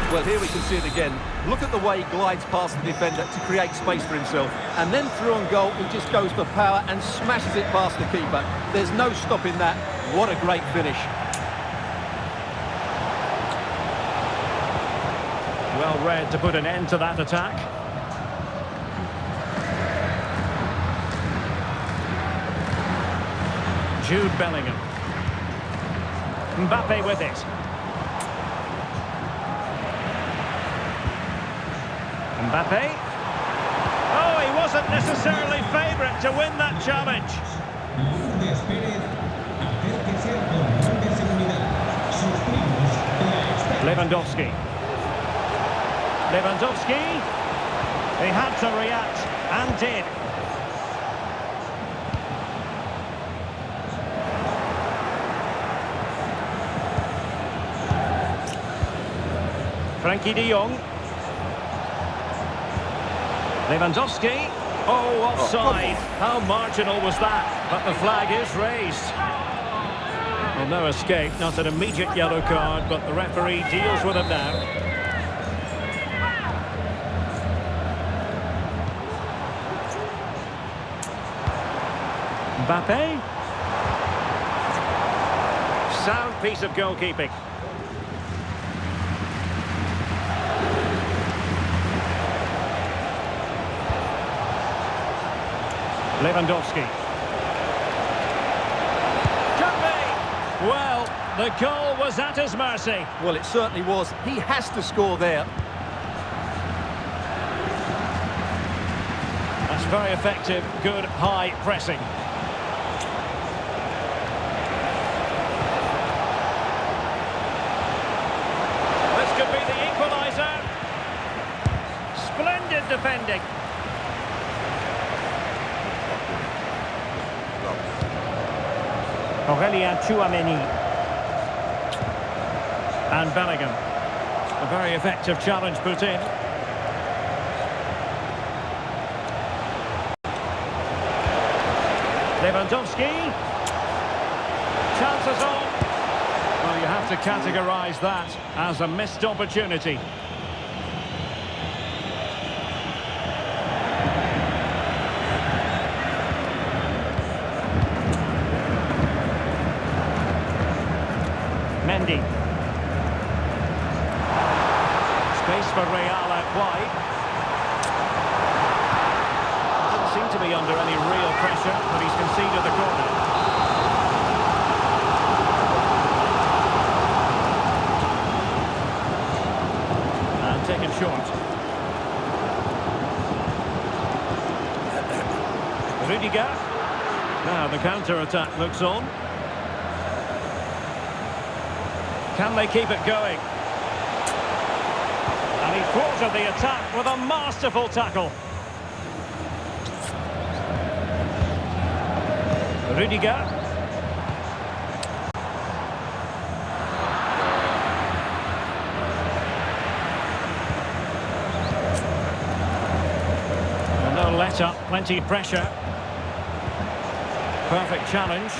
Well, here we can see it again. Look at the way he glides past the defender to create space for himself. And then through on goal, he just goes for power and smashes it past the keeper. There's no stopping that. What a great finish. Well read to put an end to that attack. Jude Bellingham. Mbappe with it. Mbappe. Oh, he wasn't necessarily favourite to win that challenge. Lourdes Pérez, acérquese al control de seguridad. Sus primos la Lewandowski. Lewandowski. He had to react and did. Frankie de Jong. Lewandowski. Oh, offside. How marginal was that? But the flag is raised. Well, no escape, not an immediate yellow card, but the referee deals with him now. Mbappe. Sound piece of goalkeeping. Lewandowski. Well, the goal was at his mercy. Well, it certainly was. He has to score there. That's very effective, good high pressing. This could be the equaliser. Splendid defending. Aurélien Tchouameni. And Bellingham. A very effective challenge put in. Lewandowski. Chances on. Well, you have to categorise that as a missed opportunity. Mendy. Space for Real out wide. Doesn't seem to be under any real pressure, but he's conceded the corner. And taken short. Rudiger. Now the counter-attack looks on. Can they keep it going? And he thwarted the attack with a masterful tackle. Rudiger. Well, no let up, plenty of pressure. Perfect challenge.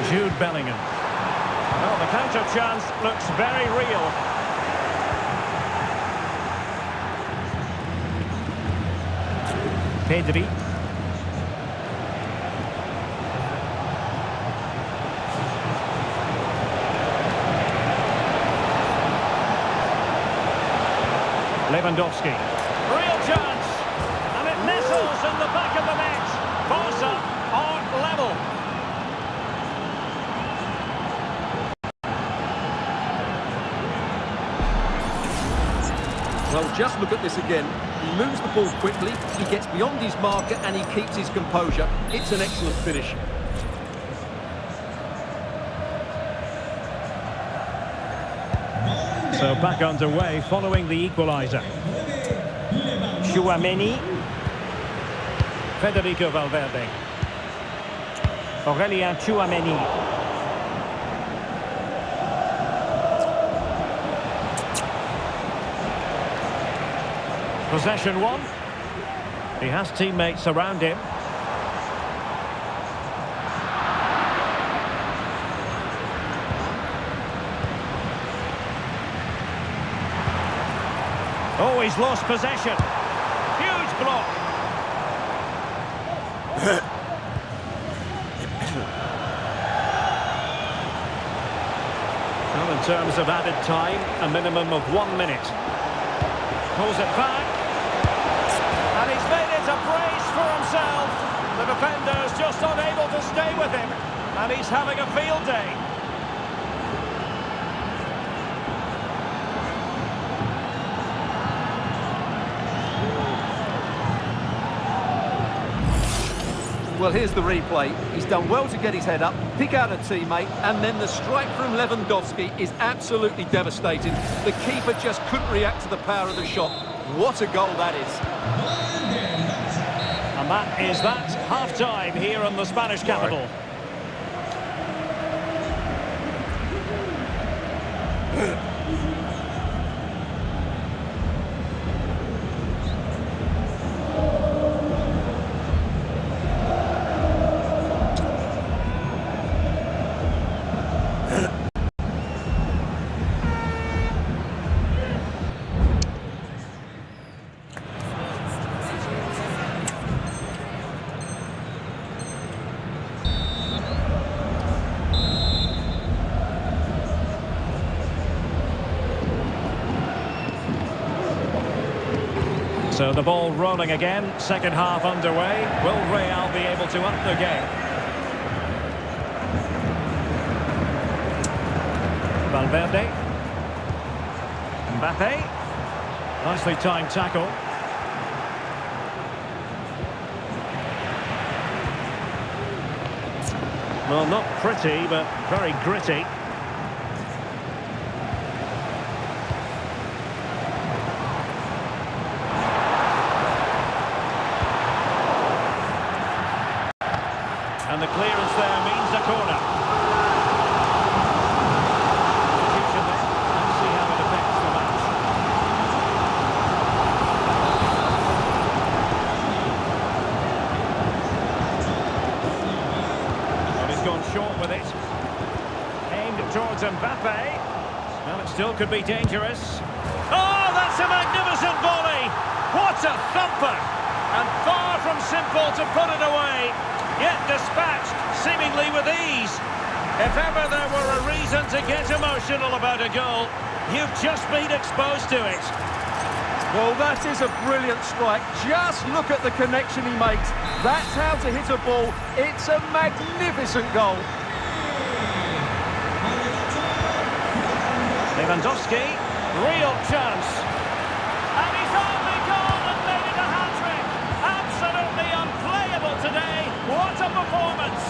Jude Bellingham. Well, the counter chance looks very real. Pedri. Lewandowski. Real chance. And it nestles in the back of the net. Barca are level. Well, just look at this again. He moves the ball quickly, he gets beyond his marker and he keeps his composure. It's an excellent finish. So back underway following the equaliser. Tchouameni. Federico Valverde. Aurélien Tchouameni. Possession one. He has teammates around him. Oh, he's lost possession. Huge block. Well, in terms of added time, a minimum of 1 minute. Pulls it back. And he's made it a brace for himself. The defender's just unable to stay with him. And he's having a field day. Well, here's the replay. He's done well to get his head up, pick out a teammate, and then the strike from Lewandowski is absolutely devastating. The keeper just couldn't react to the power of the shot. What a goal that is. And that is that. Half-time here in the Spanish capital. So the ball rolling again, second half underway. Will Real be able to up the game? Valverde. Mbappe. Nicely timed tackle. Well, not pretty, but very gritty. And the clearance there means a corner. Substitution there. Let's see how it affects the match. Well, he's gone short with it. Aimed towards Mbappe. Well, it still could be dangerous. Oh, that's a magnificent volley! What a thumper! And far from simple to put it away. Yet dispatched, seemingly with ease. If ever there were a reason to get emotional about a goal, you've just been exposed to it. Well, that is a brilliant strike. Just look at the connection he makes. That's how to hit a ball. It's a magnificent goal. Lewandowski, real chance. And he's only gone and made it a hat-trick. Absolutely unplayable today. What a performance!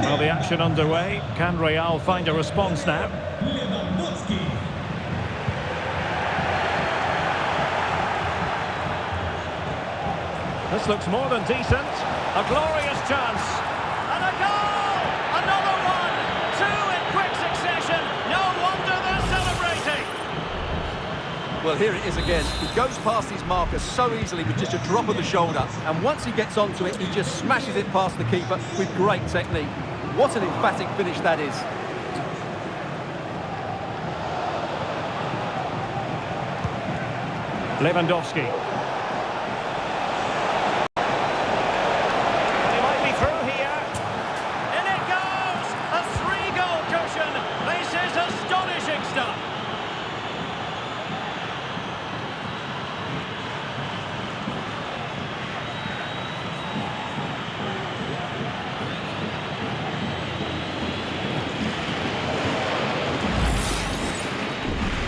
Well, the action underway. Can Real find a response now? Lewandowski. This looks more than decent. A glorious chance. And a goal! Another one! Two in quick succession. No wonder they're celebrating. Well, here it is again. He goes past his marker so easily with just a drop of the shoulder. And once he gets onto it, he just smashes it past the keeper with great technique. What an emphatic finish that is. Lewandowski. He might be through here. In it goes! A three-goal cushion. This is astonishing stuff.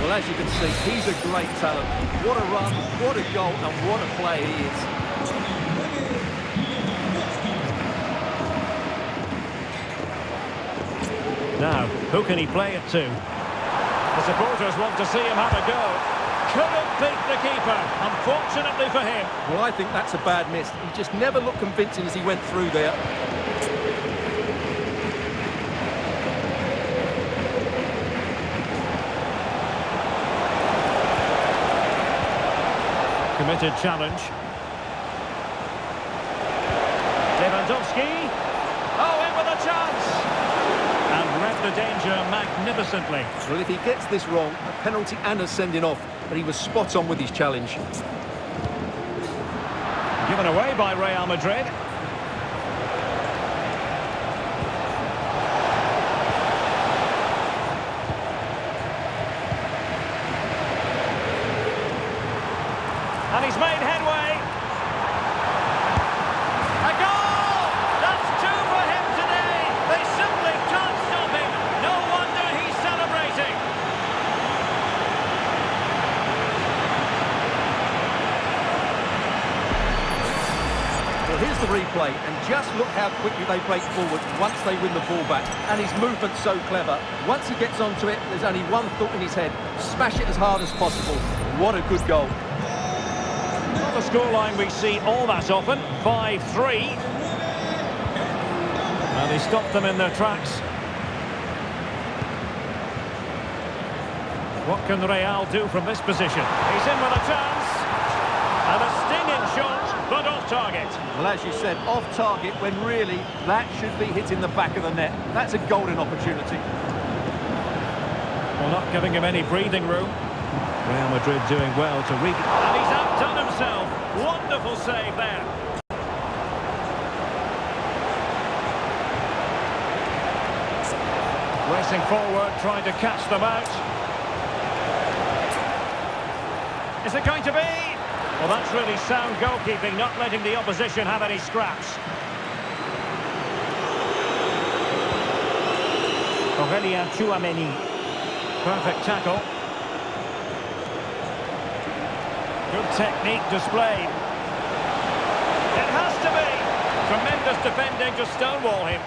Well, as you can see, he's a great talent. What a run, what a goal, and what a play he is. Now, who can he play it to? The supporters want to see him have a go. Couldn't beat the keeper, unfortunately for him. Well, I think that's a bad miss. He just never looked convincing as he went through there. Committed challenge. Lewandowski. Oh, in with a chance. And read the danger magnificently. Well, if he gets this wrong, a penalty and a sending off, but he was spot on with his challenge. Given away by Real Madrid. And he's made headway. here's the replay, and just look how quickly they break forward once they win the ball back. And his movement's so clever. Once he gets onto it, there's only one thought in his head: smash it as hard as possible. What a good goal. Not a scoreline we see all that often. 5-3. And he stopped them in their tracks. What can Real do from this position? He's in with a chance. And a stinging shot, but off target. Well, as you said, off target when really that should be hitting the back of the net. That's a golden opportunity. Well, not giving him any breathing room. Real Madrid doing well to and he's outdone himself. Wonderful save there. Racing forward, trying to catch them out. Is it going to be? Well, that's really sound goalkeeping, not letting the opposition have any scraps. Aurélien Tchouaméni. Perfect tackle. Good technique displayed. It has to be. Tremendous defending to stonewall him.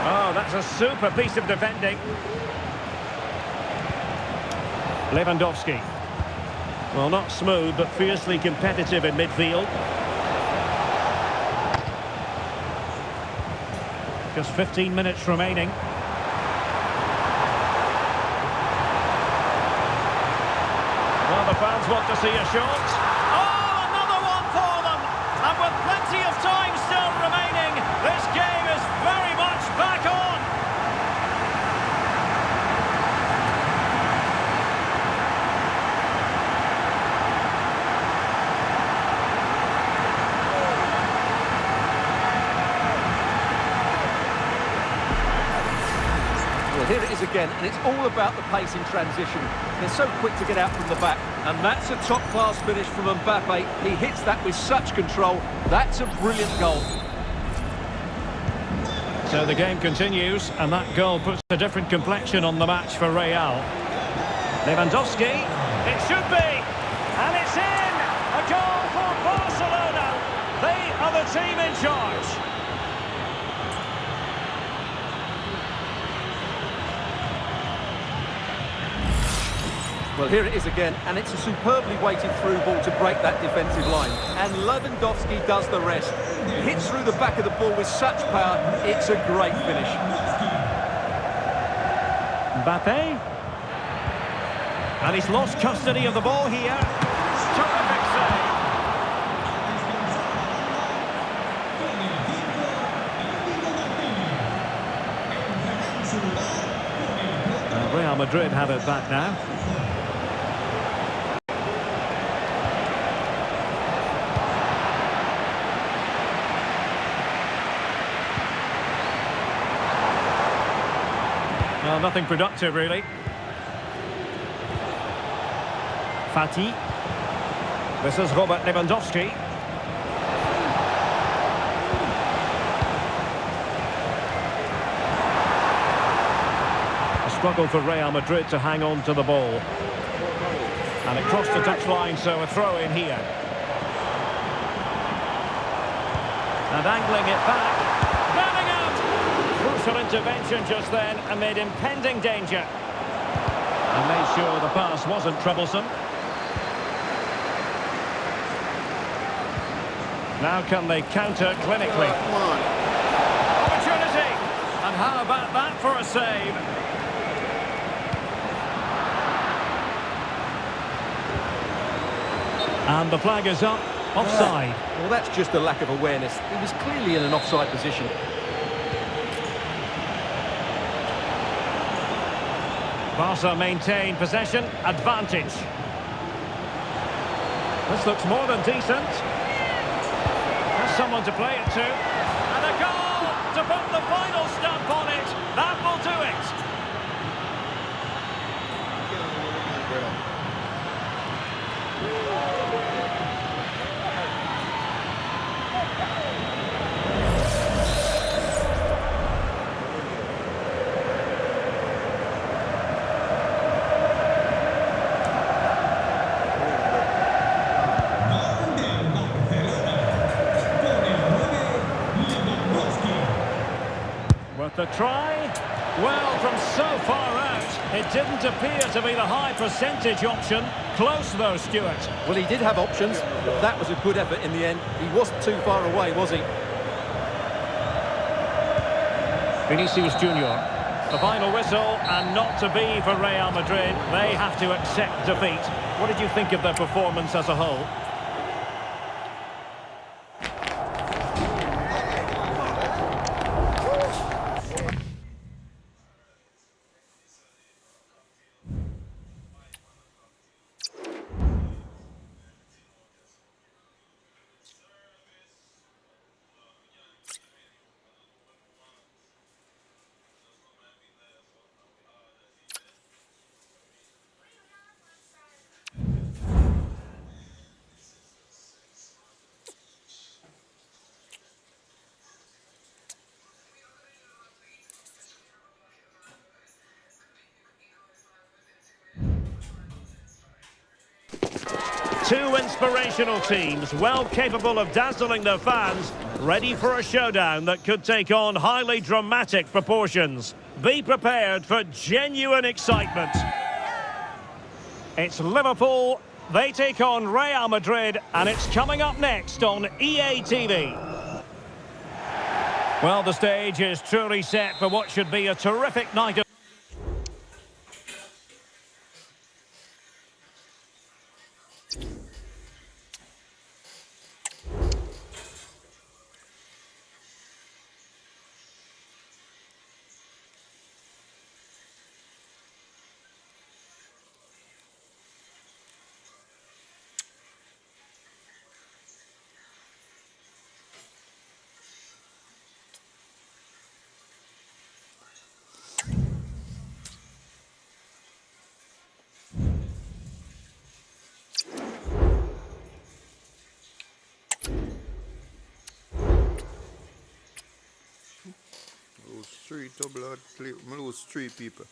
Oh, that's a super piece of defending. Lewandowski. Well, not smooth, but fiercely competitive in midfield. Just 15 minutes remaining. Well, the fans want to see a shot. Oh, another one for them! And with plenty of time still remaining, this game is very much back on! Here it is again, and it's all about the pace in transition. They're so quick to get out from the back, and that's a top-class finish from Mbappe. He hits that with such control. That's a brilliant goal. So the game continues, and that goal puts a different complexion on the match for Real. Lewandowski, it should be, and it's in! A goal for Barcelona! They are the team in charge. Well, here it is again, and it's a superbly weighted through ball to break that defensive line. And Lewandowski does the rest. He hits through the back of the ball with such power. It's a great finish. Mbappe. And he's lost custody of the ball here. Terrific save. Real Madrid have it back now. Well, nothing productive, really. Fati. This is Robert Lewandowski. A struggle for Real Madrid to hang on to the ball. And it crossed the touchline, so a throw in here. And angling it back. Crucial intervention just then amid impending danger. And made sure the pass wasn't troublesome. Now can they counter clinically? Opportunity! And how about that for a save? And the flag is up. Offside. Well, that's just a lack of awareness. He was clearly in an offside position. Barca maintain possession, advantage. This looks more than decent. Has someone to play it to. And a goal to put the final stamp on it. That will do it. But the try, well, from so far out, it didn't appear to be the high percentage option. Close though, Stuart. Well, he did have options, but that was a good effort in the end. He wasn't too far away, was he? Vinicius Junior. The final whistle, and not to be for Real Madrid. They have to accept defeat. What did you think of their performance as a whole? Two inspirational teams, well capable of dazzling their fans, ready for a showdown that could take on highly dramatic proportions. Be prepared for genuine excitement. It's Liverpool, they take on Real Madrid, and it's coming up next on EA TV. Well, the stage is truly set for what should be a terrific night of Lose three double, lose three people.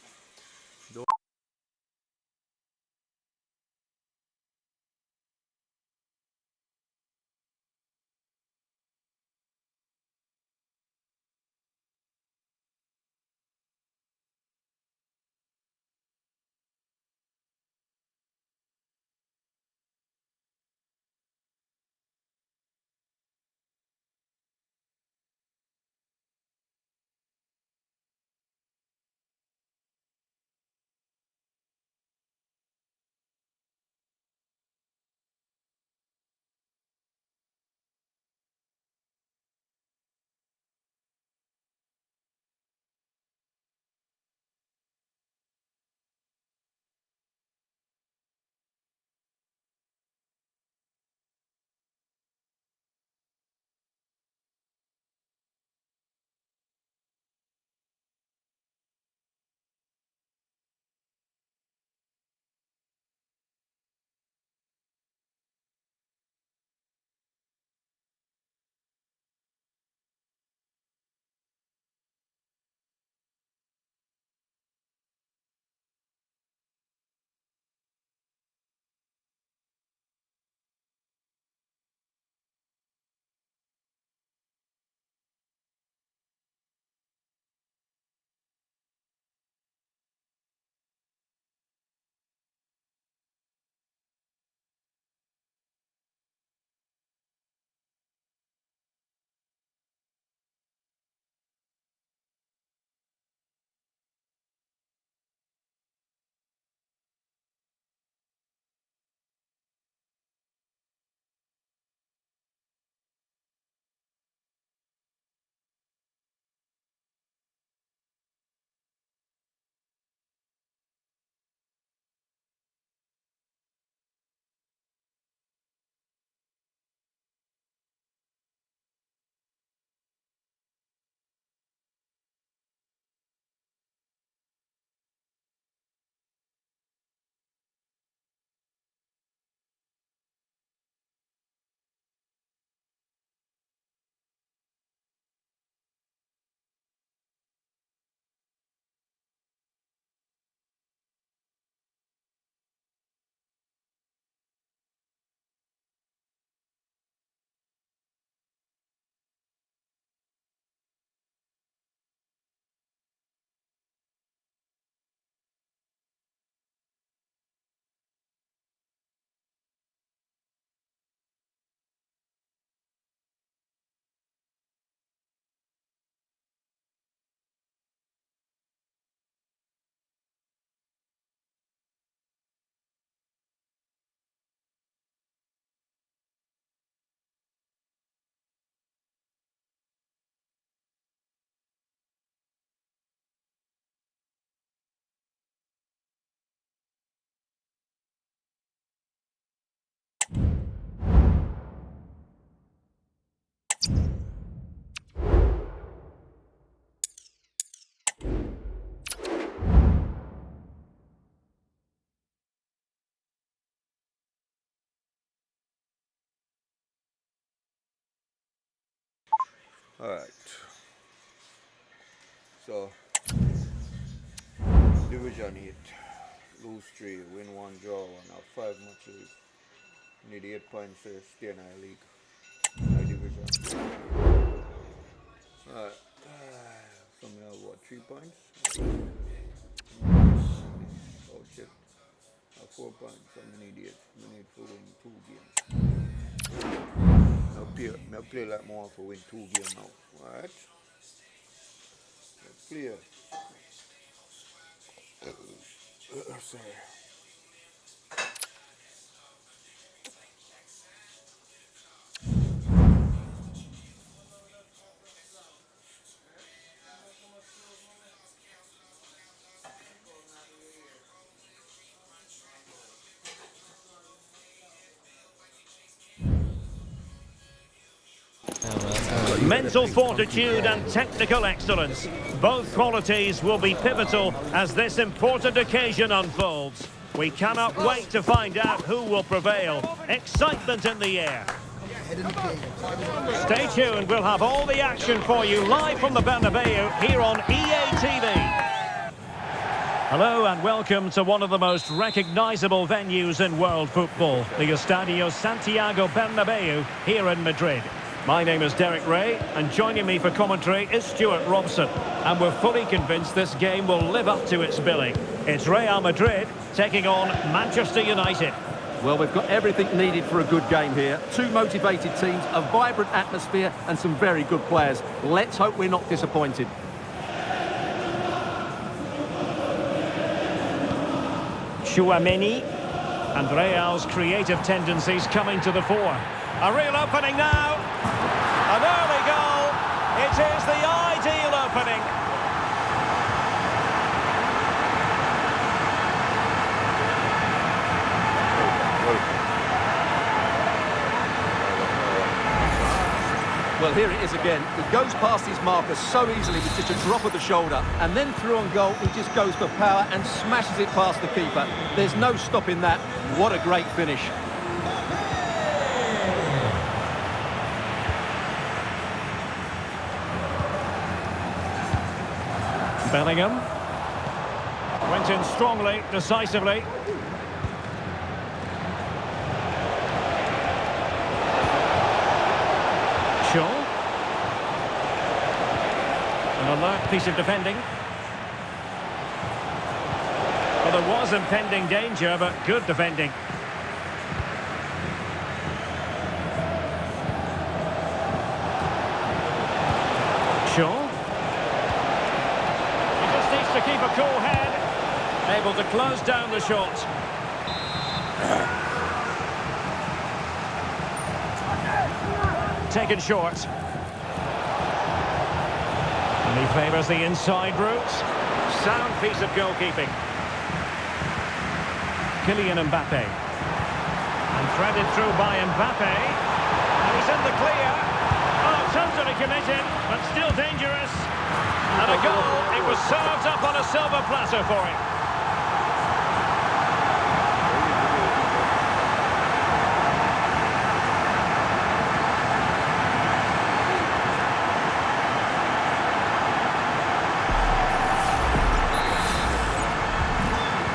Alright. So, Division 8. Lose 3, win 1, draw 1. Have 5 matches. Need 8 points to stay in our league. Our division. Alright. So we have what, 3 points? Oh shit. I have 4 points, so we need 8. We need to win 2 games. I play like more for win 2 games now. Alright? Play. Sorry. Mental fortitude and technical excellence. Both qualities will be pivotal as this important occasion unfolds. We cannot wait to find out who will prevail. Excitement in the air. Stay tuned, we'll have all the action for you live from the Bernabeu here on EA TV. Hello and welcome to one of the most recognisable venues in world football, the Estadio Santiago Bernabeu here in Madrid. My name is Derek Ray, and joining me for commentary is Stuart Robson. And we're fully convinced this game will live up to its billing. It's Real Madrid taking on Manchester United. Well, we've got everything needed for a good game here. 2 motivated teams, a vibrant atmosphere, and some very good players. Let's hope we're not disappointed. Tchouaméni, and Real's creative tendencies coming to the fore. A real opening now. An early goal. It is the ideal opening. Well, here it is again. He goes past his marker so easily with just a drop of the shoulder, and then through on goal, he just goes for power and smashes it past the keeper. There's no stopping that. What a great finish. Bellingham went in strongly, decisively. Shaw. An alert piece of defending. Well, there was impending danger, but good defending. Shaw. To keep a cool head, able to close down the shot. Taken short. And he favours the inside route. Sound piece of goalkeeping. Kylian Mbappe. And threaded through by Mbappe. And he's in the clear. Oh, totally committed, but still dangerous. And a goal, it was served up on a silver platter for him.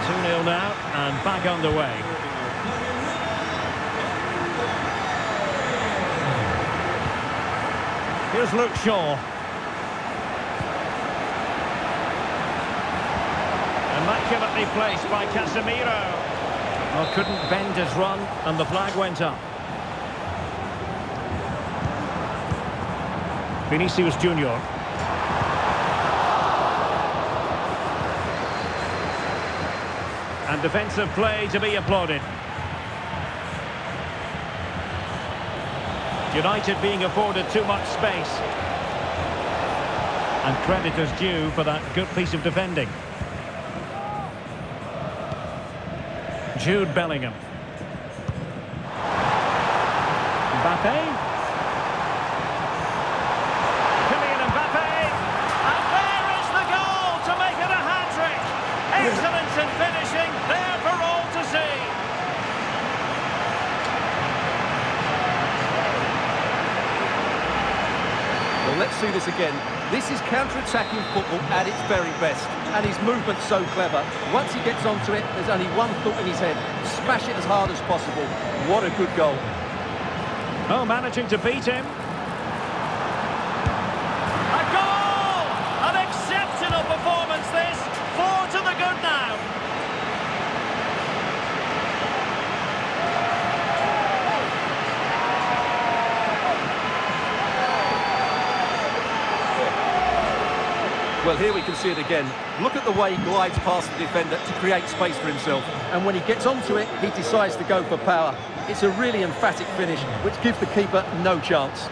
Two 0 now, and back underway. Here's Luke Shaw. Immaculately placed by Casemiro. Well, couldn't bend his run, and the flag went up. Vinicius Junior. And defensive play to be applauded. United being afforded too much space. And credit is due for that good piece of defending. Jude Bellingham. Mbappe. Kylian Mbappe. And there is the goal to make it a hat-trick. Excellence in finishing, there for all to see. Well, let's see this again. This is counter-attacking football at its very best. And his movement's so clever. Once he gets onto it, there's only one thought in his head. Smash it as hard as possible. What a good goal. Oh, managing to beat him. A goal! An exceptional performance this. 4 to the good now. Well, here we can see it again. Look at the way he glides past the defender to create space for himself. And when he gets onto it, he decides to go for power. It's a really emphatic finish, which gives the keeper no chance.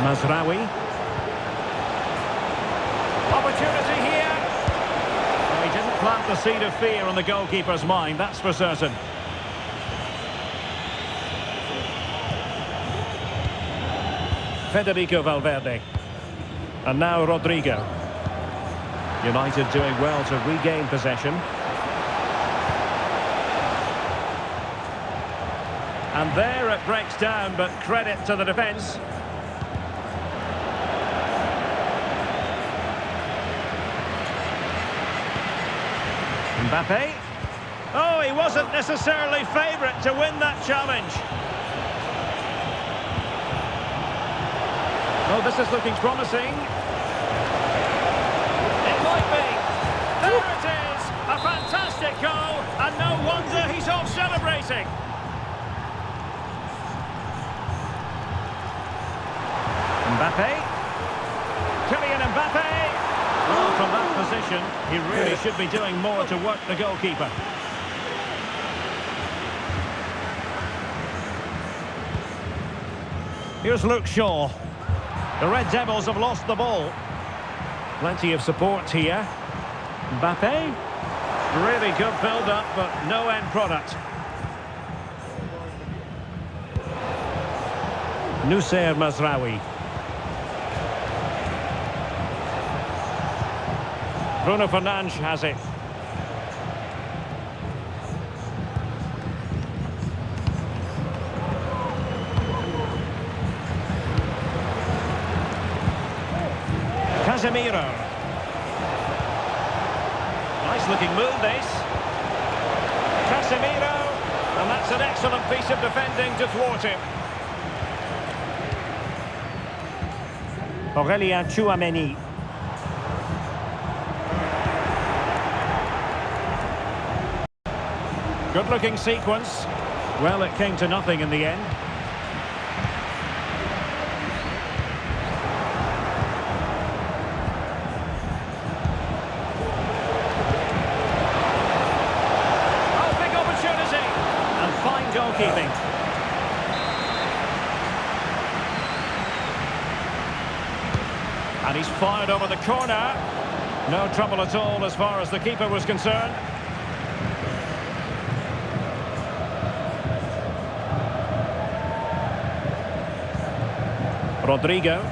Mazraoui. Opportunity here. Well, he didn't plant the seed of fear on the goalkeeper's mind, that's for certain. Federico Valverde. And now Rodrigo. United doing well to regain possession. And there it breaks down, but credit to the defence. Mbappe. Oh, he wasn't necessarily favourite to win that challenge. Oh, this is looking promising. It might be. There it is. A fantastic goal, and no wonder he's off celebrating. Mbappe. Kylian Mbappe. Well, from that position, he really should be doing more to work the goalkeeper. Here's Luke Shaw. The Red Devils have lost the ball. Plenty of support here. Mbappe. Really good build-up, but no end product. Noussair Mazraoui. Bruno Fernandes has it. Casemiro. Nice looking move this. Casemiro. And that's an excellent piece of defending to thwart him. Aurélien Tchouameni. Good looking sequence. Well, it came to nothing in the end. Goalkeeping. And he's fired over the corner. No trouble at all as far as the keeper was concerned. Rodrigo.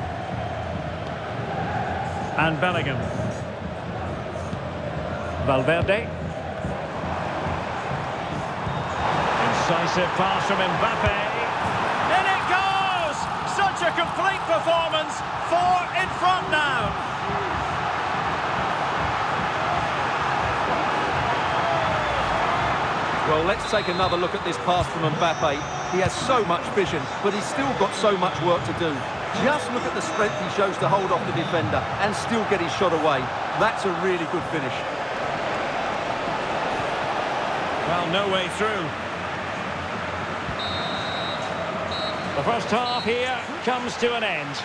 And Bellingham. Valverde. Decisive pass from Mbappe. In it goes! Such a complete performance. 4 in front now. Well, let's take another look at this pass from Mbappe. He has so much vision, but he's still got so much work to do. Just look at the strength he shows to hold off the defender and still get his shot away. That's a really good finish. Well, no way through. The first half here comes to an end.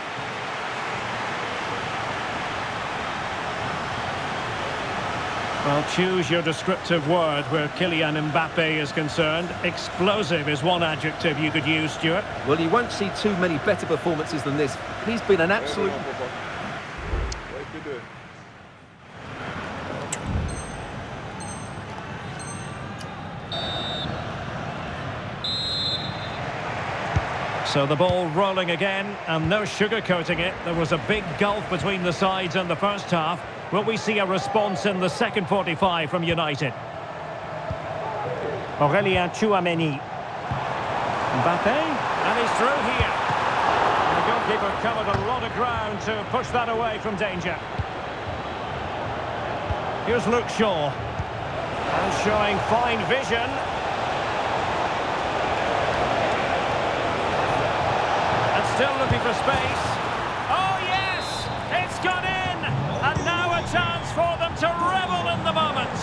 Well, choose your descriptive word where Kylian Mbappe is concerned. Explosive is one adjective you could use, Stuart. Well, you won't see too many better performances than this. He's been an absolute... What you doing? So the ball rolling again, and no sugarcoating it. There was a big gulf between the sides in the first half. Will we see a response in the second 45 from United? Aurélien Tchouameni. Mbappe. And he's through here. And the goalkeeper covered a lot of ground to push that away from danger. Here's Luke Shaw. And showing fine vision. And still looking for space. Oh yes! It's gone in! And now a chance for them to revel in the moment.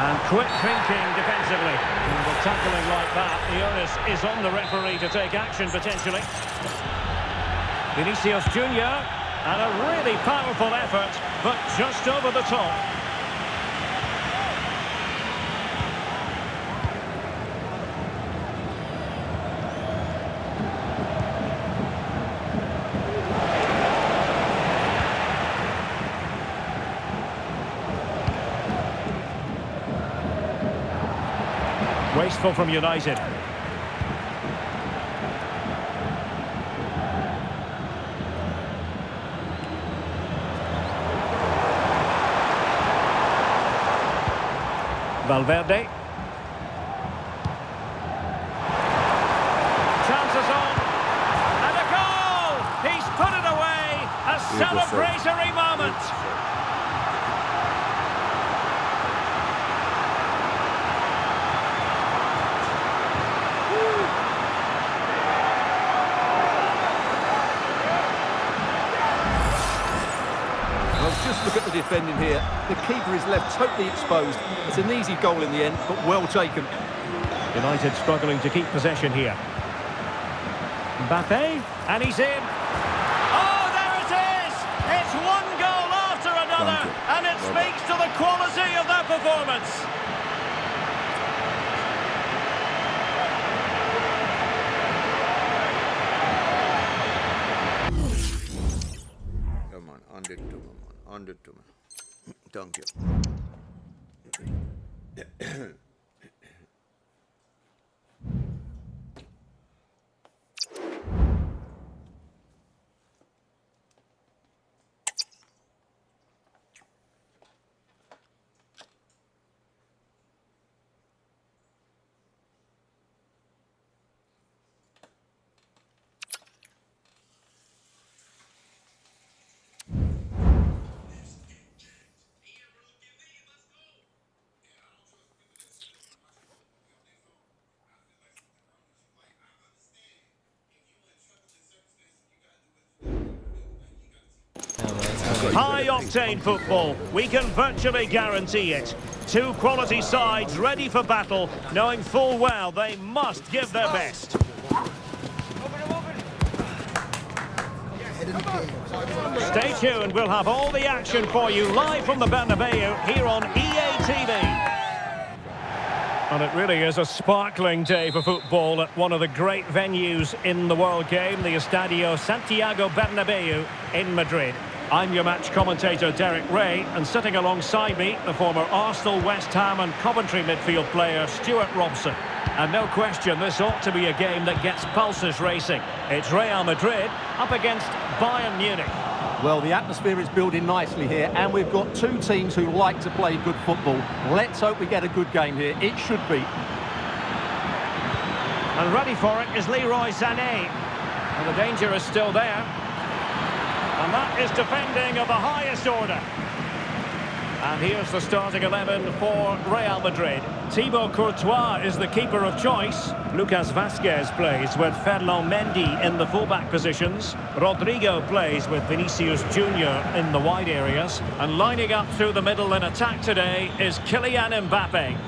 And quick thinking defensively. And with tackling like that, the onus is on the referee to take action potentially. Vinicius Junior, and a really powerful effort, but just over the top. Wasteful from United. Valverde. Chances on. And a goal! He's put it away! A celebratory moment! Just look at the defending here. The keeper is left totally exposed. It's an easy goal in the end, but well taken. United struggling to keep possession here. Mbappe, and he's in. Oh, there it is! It's one goal after another, and it speaks to the quality of their performance. Come on, on the two, man. On the two, man. Thank you. High-octane football, we can virtually guarantee it. Two quality sides ready for battle, knowing full well they must give their best. Stay tuned, we'll have all the action for you live from the Bernabeu here on EA TV. And it really is a sparkling day for football at one of the great venues in the world game, the Estadio Santiago Bernabeu in Madrid. I'm your match commentator Derek Ray, and sitting alongside me, the former Arsenal, West Ham and Coventry midfield player Stuart Robson. And no question, this ought to be a game that gets pulses racing. It's Real Madrid up against Bayern Munich. Well, the atmosphere is building nicely here, and we've got two teams who like to play good football. Let's hope we get a good game here. It should be. And ready for it is Leroy Sané. And the danger is still there. And that is defending of the highest order. And here's the starting 11 for Real Madrid. Thibaut Courtois is the keeper of choice. Lucas Vazquez plays with Ferland Mendy in the fullback positions. Rodrigo plays with Vinicius Junior in the wide areas. And lining up through the middle in attack today is Kylian Mbappe.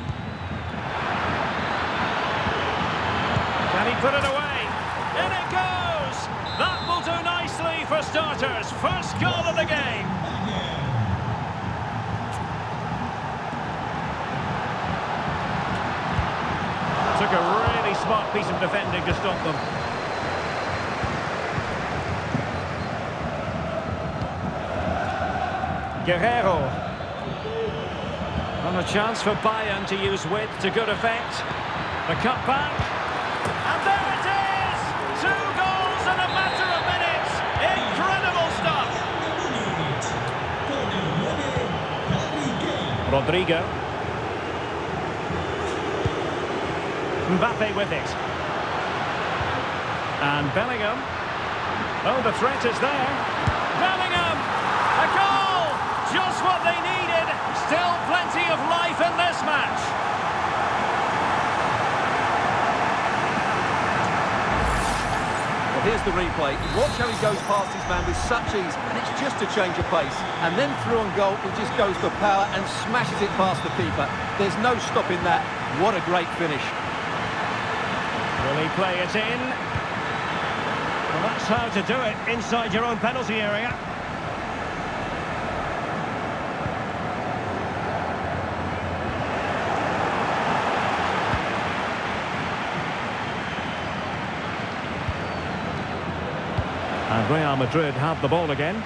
Can he put it away? In it goes! That will do nicely for starters. First goal of the game. Took a really smart piece of defending to stop them. Guerrero. And a chance for Bayern to use width to good effect. The cut back. And there it is! 2 goals in a matter of minutes. Incredible stuff. Rodrigo. Mbappe with it. And Bellingham. Oh, the threat is there. Bellingham! A goal! Just what they needed. Still plenty of life in this match. Well, here's the replay. Watch how he goes past his man with such ease, and it's just a change of pace. And then through on goal, he just goes for power and smashes it past the keeper. There's no stopping that. What a great finish. Will he play it in? Well, that's how to do it inside your own penalty area. And Real Madrid have the ball again.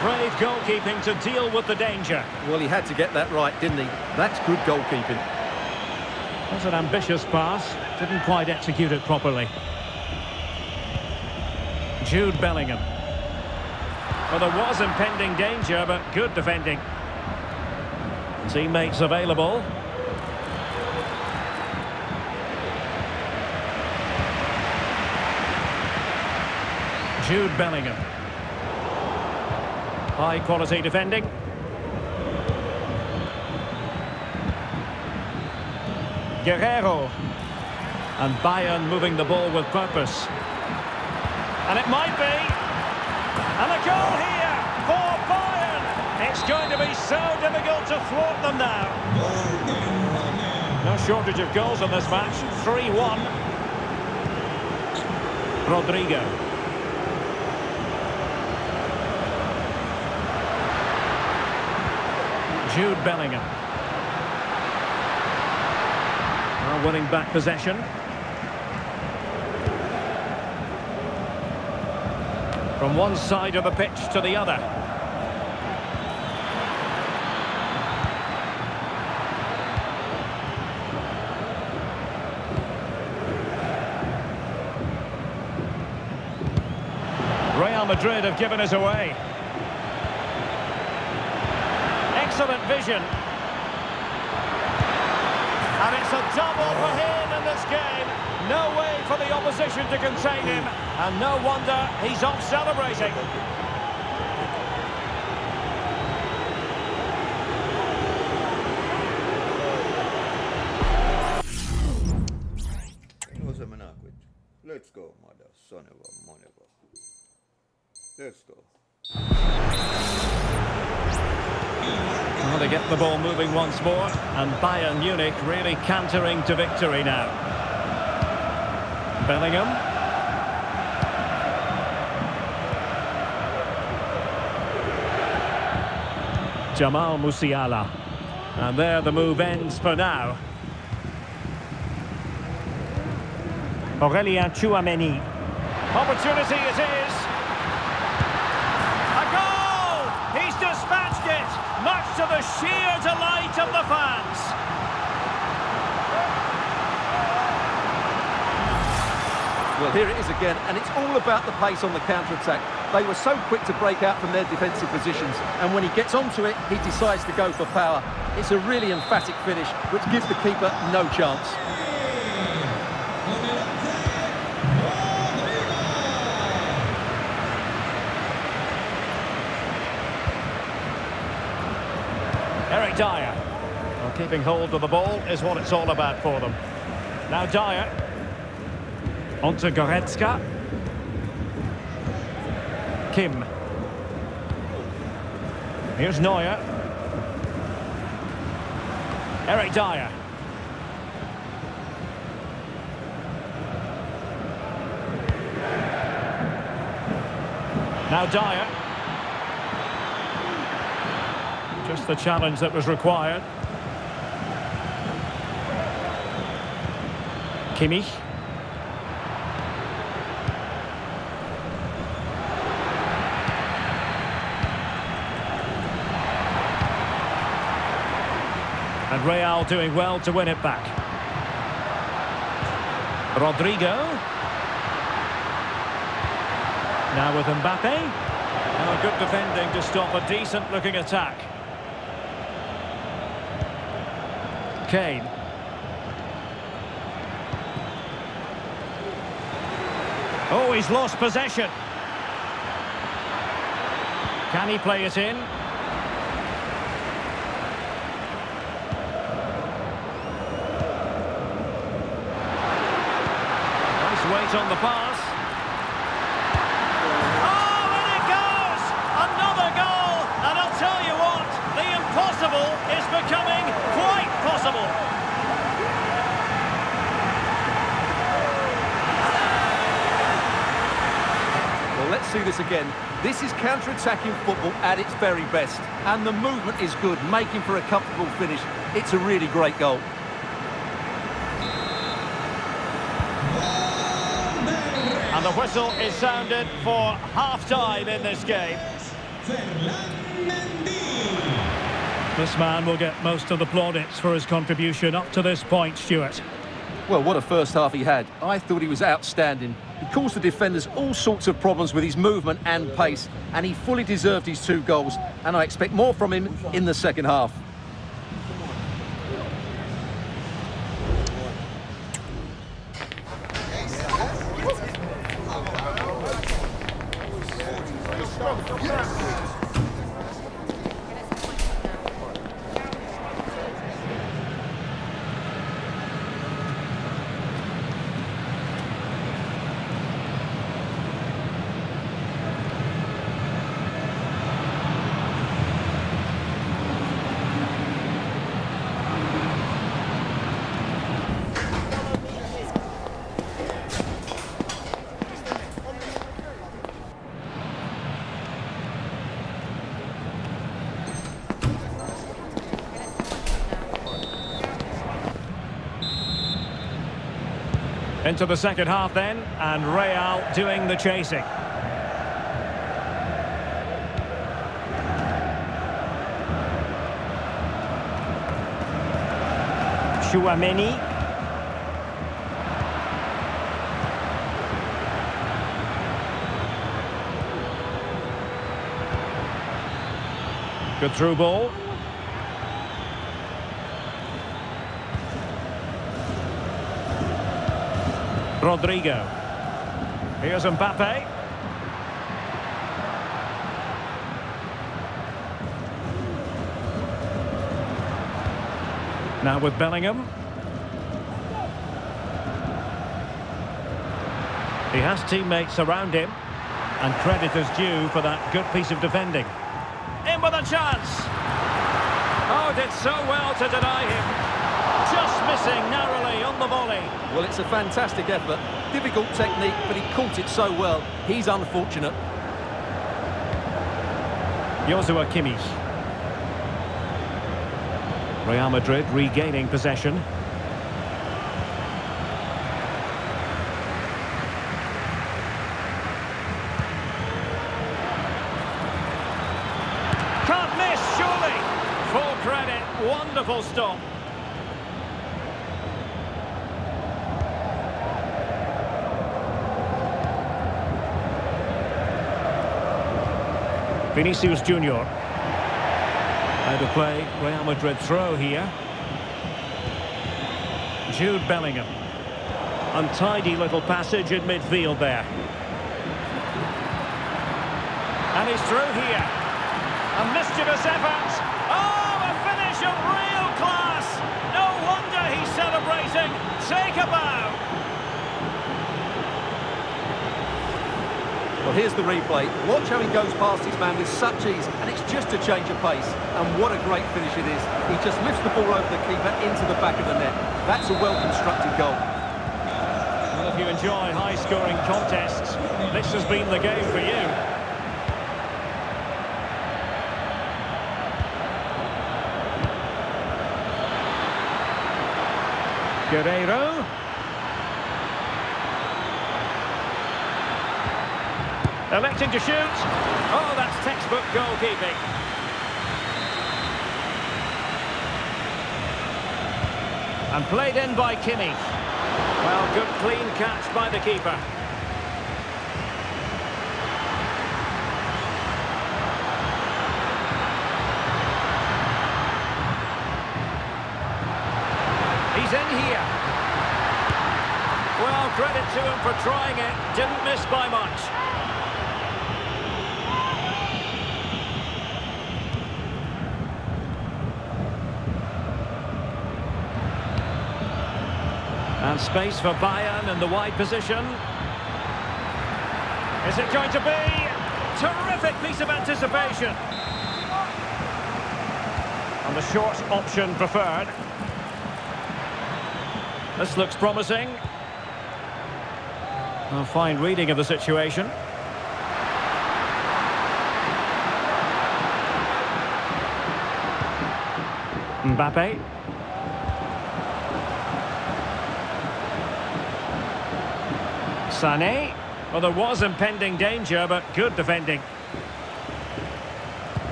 Brave goalkeeping to deal with the danger. Well, he had to get that right, didn't he? That's good goalkeeping. That's an ambitious pass. Didn't quite execute it properly. Jude Bellingham. Well, there was impending danger, but good defending. Teammates available. Jude Bellingham. High quality defending. Guerrero. And Bayern moving the ball with purpose. And it might be. And a goal here for Bayern. It's going to be so difficult to thwart them now. No shortage of goals in this match. 3-1. Rodrigo. Jude Bellingham. Now winning back possession. From one side of the pitch to the other. Real Madrid have given us away. Excellent vision. And it's a double for him in this game. No way for the opposition to contain him. And no wonder he's off celebrating. Let's go, mother, son of a money. Let's go. Well, they get the ball moving once more, and Bayern Munich really cantering to victory now. Bellingham. Jamal Musiala. And there the move ends for now. Aurelien Tchouameni. Opportunity it is. A goal! He's dispatched it, much to the sheer delight of the fans. Well, here it is again, and it's all about the pace on the counter-attack. They were so quick to break out from their defensive positions, and when he gets onto it, he decides to go for power. It's a really emphatic finish, which gives the keeper no chance. Eric Dyer. Well, keeping hold of the ball is what it's all about for them. Now Dyer. On to Goretzka. Kim. Here's Neuer. Eric Dyer. Now Dyer. Just the challenge that was required. Kimmich. And Real doing well to win it back. Rodrigo. Now with Mbappe. Oh, good defending to stop a decent-looking attack. Kane. Oh, he's lost possession. Can he play it in? Nice weight on the pass. Oh, and it goes! Another goal! And I'll tell you what, the impossible is becoming quite possible. Well, let's see this again. This is counter-attacking football at its very best. And the movement is good, making for a comfortable finish. It's a really great goal. And the whistle is sounded for half-time in this game. This man will get most of the plaudits for his contribution up to this point, Stuart. Well, what a first half he had. I thought he was outstanding. He caused the defenders all sorts of problems with his movement and pace, and he fully deserved his 2 goals, and I expect more from him in the second half. Into the second half then, and Real doing the chasing. Tchouaméni. Good through ball. Rodrigo. Here's Mbappe. Now with Bellingham. He has teammates around him, and credit is due for that good piece of defending. In with a chance. Oh, did so well to deny him. Just missing narrowly on the volley. Well, it's a fantastic effort. Difficult technique, but he caught it so well. He's unfortunate. Joshua Kimmich. Real Madrid regaining possession. Can't miss, surely. Full credit, wonderful stop. Vinicius Junior. Out of play, Real Madrid throw here. Jude Bellingham. Untidy little passage in midfield there. And he's through here. A mischievous effort. Oh, a finish of real class. No wonder he's celebrating. Take a bow. Well, here's the replay. Watch how he goes past his man with such ease, and it's just a change of pace. And what a great finish it is. He just lifts the ball over the keeper into the back of the net. That's a well-constructed goal. Well, if you enjoy high-scoring contests, this has been the game for you. Guerreiro. Electing to shoot. Oh, that's textbook goalkeeping. And played in by Kimmich. Well, good clean catch by the keeper. credit to him for trying it. Didn't miss by much. And space for Bayern in the wide position. Is it going to be? Terrific piece of anticipation. And the short option preferred. This looks promising. A fine reading of the situation. Mbappe. Sané. Well, there was impending danger, but good defending.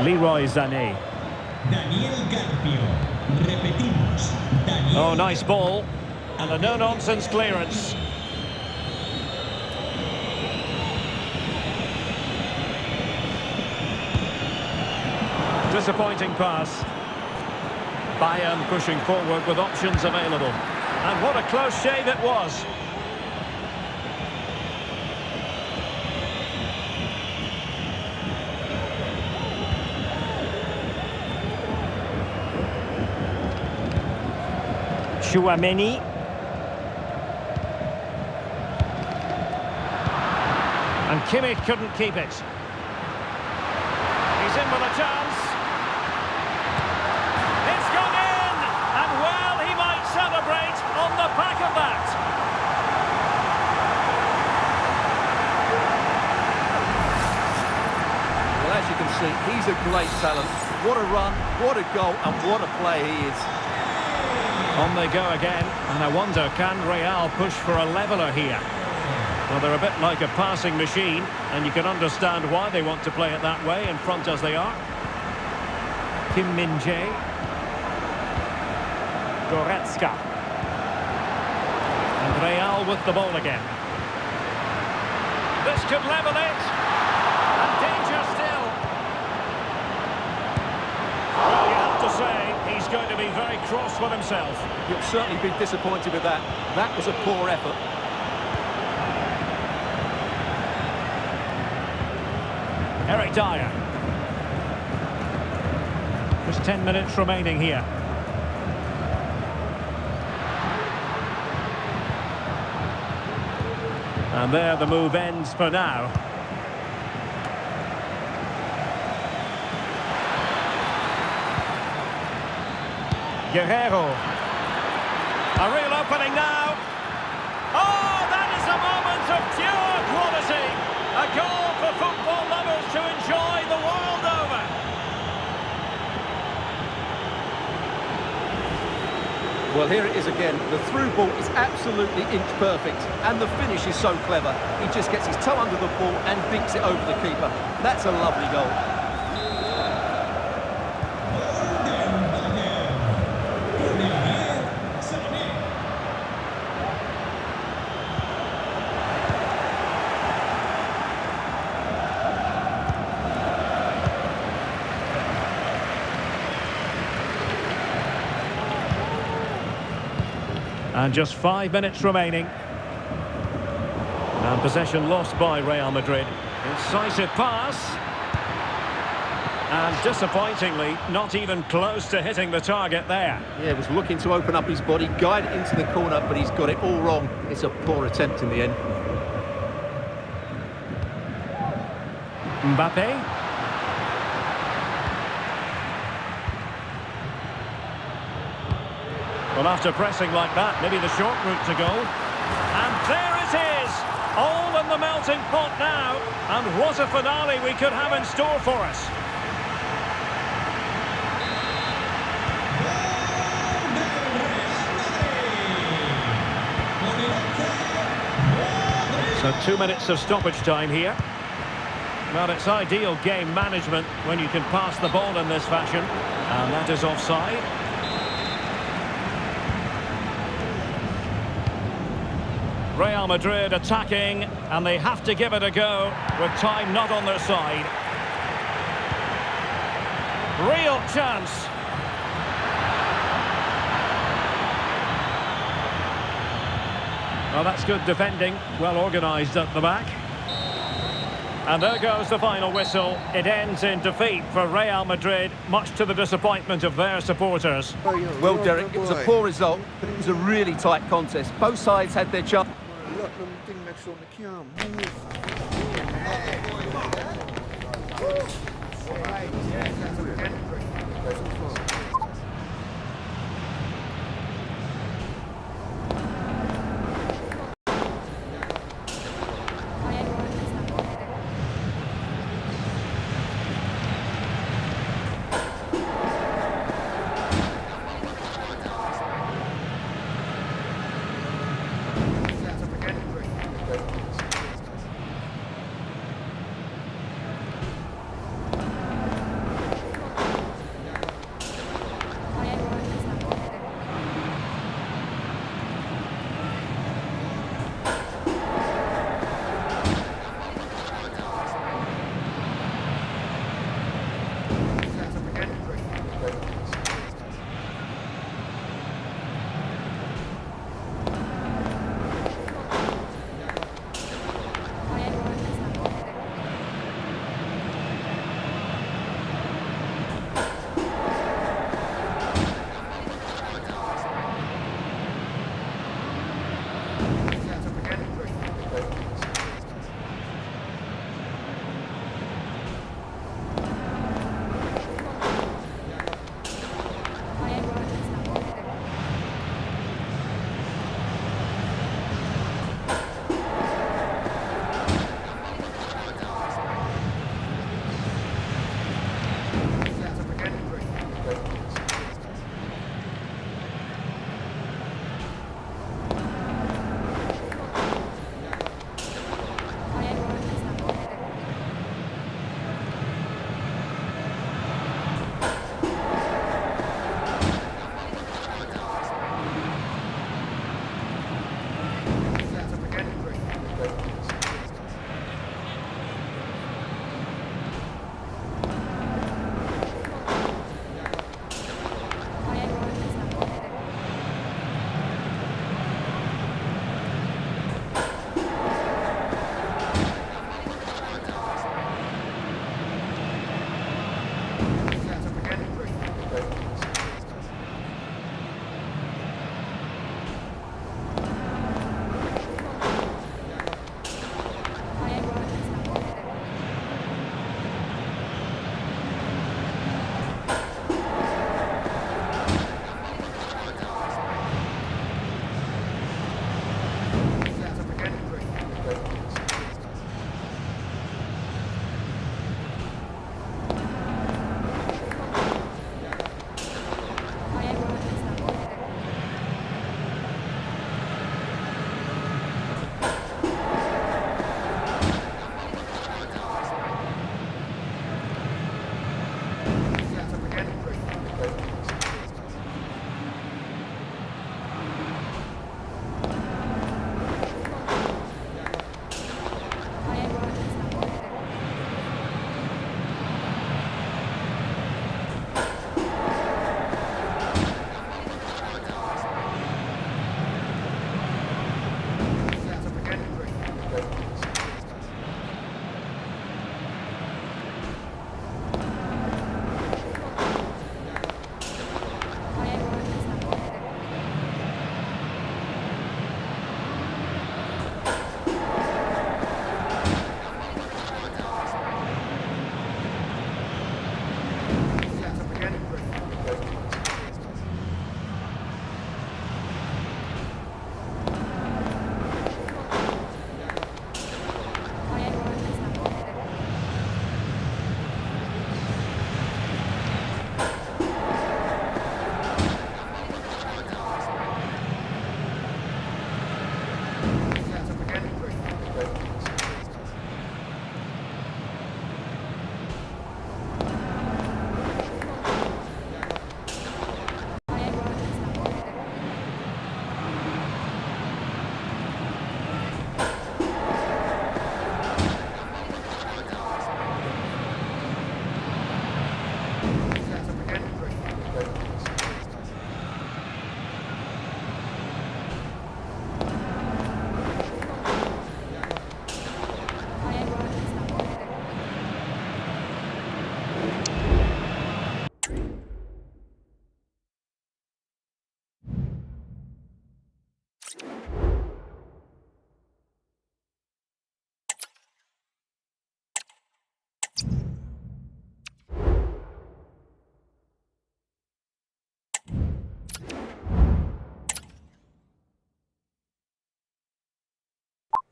Leroy Sané. Daniel Carpio. Repetimos. Daniel. Oh, nice ball. And a no-nonsense clearance. Disappointing pass. Bayern pushing forward with options available. And what a close shave it was. Chouameni. And Kimmich couldn't keep it. He's in with a chance. It's gone in! And well, he might celebrate on the back of that. Well, as you can see, he's a great talent. What a run, what a goal, and what a play he is. On they go again, and I wonder, can Real push for a leveller here? Well, they're a bit like a passing machine, and you can understand why they want to play it that way, in front as they are. Kim Min-jae. Goretzka. And Real with the ball again. This could level it. And danger still. Well, you have to say, he's going to be very cross with himself. You'll certainly be disappointed with that. That was a poor effort. Eric Dyer. Just 10 minutes remaining here. And there the move ends for now. Guerrero. A real opening now. Oh, that is a moment of pure quality. A goal for football lovers to enjoy the world over. Well, here it is again. The through ball is absolutely inch perfect, and the finish is so clever. He just gets his toe under the ball and dinks it over the keeper. That's a lovely goal. And just 5 minutes remaining. And possession lost by Real Madrid. Incisive pass. And disappointingly, not even close to hitting the target there. Yeah, was looking to open up his body, guide it into the corner, but he's got it all wrong. It's a poor attempt in the end. Mbappe. Well, after pressing like that, maybe the short route to goal. And there it is! All in the melting pot now. And what a finale we could have in store for us. So 2 minutes of stoppage time here. Well, it's ideal game management when you can pass the ball in this fashion. And that is offside. Real Madrid attacking, and they have to give it a go with time not on their side. Real chance. Well, that's good defending. Well organised at the back. And there goes the final whistle. It ends in defeat for Real Madrid, much to the disappointment of their supporters. Well, Derek, it was a poor result, but it was a really tight contest. Both sides had their chance. Look, them thing next on the cam. Move.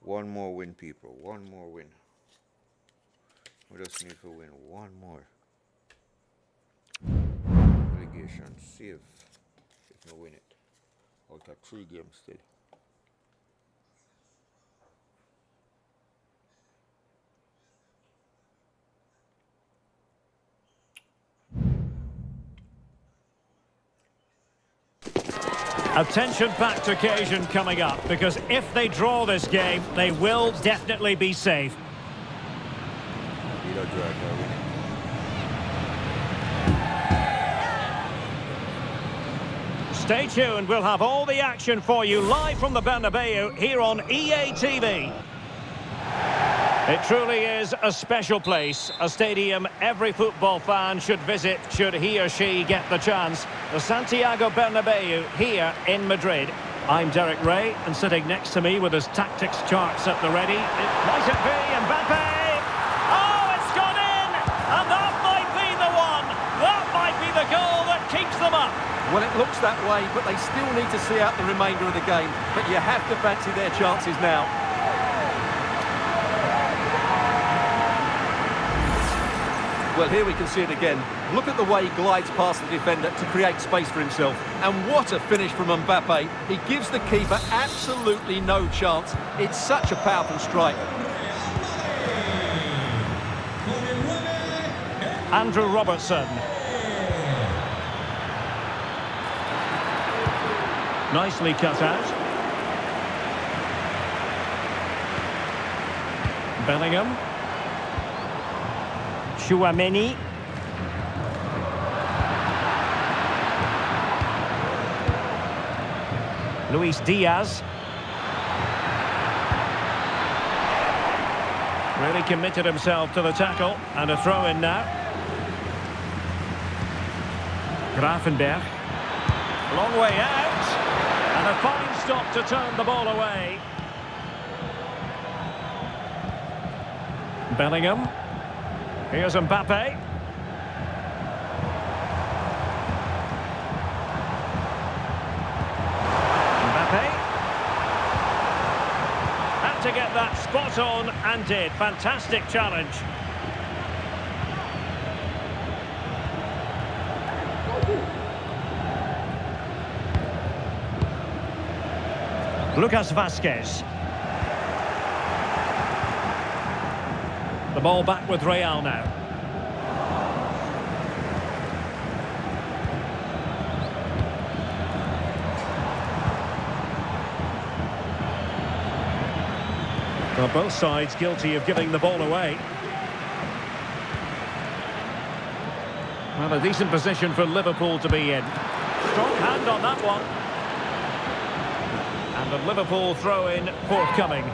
One more win, people. One more win. We just need to win one more. Relegation save. If we win it. Out of 3 games still. A tension-packed occasion coming up, because if they draw this game, they will definitely be safe. Need a draw to win it. Stay tuned, we'll have all the action for you live from the Bernabeu here on EA TV. It truly is a special place, a stadium every football fan should visit should he or she get the chance. The Santiago Bernabeu here in Madrid. I'm Derek Ray, and sitting next to me with his tactics charts at the ready, might it be Mbappe? Oh, it's gone in! And that might be the one! That might be the goal that keeps them up! Well, it looks that way, but they still need to see out the remainder of the game. But you have to fancy their chances now. Well, here we can see it again. Look at the way he glides past the defender to create space for himself. And what a finish from Mbappe. He gives the keeper absolutely no chance. It's such a powerful strike. Andrew Robertson. Nicely cut out. Bellingham. Tchouaméni. Luis Diaz. Really committed himself to the tackle, and a throw in now. Grafenberg. Long way out, and a fine stop to turn the ball away. Bellingham. Here's Mbappe. Mbappe. Had to get that spot on and did. Fantastic challenge. Lucas Vazquez. The ball back with Real now. Well, both sides guilty of giving the ball away. Well, a decent position for Liverpool to be in. Strong hand on that one. And the Liverpool throw-in forthcoming.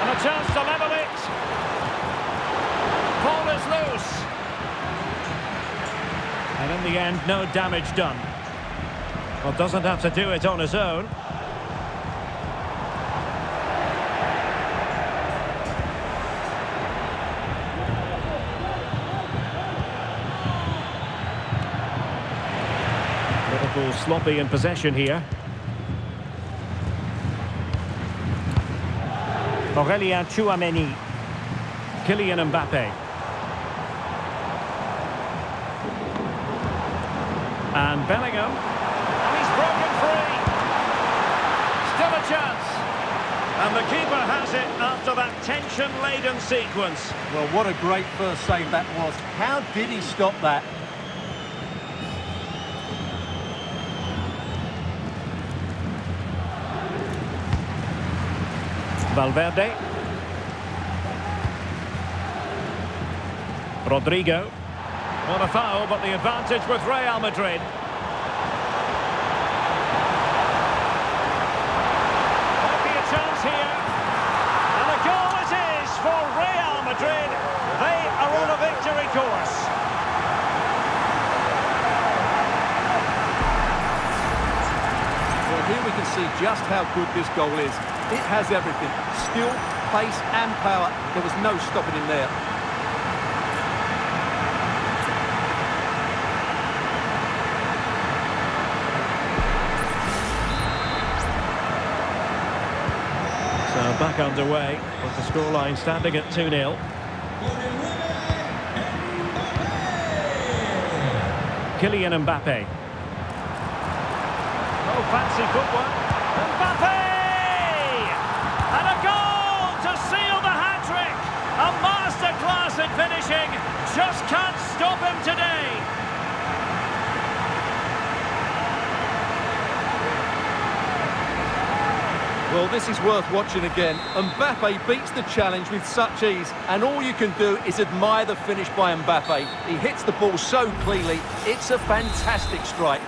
And a chance to level it. Ball is loose. And in the end, no damage done. Well, doesn't have to do it on his own. Liverpool sloppy in possession here. Aurélien Tchouaméni. Kylian Mbappe. And Bellingham. And he's broken free. Still a chance. And the keeper has it after that tension-laden sequence. Well, what a great first save that was. How did he stop that? Valverde. Rodrigo. Well, a foul, but the advantage with Real Madrid. Might be a chance here. And a goal it is for Real Madrid. They are on a victory course. Well, here we can see just how good this goal is. It has everything. Skill, pace and power. There was no stopping him there. back underway with the scoreline standing at 2-0. Kylian Mbappe. Oh, fancy footwork. Mbappe! And a goal to seal the hat-trick! A masterclass in finishing. Just can't stop him today. Well, this is worth watching again. Mbappe beats the challenge with such ease, and all you can do is admire the finish by Mbappe. He hits the ball so cleanly. It's a fantastic strike.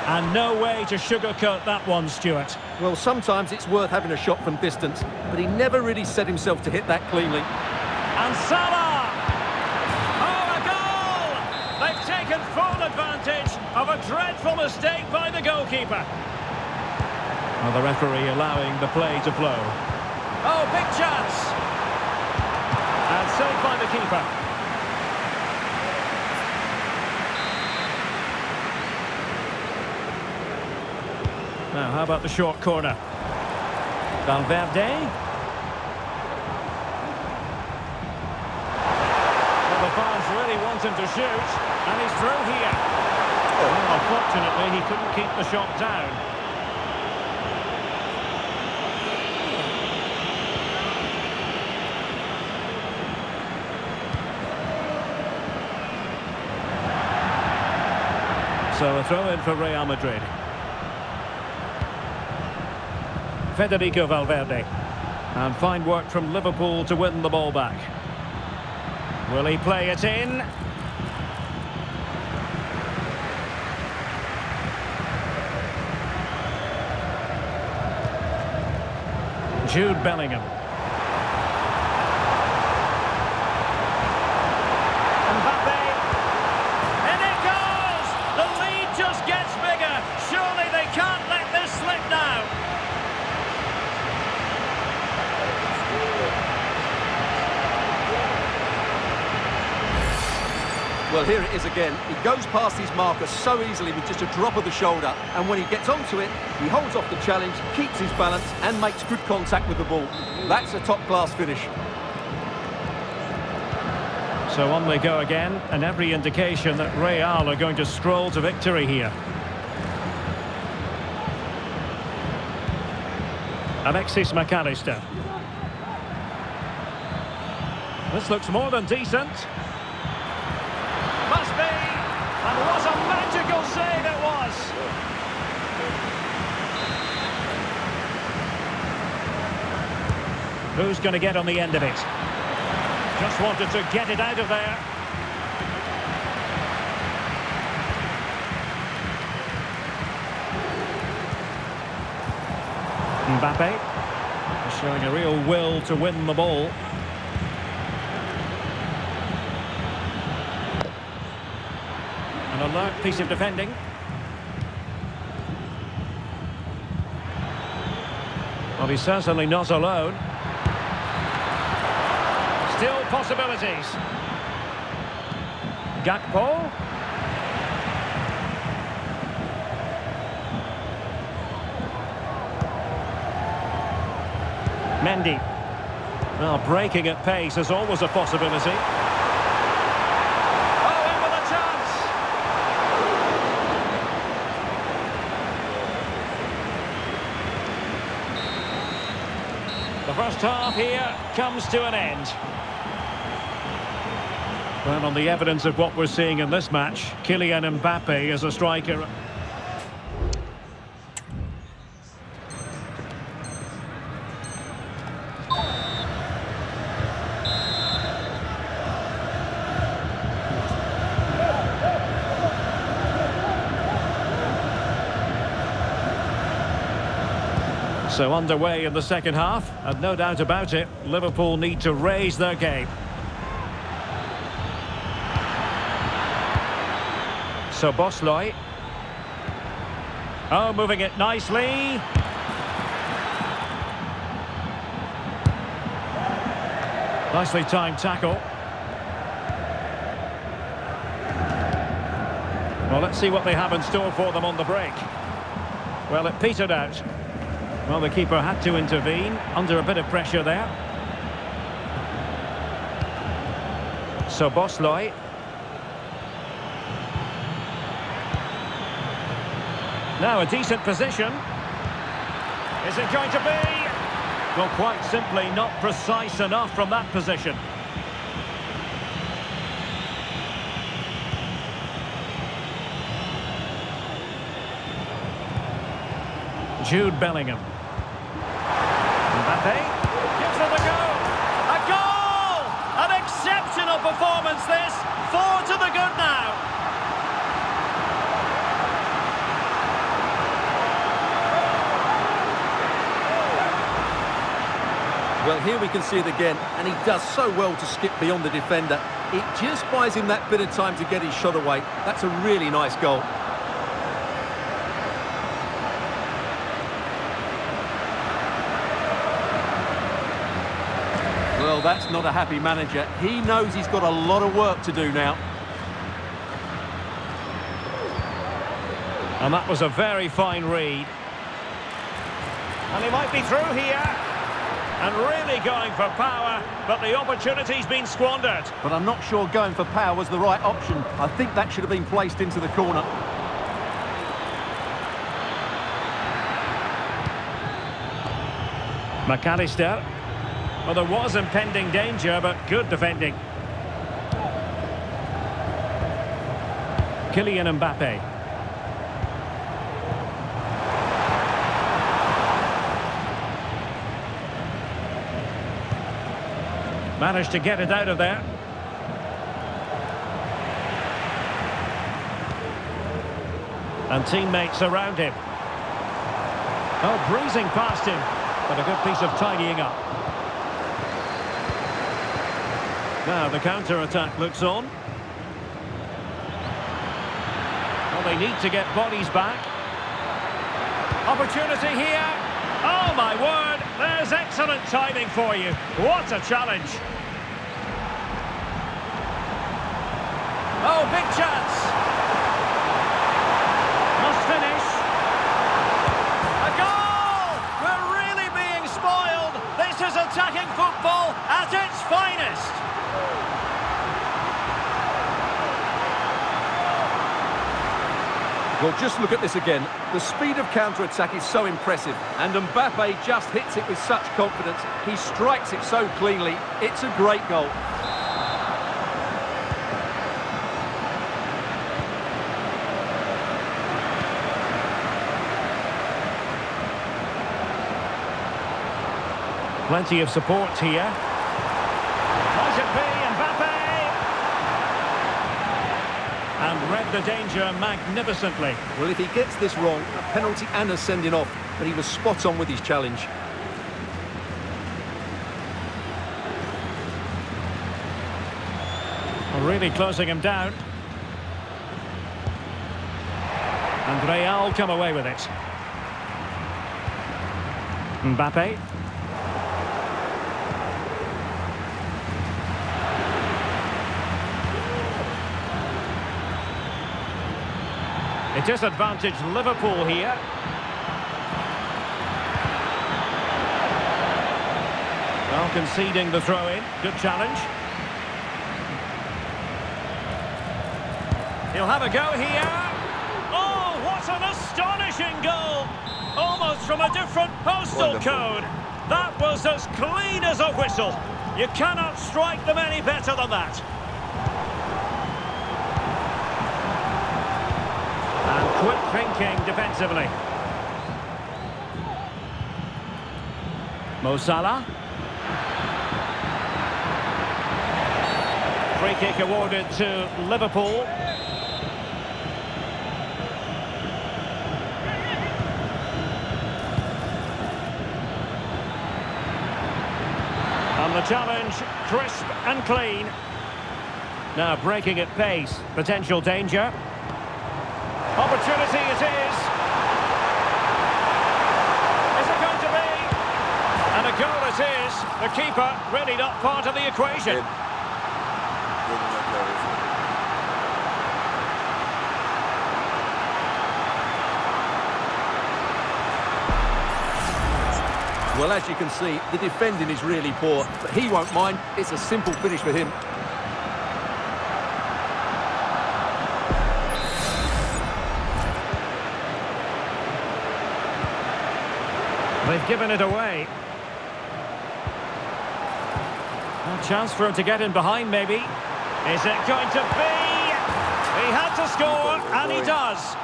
And no way to sugarcoat that one, Stuart. Well, sometimes it's worth having a shot from distance, but he never really set himself to hit that cleanly. And Salah! Oh, a goal! They've taken full advantage of a dreadful mistake by the goalkeeper. Well, the referee allowing the play to flow. Oh, big chance! And saved by the keeper. Now, how about the short corner? Valverde. Well, the fans really want him to shoot, and he's through here. Well, unfortunately, he couldn't keep the shot down. So a throw-in for Real Madrid. Federico Valverde. And fine work from Liverpool to win the ball back. Will he play it in? Jude Bellingham. Mbappe. And it goes! The lead just gets bigger. Surely they can't let this slip now. Well, here it is again. He goes past his marker so easily with just a drop of the shoulder, and when he gets onto it, he holds off the challenge, keeps his balance, and makes good contact with the ball. That's a top-class finish. So on they go again, and every indication that Real are going to stroll to victory here. Alexis McAllister. This looks more than decent. Must be! And what a magical save it was! Who's going to get on the end of it? Just wanted to get it out of there. Mbappe showing a real will to win the ball. An alert piece of defending. Well, he's certainly not alone. Still possibilities. Gakpo. Mendy. Well, breaking at pace is always a possibility. The first half here comes to an end. Well, on the evidence of what we're seeing in this match, Kylian Mbappe is a striker. So underway in the second half, and no doubt about it, Liverpool need to raise their game. So Bosley. Oh, moving it nicely. Nicely timed tackle. Well, let's see what they have in store for them on the break. Well, it petered out. Well, the keeper had to intervene under a bit of pressure there. So Bosley. Now a decent position. Is it going to be? Well, quite simply not precise enough from that position. Jude Bellingham. Mbappe gives it a go. A goal! An exceptional performance this. 4 to the good now. Well, here we can see it again, and he does so well to skip beyond the defender. It just buys him that bit of time to get his shot away. That's a really nice goal. Well, that's not a happy manager. He knows he's got a lot of work to do now. And that was a very fine read. And he might be through here. And really going for power, but the opportunity's been squandered. But I'm not sure going for power was the right option. I think that should have been placed into the corner. McAllister. Well, there was impending danger, but good defending. Kylian Mbappe. Managed to get it out of there. And teammates around him. Oh, breezing past him. But a good piece of tidying up. Now the counter-attack looks on. Well, they need to get bodies back. Opportunity here. Oh, my word. There's excellent timing for you. What a challenge. Oh, big chance. Must finish. A goal! We're really being spoiled. This is attacking football at its finest. Well, just look at this again. The speed of counter-attack is so impressive, and Mbappe just hits it with such confidence. He strikes it so cleanly. It's a great goal. Plenty of support here. Might it be Mbappe? And read the danger magnificently. Well, if he gets this wrong, a penalty and a sending off, but he was spot on with his challenge. Really closing him down. And Real come away with it. Mbappe. It disadvantaged Liverpool here. Well, conceding the throw-in. Good challenge. He'll have a go here. Oh, what an astonishing goal! Almost from a different postal code. That was as clean as a whistle. You cannot strike them any better than that. And quick thinking defensively. Mo Salah. Free kick awarded to Liverpool. And the challenge, crisp and clean. Now breaking at pace, potential danger. Opportunity it is. Is it going to be? And a goal it is. The keeper really not part of the equation. Well, as you can see, the defending is really poor, but he won't mind. It's a simple finish for him. They've given it away. A chance for him to get in behind, maybe. Is it going to be? He had to score, and he does.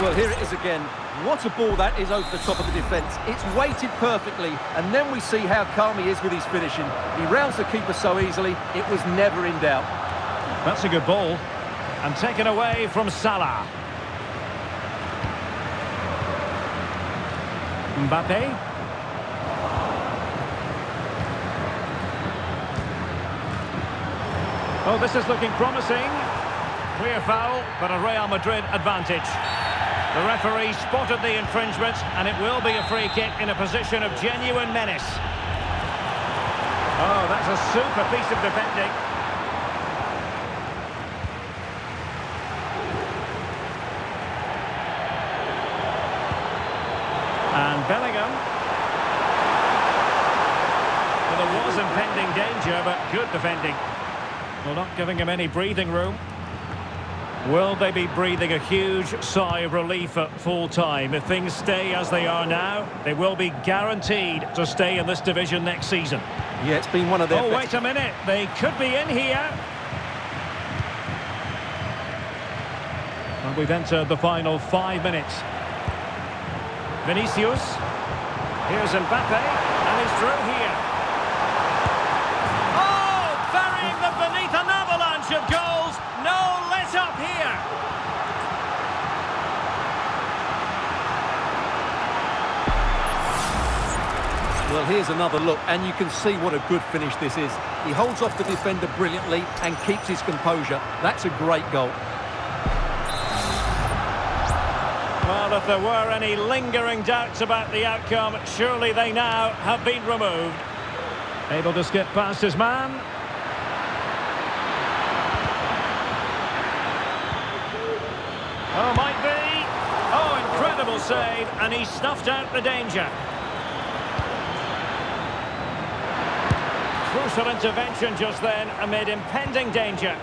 Well, here it is again. What a ball that is over the top of the defence. It's weighted perfectly, and then we see how calm he is with his finishing. He rounds the keeper so easily, it was never in doubt. That's a good ball. And taken away from Salah. Mbappe. Oh, this is looking promising. Clear foul, but a Real Madrid advantage. The referee spotted the infringement, and it will be a free kick in a position of genuine menace. Oh, that's a super piece of defending. And Bellingham. Well, there was impending danger, but good defending. Well, not giving him any breathing room. Will they be breathing a huge sigh of relief at full time? If things stay as they are now, they will be guaranteed to stay in this division next season. Yeah, it's been one of their Oh, wait a minute. They could be in here. And we've entered the final 5 minutes. Vinicius. Here's Mbappe. And he's through here. Oh, burying them beneath an avalanche of goals. No let up here. Well, here's another look, and you can see what a good finish this is. He holds off the defender brilliantly and keeps his composure. That's a great goal. Well, if there were any lingering doubts about the outcome, surely they now have been removed. Able to skip past his man. Oh, might be. Oh, incredible save, and he snuffed out the danger. Crucial intervention just then amid impending danger.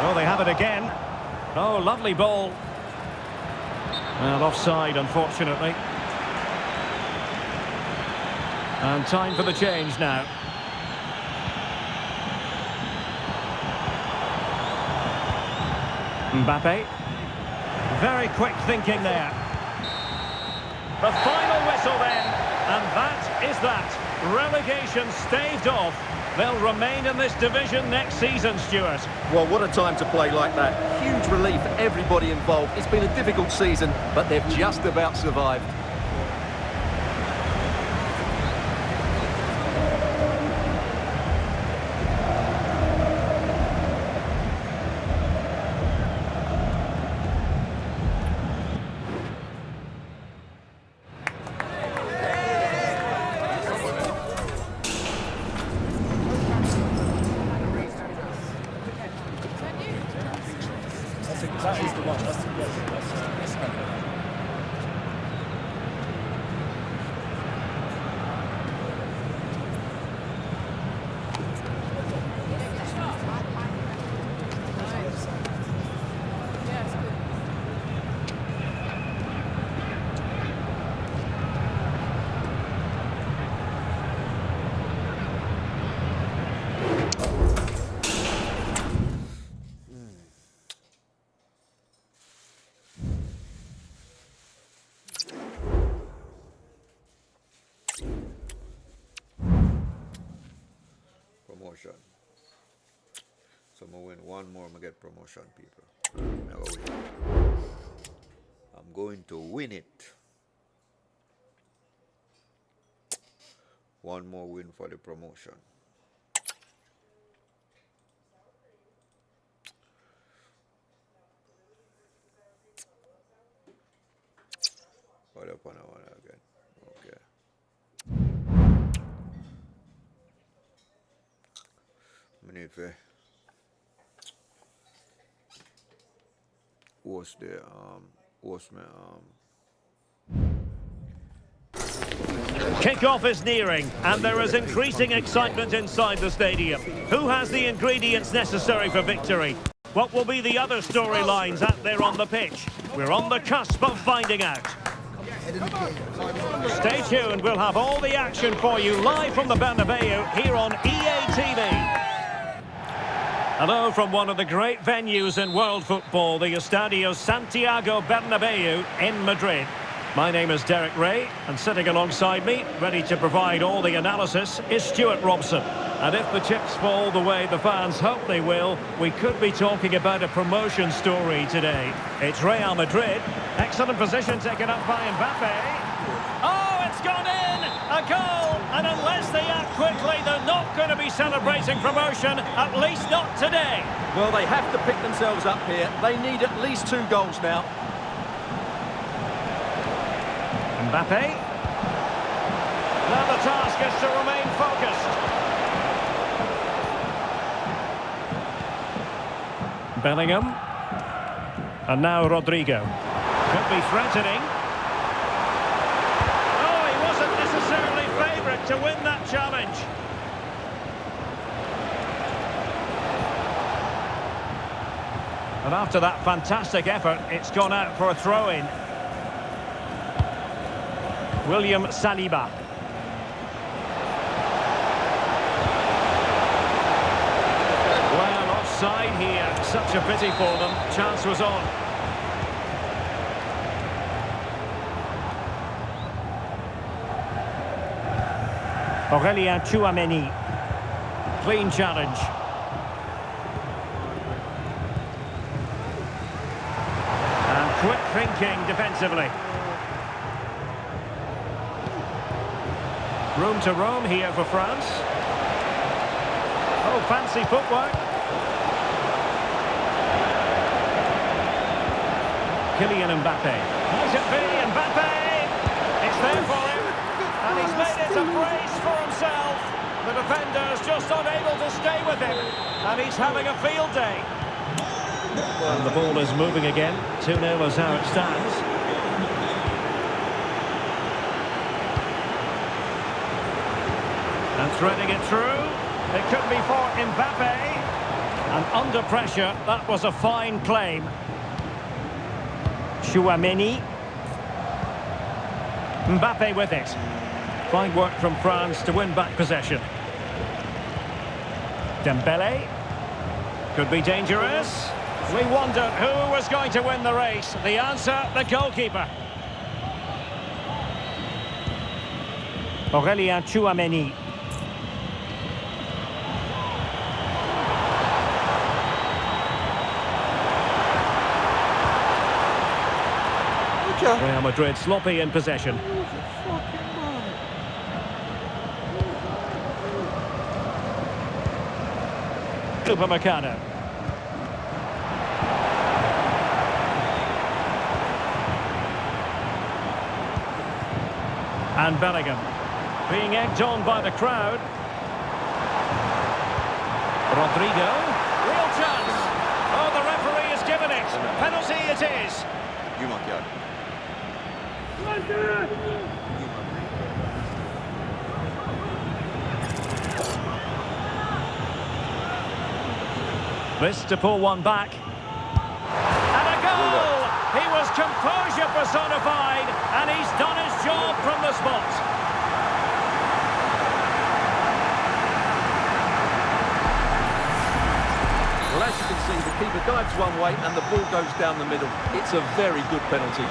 Oh, they have it again. Oh, lovely ball. Well, offside, unfortunately. And time for the change now. Mbappe. Very quick thinking there. The final whistle then. And that is that. Relegation staved off. They'll remain in this division next season, Stuart. Well, what a time to play like that. Huge relief for everybody involved. It's been a difficult season, but they've just about survived. That is the one. That's promotion. So I'm gonna win one more, I'm gonna get promotion, people. Never win. I'm going to win it. One more win for the promotion. What up on that one again? Okay. for host the host me Kick-off is nearing, and there is increasing excitement inside the stadium. Who has the ingredients necessary for victory? What will be the other storylines out there on the pitch? We're on the cusp of finding out. Stay tuned, we'll have all the action for you live from the Bernabeu here on EA TV. Hello from one of the great venues in world football, the Estadio Santiago Bernabeu in Madrid. My name is Derek Ray, and sitting alongside me, ready to provide all the analysis, is Stuart Robson. And if the chips fall the way the fans hope they will, we could be talking about a promotion story today. It's Real Madrid. Excellent position taken up by Mbappe. Oh, it's gone in! A goal! And unless they act quickly, they're not going to be celebrating promotion, at least not today. Well, they have to pick themselves up here. They need at least 2 goals now. Mbappe. Now the task is to remain focused. Bellingham. And now Rodrigo. Could be threatening. Oh, he wasn't necessarily favourite to win that challenge. And after that fantastic effort, it's gone out for a throw-in. William Saliba. Well, offside here. Such a pity for them. Chance was on. Aurélien Tchouaméni. Clean challenge. And quick thinking defensively. Room to roam here for France. Oh, fancy footwork. Kylian Mbappe. Might it be Mbappe? It's there for him. And he's made it a brace for himself. The defender's just unable to stay with him. And he's having a field day. And the ball is moving again. 2-0 is how it stands. And threading it through, it could be for Mbappe. And under pressure, that was a fine claim. Tchouaméni. Mbappe with it. Fine work from France to win back possession. Dembele. Could be dangerous. We wondered who was going to win the race. The answer, the goalkeeper. Aurélien Tchouaméni. Real Madrid sloppy in possession. Upamecano. And Bellingham. Being egged on by the crowd. Rodrigo. Real chance. Oh, the referee has given it. Penalty it is. You want that? This to pull one back. And a goal! He was composure personified, and he's done his job from the spot. Well, as you can see, the keeper dives one way and the ball goes down the middle. It's a very good penalty.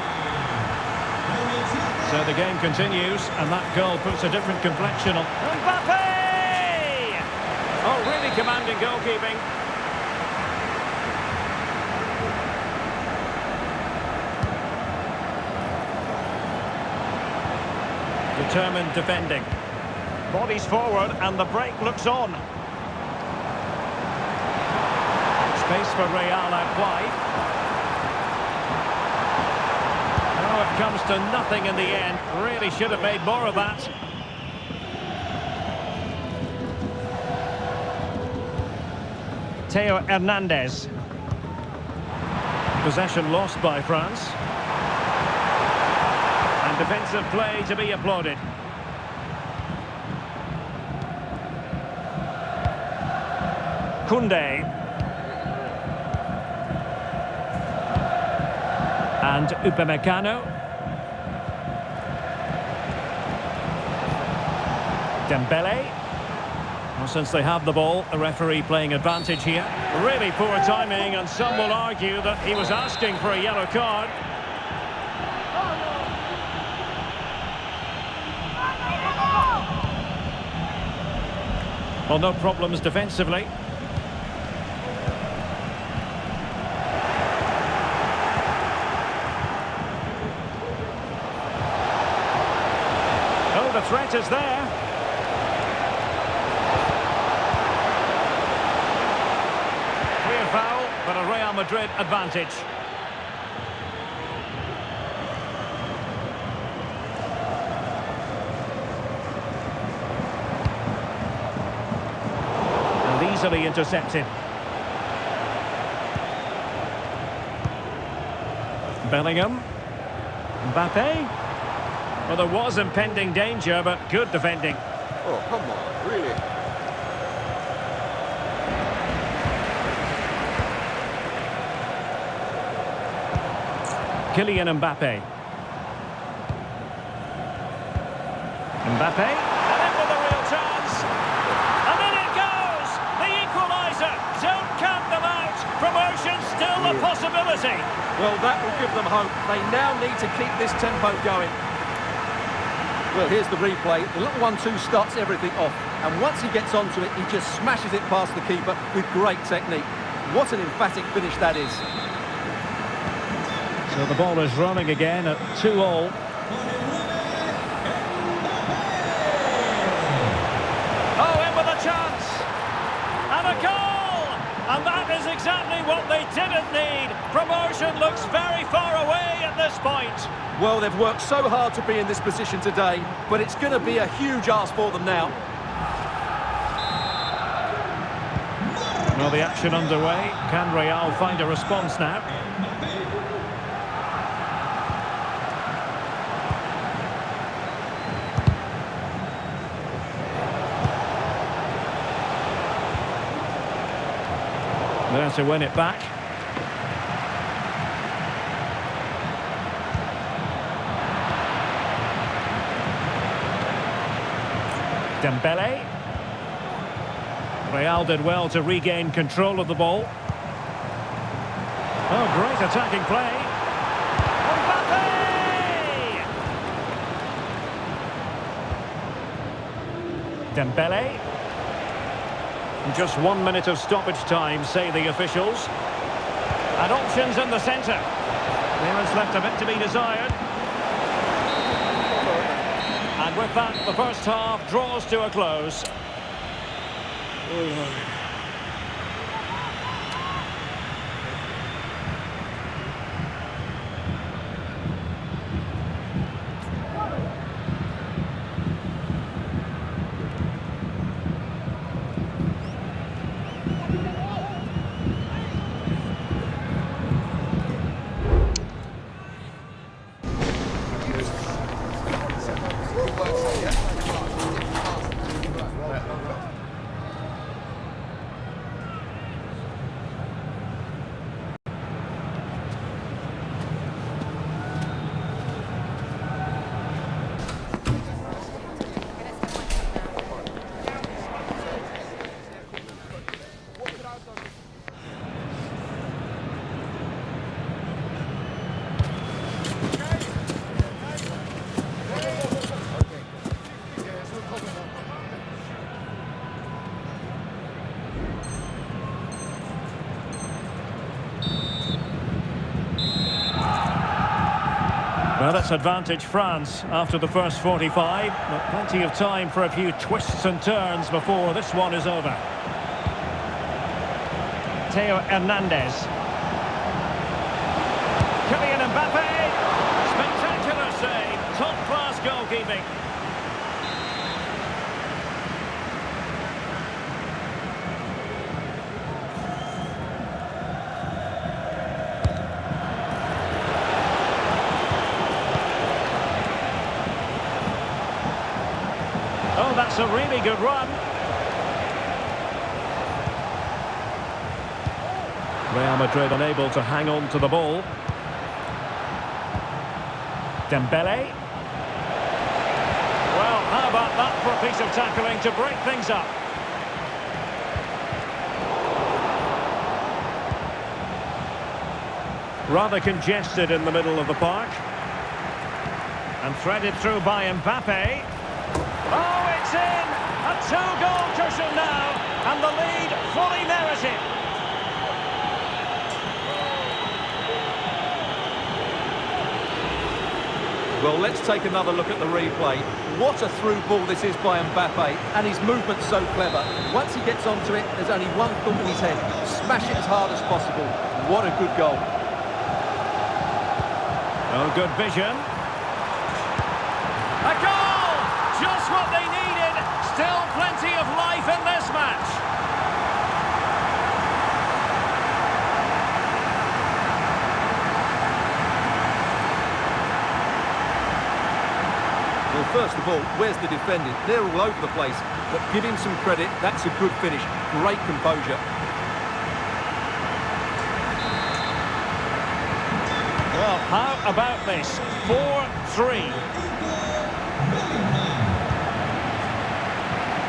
So the game continues, and that goal puts a different complexion on. Mbappe! Oh, really commanding goalkeeping. Determined defending. Bodies forward, and the break looks on. Space for Real out wide. Oh, it comes to nothing in the end. Really should have made more of that. Theo Hernandez. Possession lost by France. And defensive play to be applauded. Koundé. And Upamecano. Dembele. Well, since they have the ball, the referee playing advantage here. Really poor timing, and some will argue that he was asking for a yellow card. Well, no problems defensively. Oh, the threat is there. Clear foul, but a Real Madrid advantage. Easily intercepted. Bellingham. Mbappe. Well, there was impending danger, but good defending. Oh, come on, really? Kylian Mbappe. Mbappe. And in with a real chance. And in it goes! The equaliser. Don't count them out. Promotion still a possibility. Well, that will give them hope. They now need to keep this tempo going. Well, here's the replay. The little 1-2 starts everything off. And once he gets onto it, he just smashes it past the keeper with great technique. What an emphatic finish that is. So the ball is running again at 2-2. Oh, in with a chance. And a goal! And that is exactly what they didn't need. Promotion looks very far away at this point. Well, they've worked so hard to be in this position today, but it's going to be a huge ask for them now. Well, the action underway. Can Real find a response now? There to win it back. Dembele. Real did well to regain control of the ball. Oh, great attacking play. Mbappe! Dembele. Just 1 minute of stoppage time, say the officials. And options in the centre. Clearance left a bit to be desired. And with that, the first half draws to a close. Well, that's advantage France after the first 45, but plenty of time for a few twists and turns before this one is over. Theo Hernandez. Kylian Mbappe. Spectacular save. Top-class goalkeeping. That's a really good run. Real Madrid unable to hang on to the ball. Dembele. Well, how about that for a piece of tackling to break things up? Rather congested in the middle of the park. And threaded through by Mbappe. Oh, it's in! A two-goal cushion now, and the lead fully merited. Well, let's take another look at the replay. What a through ball this is by Mbappe, and his movement's so clever. Once he gets onto it, there's only one thought in his head: smash it as hard as possible. What a good goal. Oh, good vision. A goal! Just what they needed. Still plenty of life in this match. Well, first of all, where's the defending? They're all over the place, but give him some credit. That's a good finish. Great composure. Well, how about this? 4-3.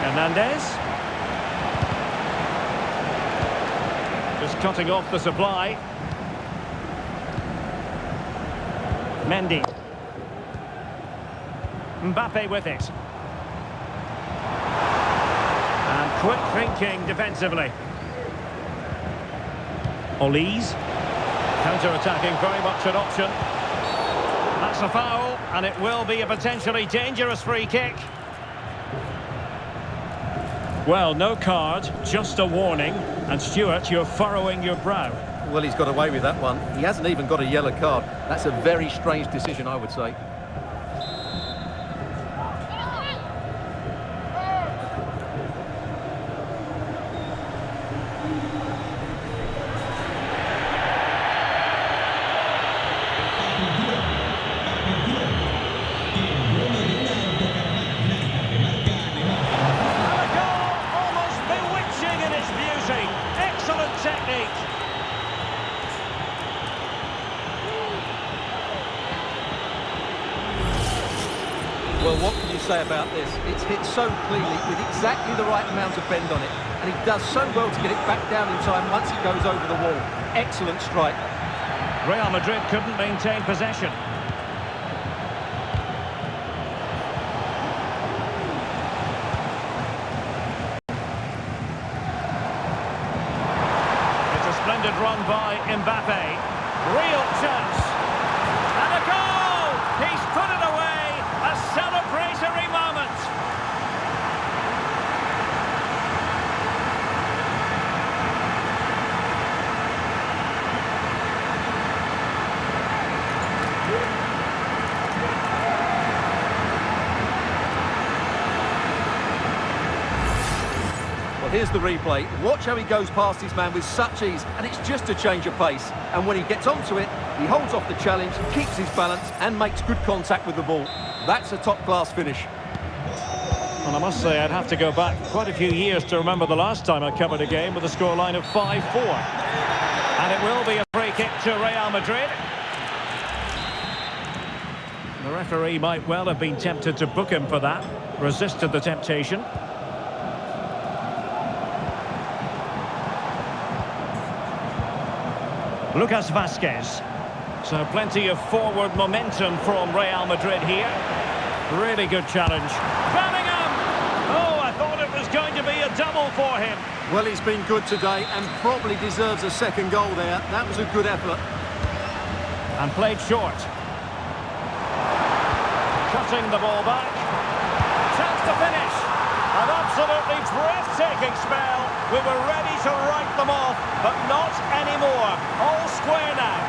Hernandez. Just cutting off the supply. Mendy. Mbappe with it. And quick thinking defensively. Olise. Counter-attacking, very much an option. That's a foul, and it will be a potentially dangerous free kick. Well, no card, just a warning. And Stuart, you're furrowing your brow. Well, he's got away with that one. He hasn't even got a yellow card. That's a very strange decision, I would say. Well, what can you say about this? It's hit so cleanly with exactly the right amount of bend on it. And he does so well to get it back down in time once it goes over the wall. Excellent strike. Real Madrid couldn't maintain possession. It's a splendid run by Mbappe. Real chance. And a goal! He's put it away. A celebratory moment. Well, here's the replay. Watch how he goes past his man with such ease, and it's just a change of pace. And when he gets onto it, he holds off the challenge, keeps his balance, and makes good contact with the ball. That's a top-class finish. Well, I must say I'd have to go back quite a few years to remember the last time I covered a game with a scoreline of 5-4. And it will be a free kick to Real Madrid. The referee might well have been tempted to book him for that. Resisted the temptation. Lucas Vazquez. So plenty of forward momentum from Real Madrid here. Really good challenge. Bellingham! Oh, I thought it was going to be a double for him. Well, he's been good today and probably deserves a second goal there. That was a good effort. And played short. Cutting the ball back. Chance to finish. An absolutely breathtaking spell. We were ready to write them off, but not anymore. All square now.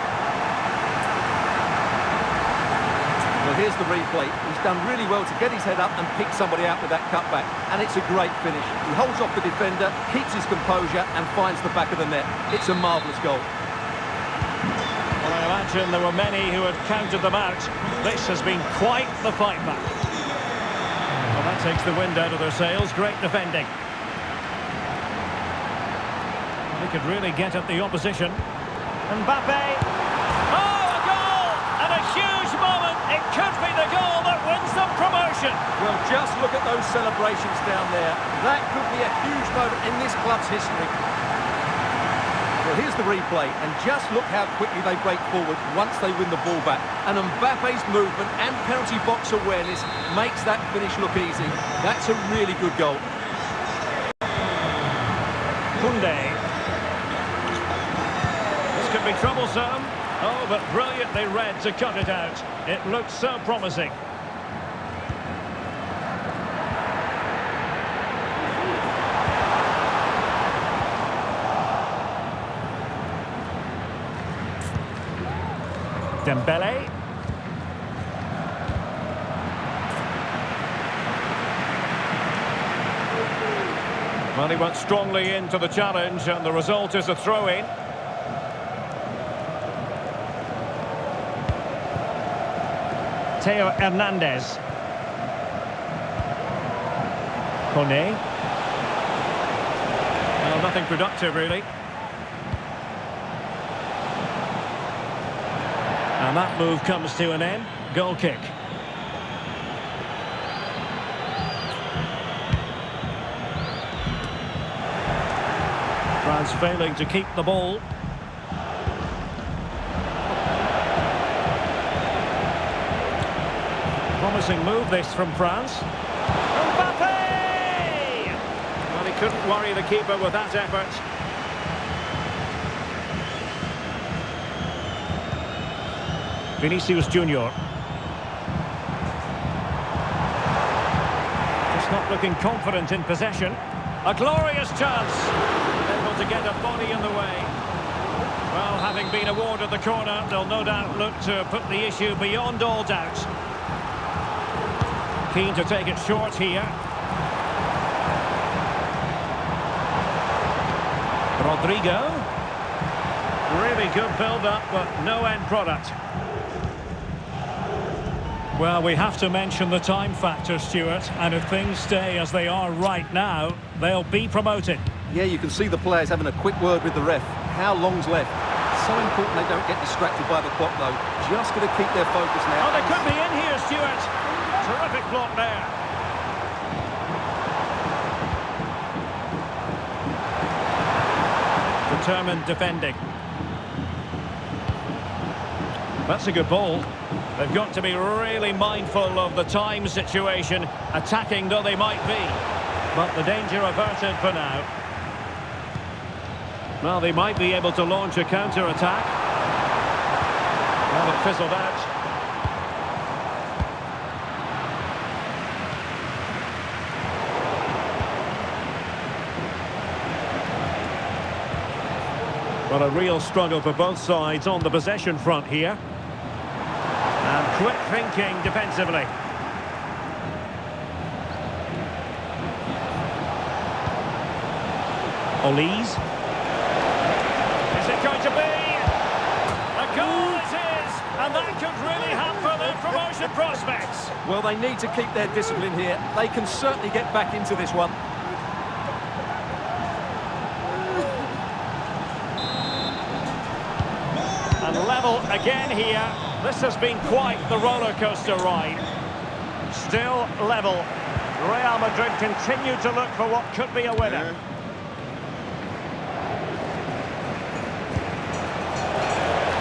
Well, here's the replay. He's done really well to get his head up and pick somebody out with that cutback. And it's a great finish. He holds off the defender, keeps his composure and finds the back of the net. It's a marvellous goal. Well, I imagine there were many who had counted them out. This has been quite the fight back. Well, That takes the wind out of their sails. Great defending. They could really get at the opposition. Mbappe. Oh, a goal! And a huge moment. It could be the goal that wins them promotion. Well, just look at those celebrations down there. That could be a huge moment in this club's history. Well, here's the replay, and just look how quickly they break forward once they win the ball back. And Mbappe's movement and penalty box awareness makes that finish look easy. That's a really good goal. Koundé. This could be troublesome. Oh, but brilliantly read to cut it out. It looks so promising. Dembele. Well, he went strongly into the challenge, and the result is a throw-in. Theo Hernandez. Kone. Well, nothing productive, really. And that move comes to an end. Goal kick. France failing to keep the ball. Promising move this from France. Mbappe! Well, he couldn't worry the keeper with that effort. Vinicius Junior. Just not looking confident in possession. A glorious chance. Able to get a body in the way. Well, having been awarded the corner, they'll no doubt look to put the issue beyond all doubt. Keen to take it short here. Rodrigo. Really good build-up, but no end product. Well, we have to mention the time factor, Stuart, and if things stay as they are right now, they'll be promoted. Yeah, you can see the players having a quick word with the ref. How long's left? So important they don't get distracted by the clock, though. Just going to keep their focus now. Oh, they could be in here, Stuart. Terrific block there. Determined defending. That's a good ball. They've got to be really mindful of the time situation, attacking though they might be. But the danger averted for now. Well, they might be able to launch a counter-attack. Well, it fizzled out. Well, a real struggle for both sides on the possession front here. And quick thinking defensively. Olise. Is it going to be? A goal it is! And that could really hamper their promotion prospects. Well, they need to keep their discipline here. They can certainly get back into this one. And level again here. This has been quite the roller coaster ride. Still level. Real Madrid continue to look for what could be a winner.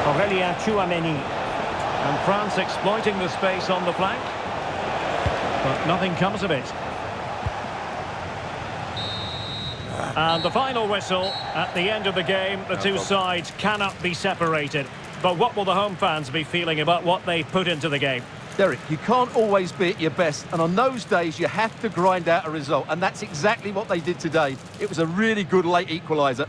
Aurelien Tchouameni. And France exploiting the space on the flank. But nothing comes of it. And the final whistle at the end of the game. The two sides cannot be separated. But what will the home fans be feeling about what they put into the game? Derek, you can't always be at your best, and on those days you have to grind out a result, and that's exactly what they did today. It was a really good late equaliser.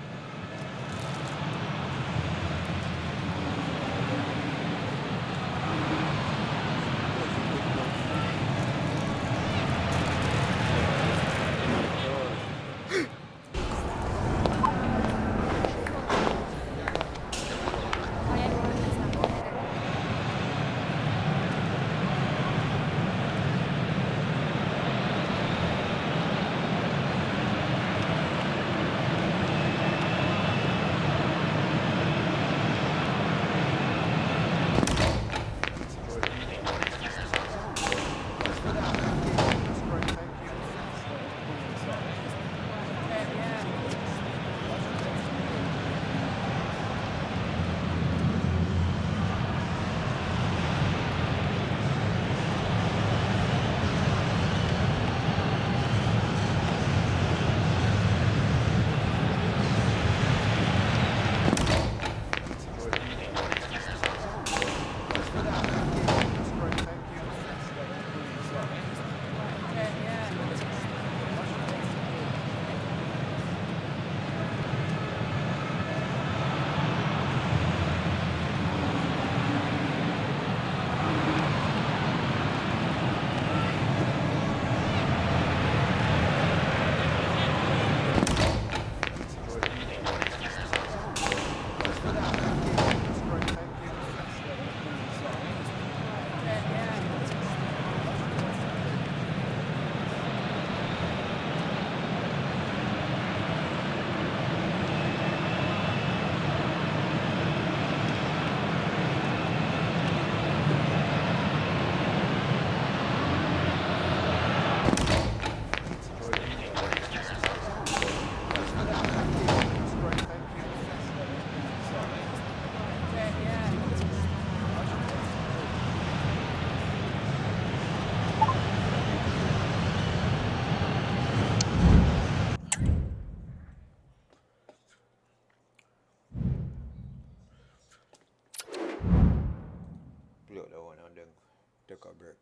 take a break.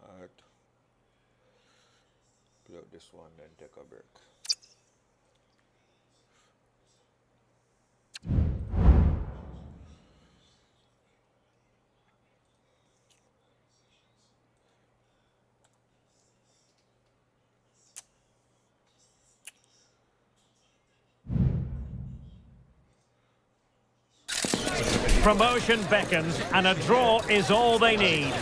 Alright. Play out this one, then take a break. Promotion beckons, and a draw is all they need.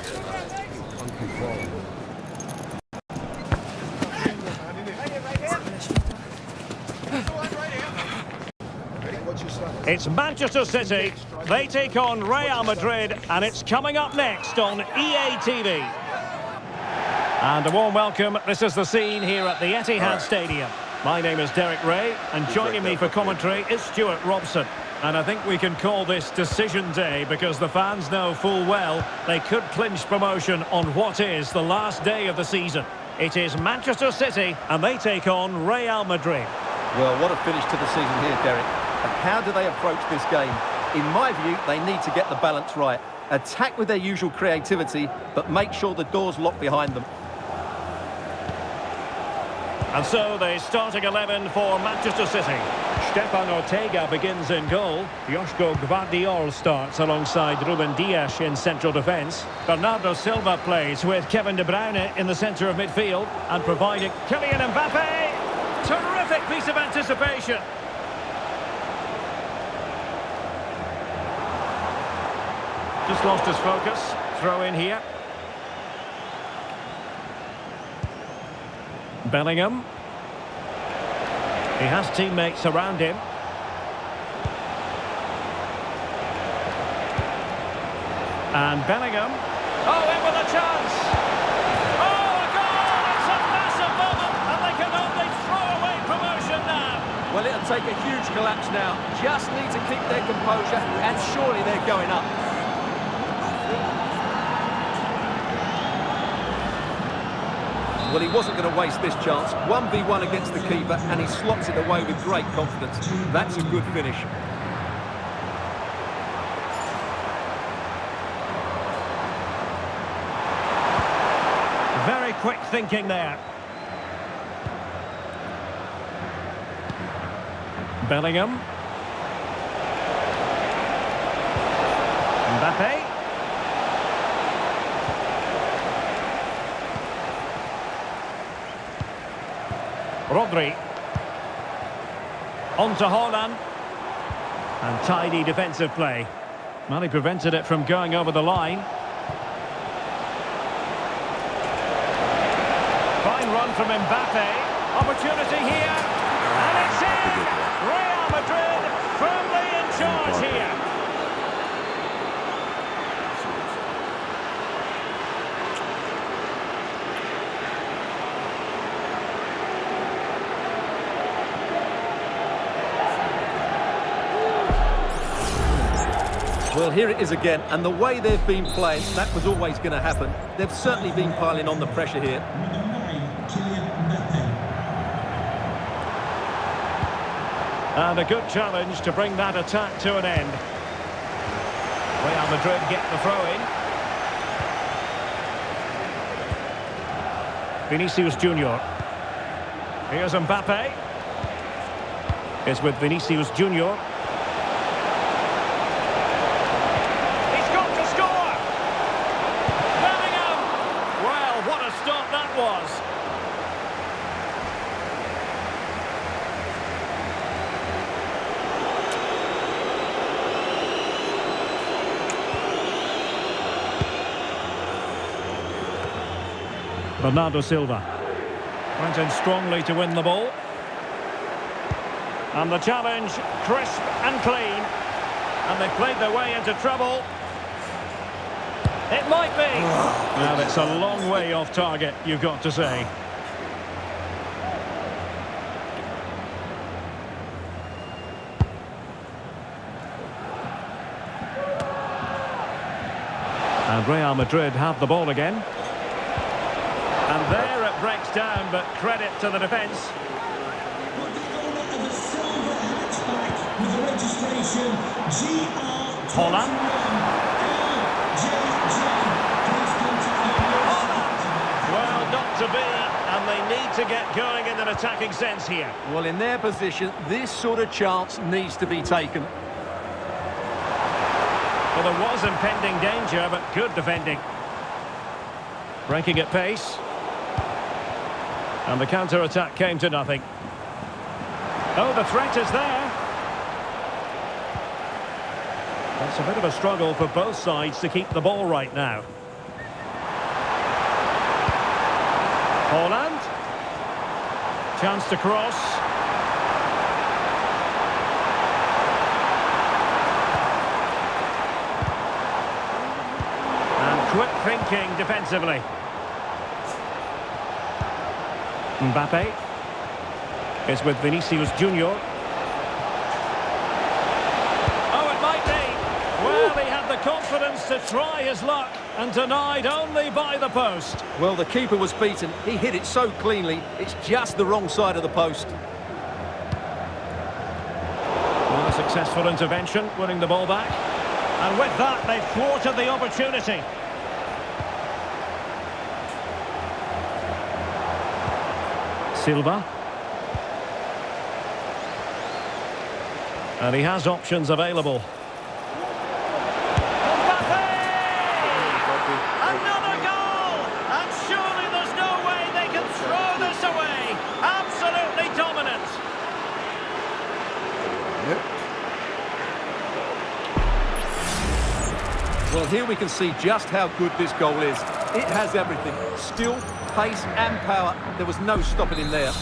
It's Manchester City. They take on Real Madrid, and it's coming up next on EA TV. And a warm welcome. This is the scene here at the Etihad Stadium. My name is Derek Ray, and joining me for commentary is Stuart Robson. And I think we can call this decision day because the fans know full well they could clinch promotion on what is the last day of the season. It is Manchester City, and they take on Real Madrid. Well, what a finish to the season here, Derek. And how do they approach this game? In my view, they need to get the balance right. Attack with their usual creativity, but make sure the door's locked behind them. And so the starting 11 for Manchester City. Stefan Ortega begins in goal. Joško Gvardiol starts alongside Ruben Dias in central defence. Bernardo Silva plays with Kevin De Bruyne in the centre of midfield and providing Kylian Mbappe. Terrific piece of anticipation. Just lost his focus. Throw in here. Bellingham. He has teammates around him. And Bellingham. Oh, in with a chance. Oh, a goal! It's a massive moment, and they can only throw away promotion now. Well, it'll take a huge collapse now. Just need to keep their composure, and surely they're going up. Well, he wasn't going to waste this chance. 1v1 against the keeper, and he slots it away with great confidence. That's a good finish. Very quick thinking there. Bellingham. Mbappe. Rodri. On to Haaland. And tidy defensive play. Well, he prevented it from going over the line. Fine run from Mbappe. Opportunity here. And it's in! Real Madrid firmly in charge here. Well, here it is again, and the way they've been playing, that was always going to happen. They've certainly been piling on the pressure here. And a good challenge to bring that attack to an end. Real Madrid get the throw-in. Vinicius Junior. Here's Mbappe. It's with Vinicius Junior. He's got to score! Bellingham! Well, what a stop that was. Bernardo Silva went in strongly to win the ball. And the challenge, crisp and clean. And they've played their way into trouble. It might be. Well, it's a long way off target, you've got to say. And Real Madrid have the ball again. And there it breaks down, but credit to the defence. Got the owner of a silver hatchback with the registration GR Holland. Well, not to be, and they need to get going in an attacking sense here. Well, in their position, this sort of chance needs to be taken. Well, there was impending danger, but good defending. Breaking at pace. And the counter-attack came to nothing. Oh, the threat is there. That's a bit of a struggle for both sides to keep the ball right now. Holland. Chance to cross. And quick thinking defensively. Mbappe is with Vinicius Junior. Oh, it might be. Well, he had the confidence to try his luck and denied only by the post. Well, the keeper was beaten. He hit it so cleanly, it's just the wrong side of the post. Well, a successful intervention, winning the ball back. And with that, they've thwarted the opportunity. Silva. And he has options available. Mbappe! Another goal! And surely there's no way they can throw this away. Absolutely dominant. Well, here we can see just how good this goal is. It has everything. Skill, pace and power. There was no stopping him there.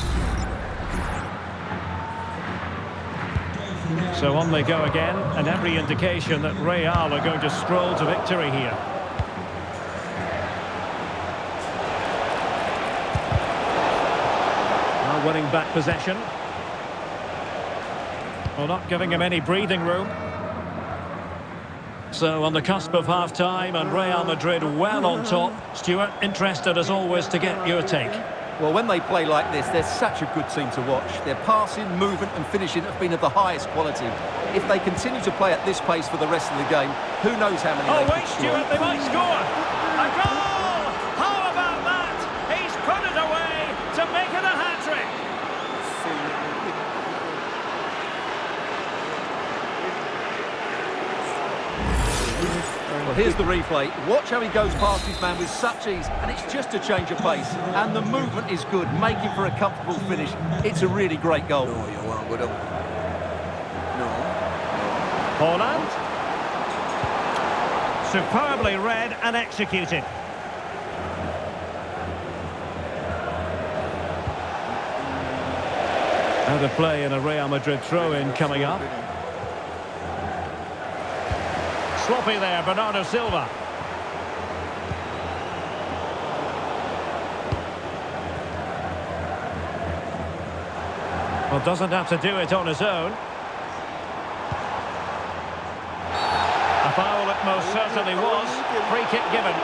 So on they go again, and every indication that Real are going to stroll to victory here. Now winning back possession. Well, not giving him any breathing room. So on the cusp of half-time and Real Madrid well on top. Stuart, interested as always to get your take. Well, when they play like this, they're such a good team to watch. Their passing, movement and finishing have been of the highest quality. If they continue to play at this pace for the rest of the game, who knows how many they wait, can score. Stuart, they might score! A goal! How about that? He's put it away to make it a hat-trick! Well, here's the replay. Watch how he goes past his man with such ease, and it's just a change of pace. And the movement is good, making for a comfortable finish. It's a really great goal. Holland. Superbly read and executed. Now the play in a Real Madrid throw-in coming up. Sloppy there, Bernardo Silva. Well, doesn't have to do it on his own. A foul it most certainly was. Free kick given.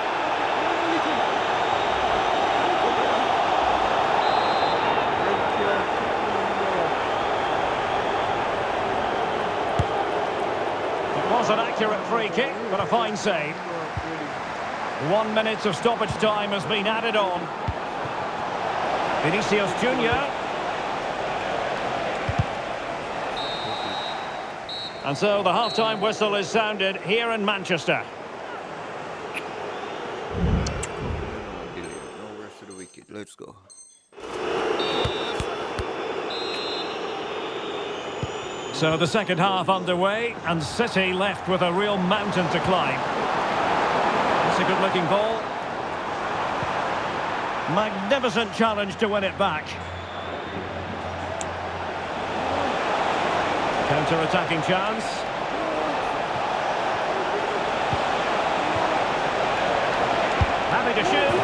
It was an accurate free kick, but a fine save. 1 minute of stoppage time has been added on. Vinicius Junior. And so the half-time whistle is sounded here in Manchester. No rest for the wicked. Let's go. So the second half underway, and City left with a real mountain to climb. It's a good-looking ball. Magnificent challenge to win it back. Counter-attacking chance. Happy to shoot.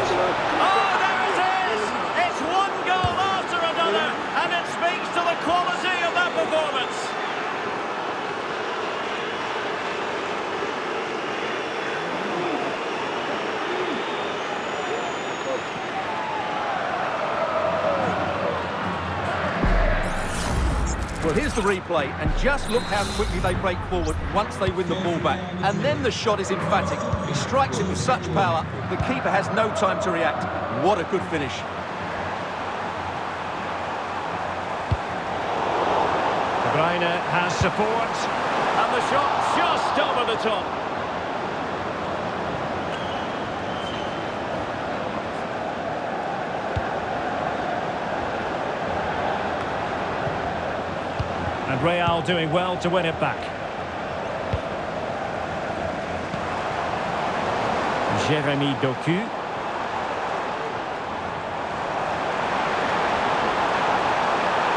Oh, there it is! It's one goal after another, and it speaks to the quality of that performance. Well, here's the replay, and just look how quickly they break forward once they win the ball back. And then the shot is emphatic. He strikes it with such power, the keeper has no time to react. What a good finish. De Bruyne has support, and the shot just over the top. And Real doing well to win it back. Jérémy Doku.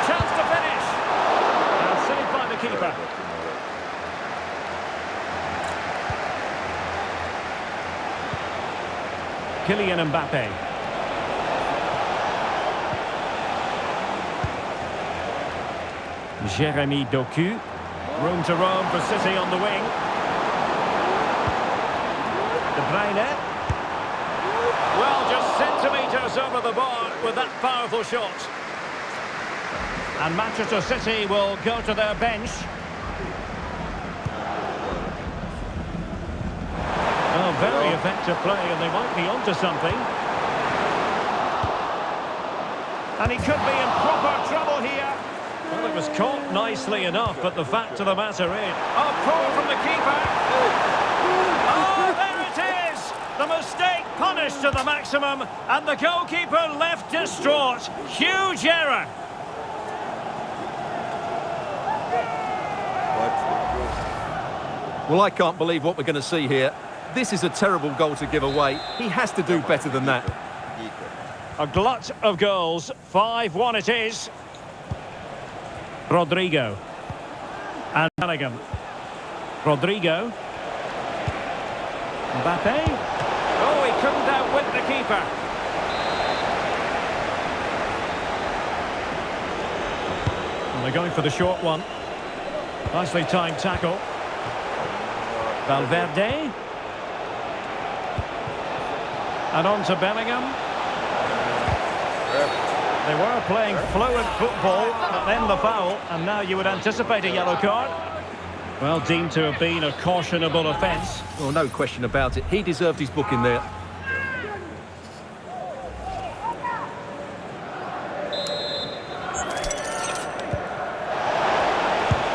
Chance to finish. And saved by the keeper. Kylian Mbappe. Jérémy Doku. Room to roam for City on the wing. De Bruyne. Well, just centimetres over the bar with that powerful shot. And Manchester City will go to their bench. Oh, very effective play, and they might be onto something. And he could be in proper trouble here. Well, it was caught nicely enough, but the fact of the matter is... Oh, poor from the keeper! Oh, there it is! The mistake punished to the maximum, and the goalkeeper left distraught. Huge error! Well, I can't believe what we're going to see here. This is a terrible goal to give away. He has to do better than that. A glut of goals. 5-1 it is. Rodrigo. And Bellingham. Rodrigo. Mbappe. Oh, he couldn't outwit the keeper. And they're going for the short one. Nicely timed tackle. Valverde. And on to Bellingham. They were playing fluent football, but then the foul, and now you would anticipate a yellow card. Well, deemed to have been a cautionable offence. Well, no question about it. He deserved his booking there.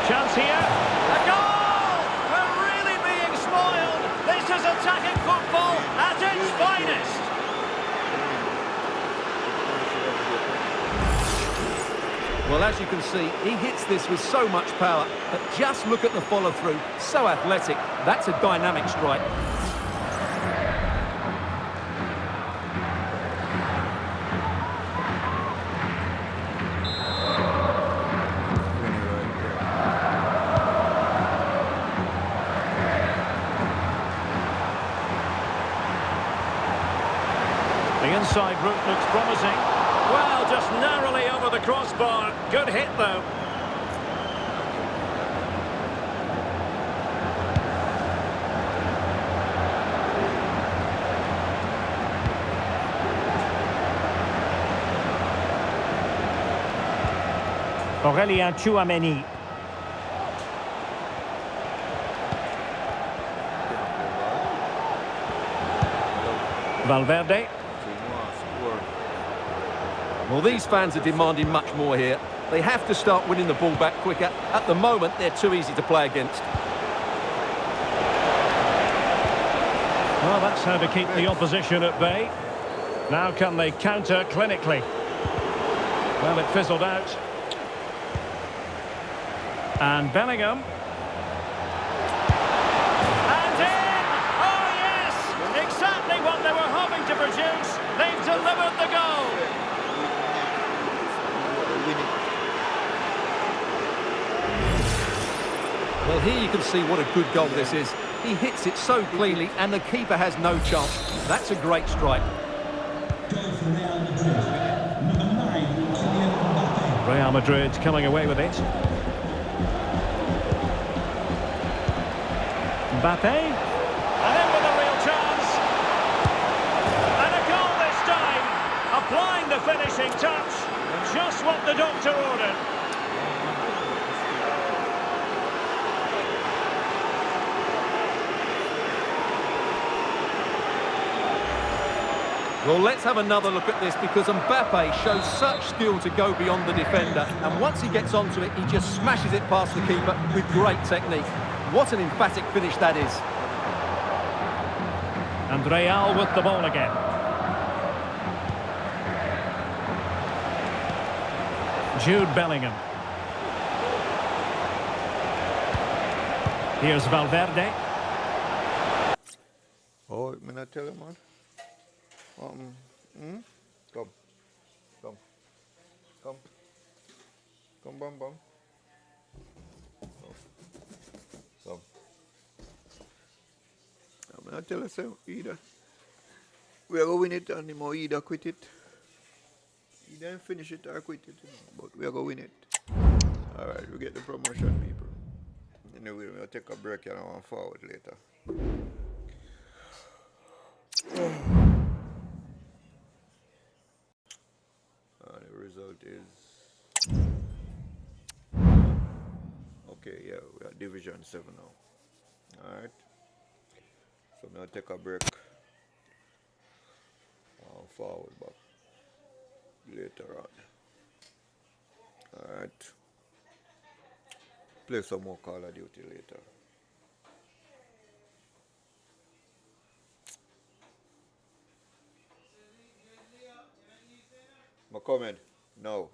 Chance here. A goal! We're really being spoiled. This is attacking football at its finest. Well, as you can see, he hits this with so much power, but just look at the follow-through. So athletic. That's a dynamic strike. The inside route looks promising. Well, just narrowly over the crossbar. Good hit, though. Aurélien Tchouaméni. Valverde. Well, these fans are demanding much more here. They have to start winning the ball back quicker. At the moment, they're too easy to play against. Well, that's how to keep the opposition at bay. Now can they counter clinically? Well, it fizzled out. And Bellingham. And in! Oh, yes! Exactly what they were hoping to produce. They've delivered the goal. Well, here you can see what a good goal this is. He hits it so cleanly, and the keeper has no chance. That's a great strike. Goal for Real Madrid. Number 9, Kylian Mbappe. Real Madrid coming away with it. Mbappe. And in with a real chance. And a goal this time. Applying the finishing touch. Just what the doctor ordered. Well, let's have another look at this because Mbappe shows such skill to go beyond the defender, and once he gets onto it, he just smashes it past the keeper with great technique. What an emphatic finish that is. And Real with the ball again. Jude Bellingham. Here's Valverde. Oh, me not tell you, man. Come. Come. Come. Come, bum, bum. Come. I'm not tell you so either. We are going to win it and the more either quit it. Either finish it or quit it. But we are going to win it. Alright, we get the promotion, people. Anyway, we'll take a break and I'll forward later. The result is okay. Yeah, we are Division 7 now. All right. So now take a break. I'll forward back later on. All right. Play some more Call of Duty later. My comment? No.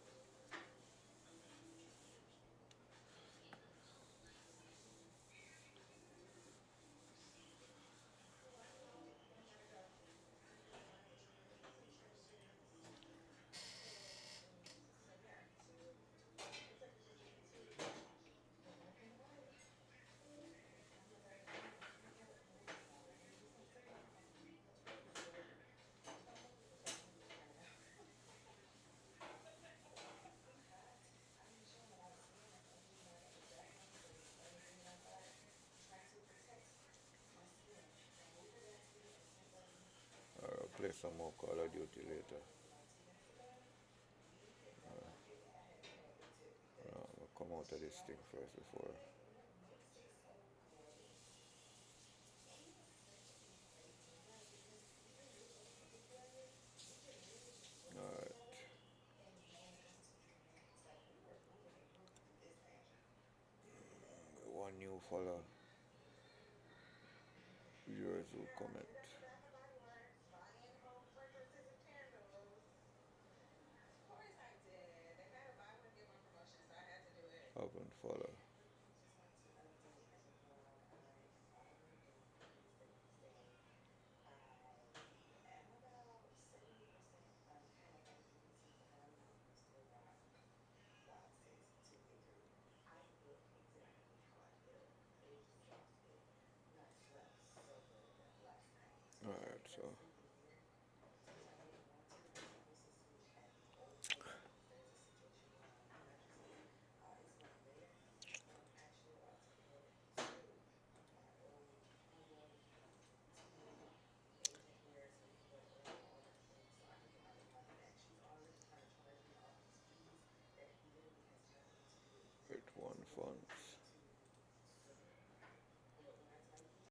I'll play some more Call of Duty later. I'll come out of this thing first before. Alright. One new follower. Viewers will comment. Haven't followed.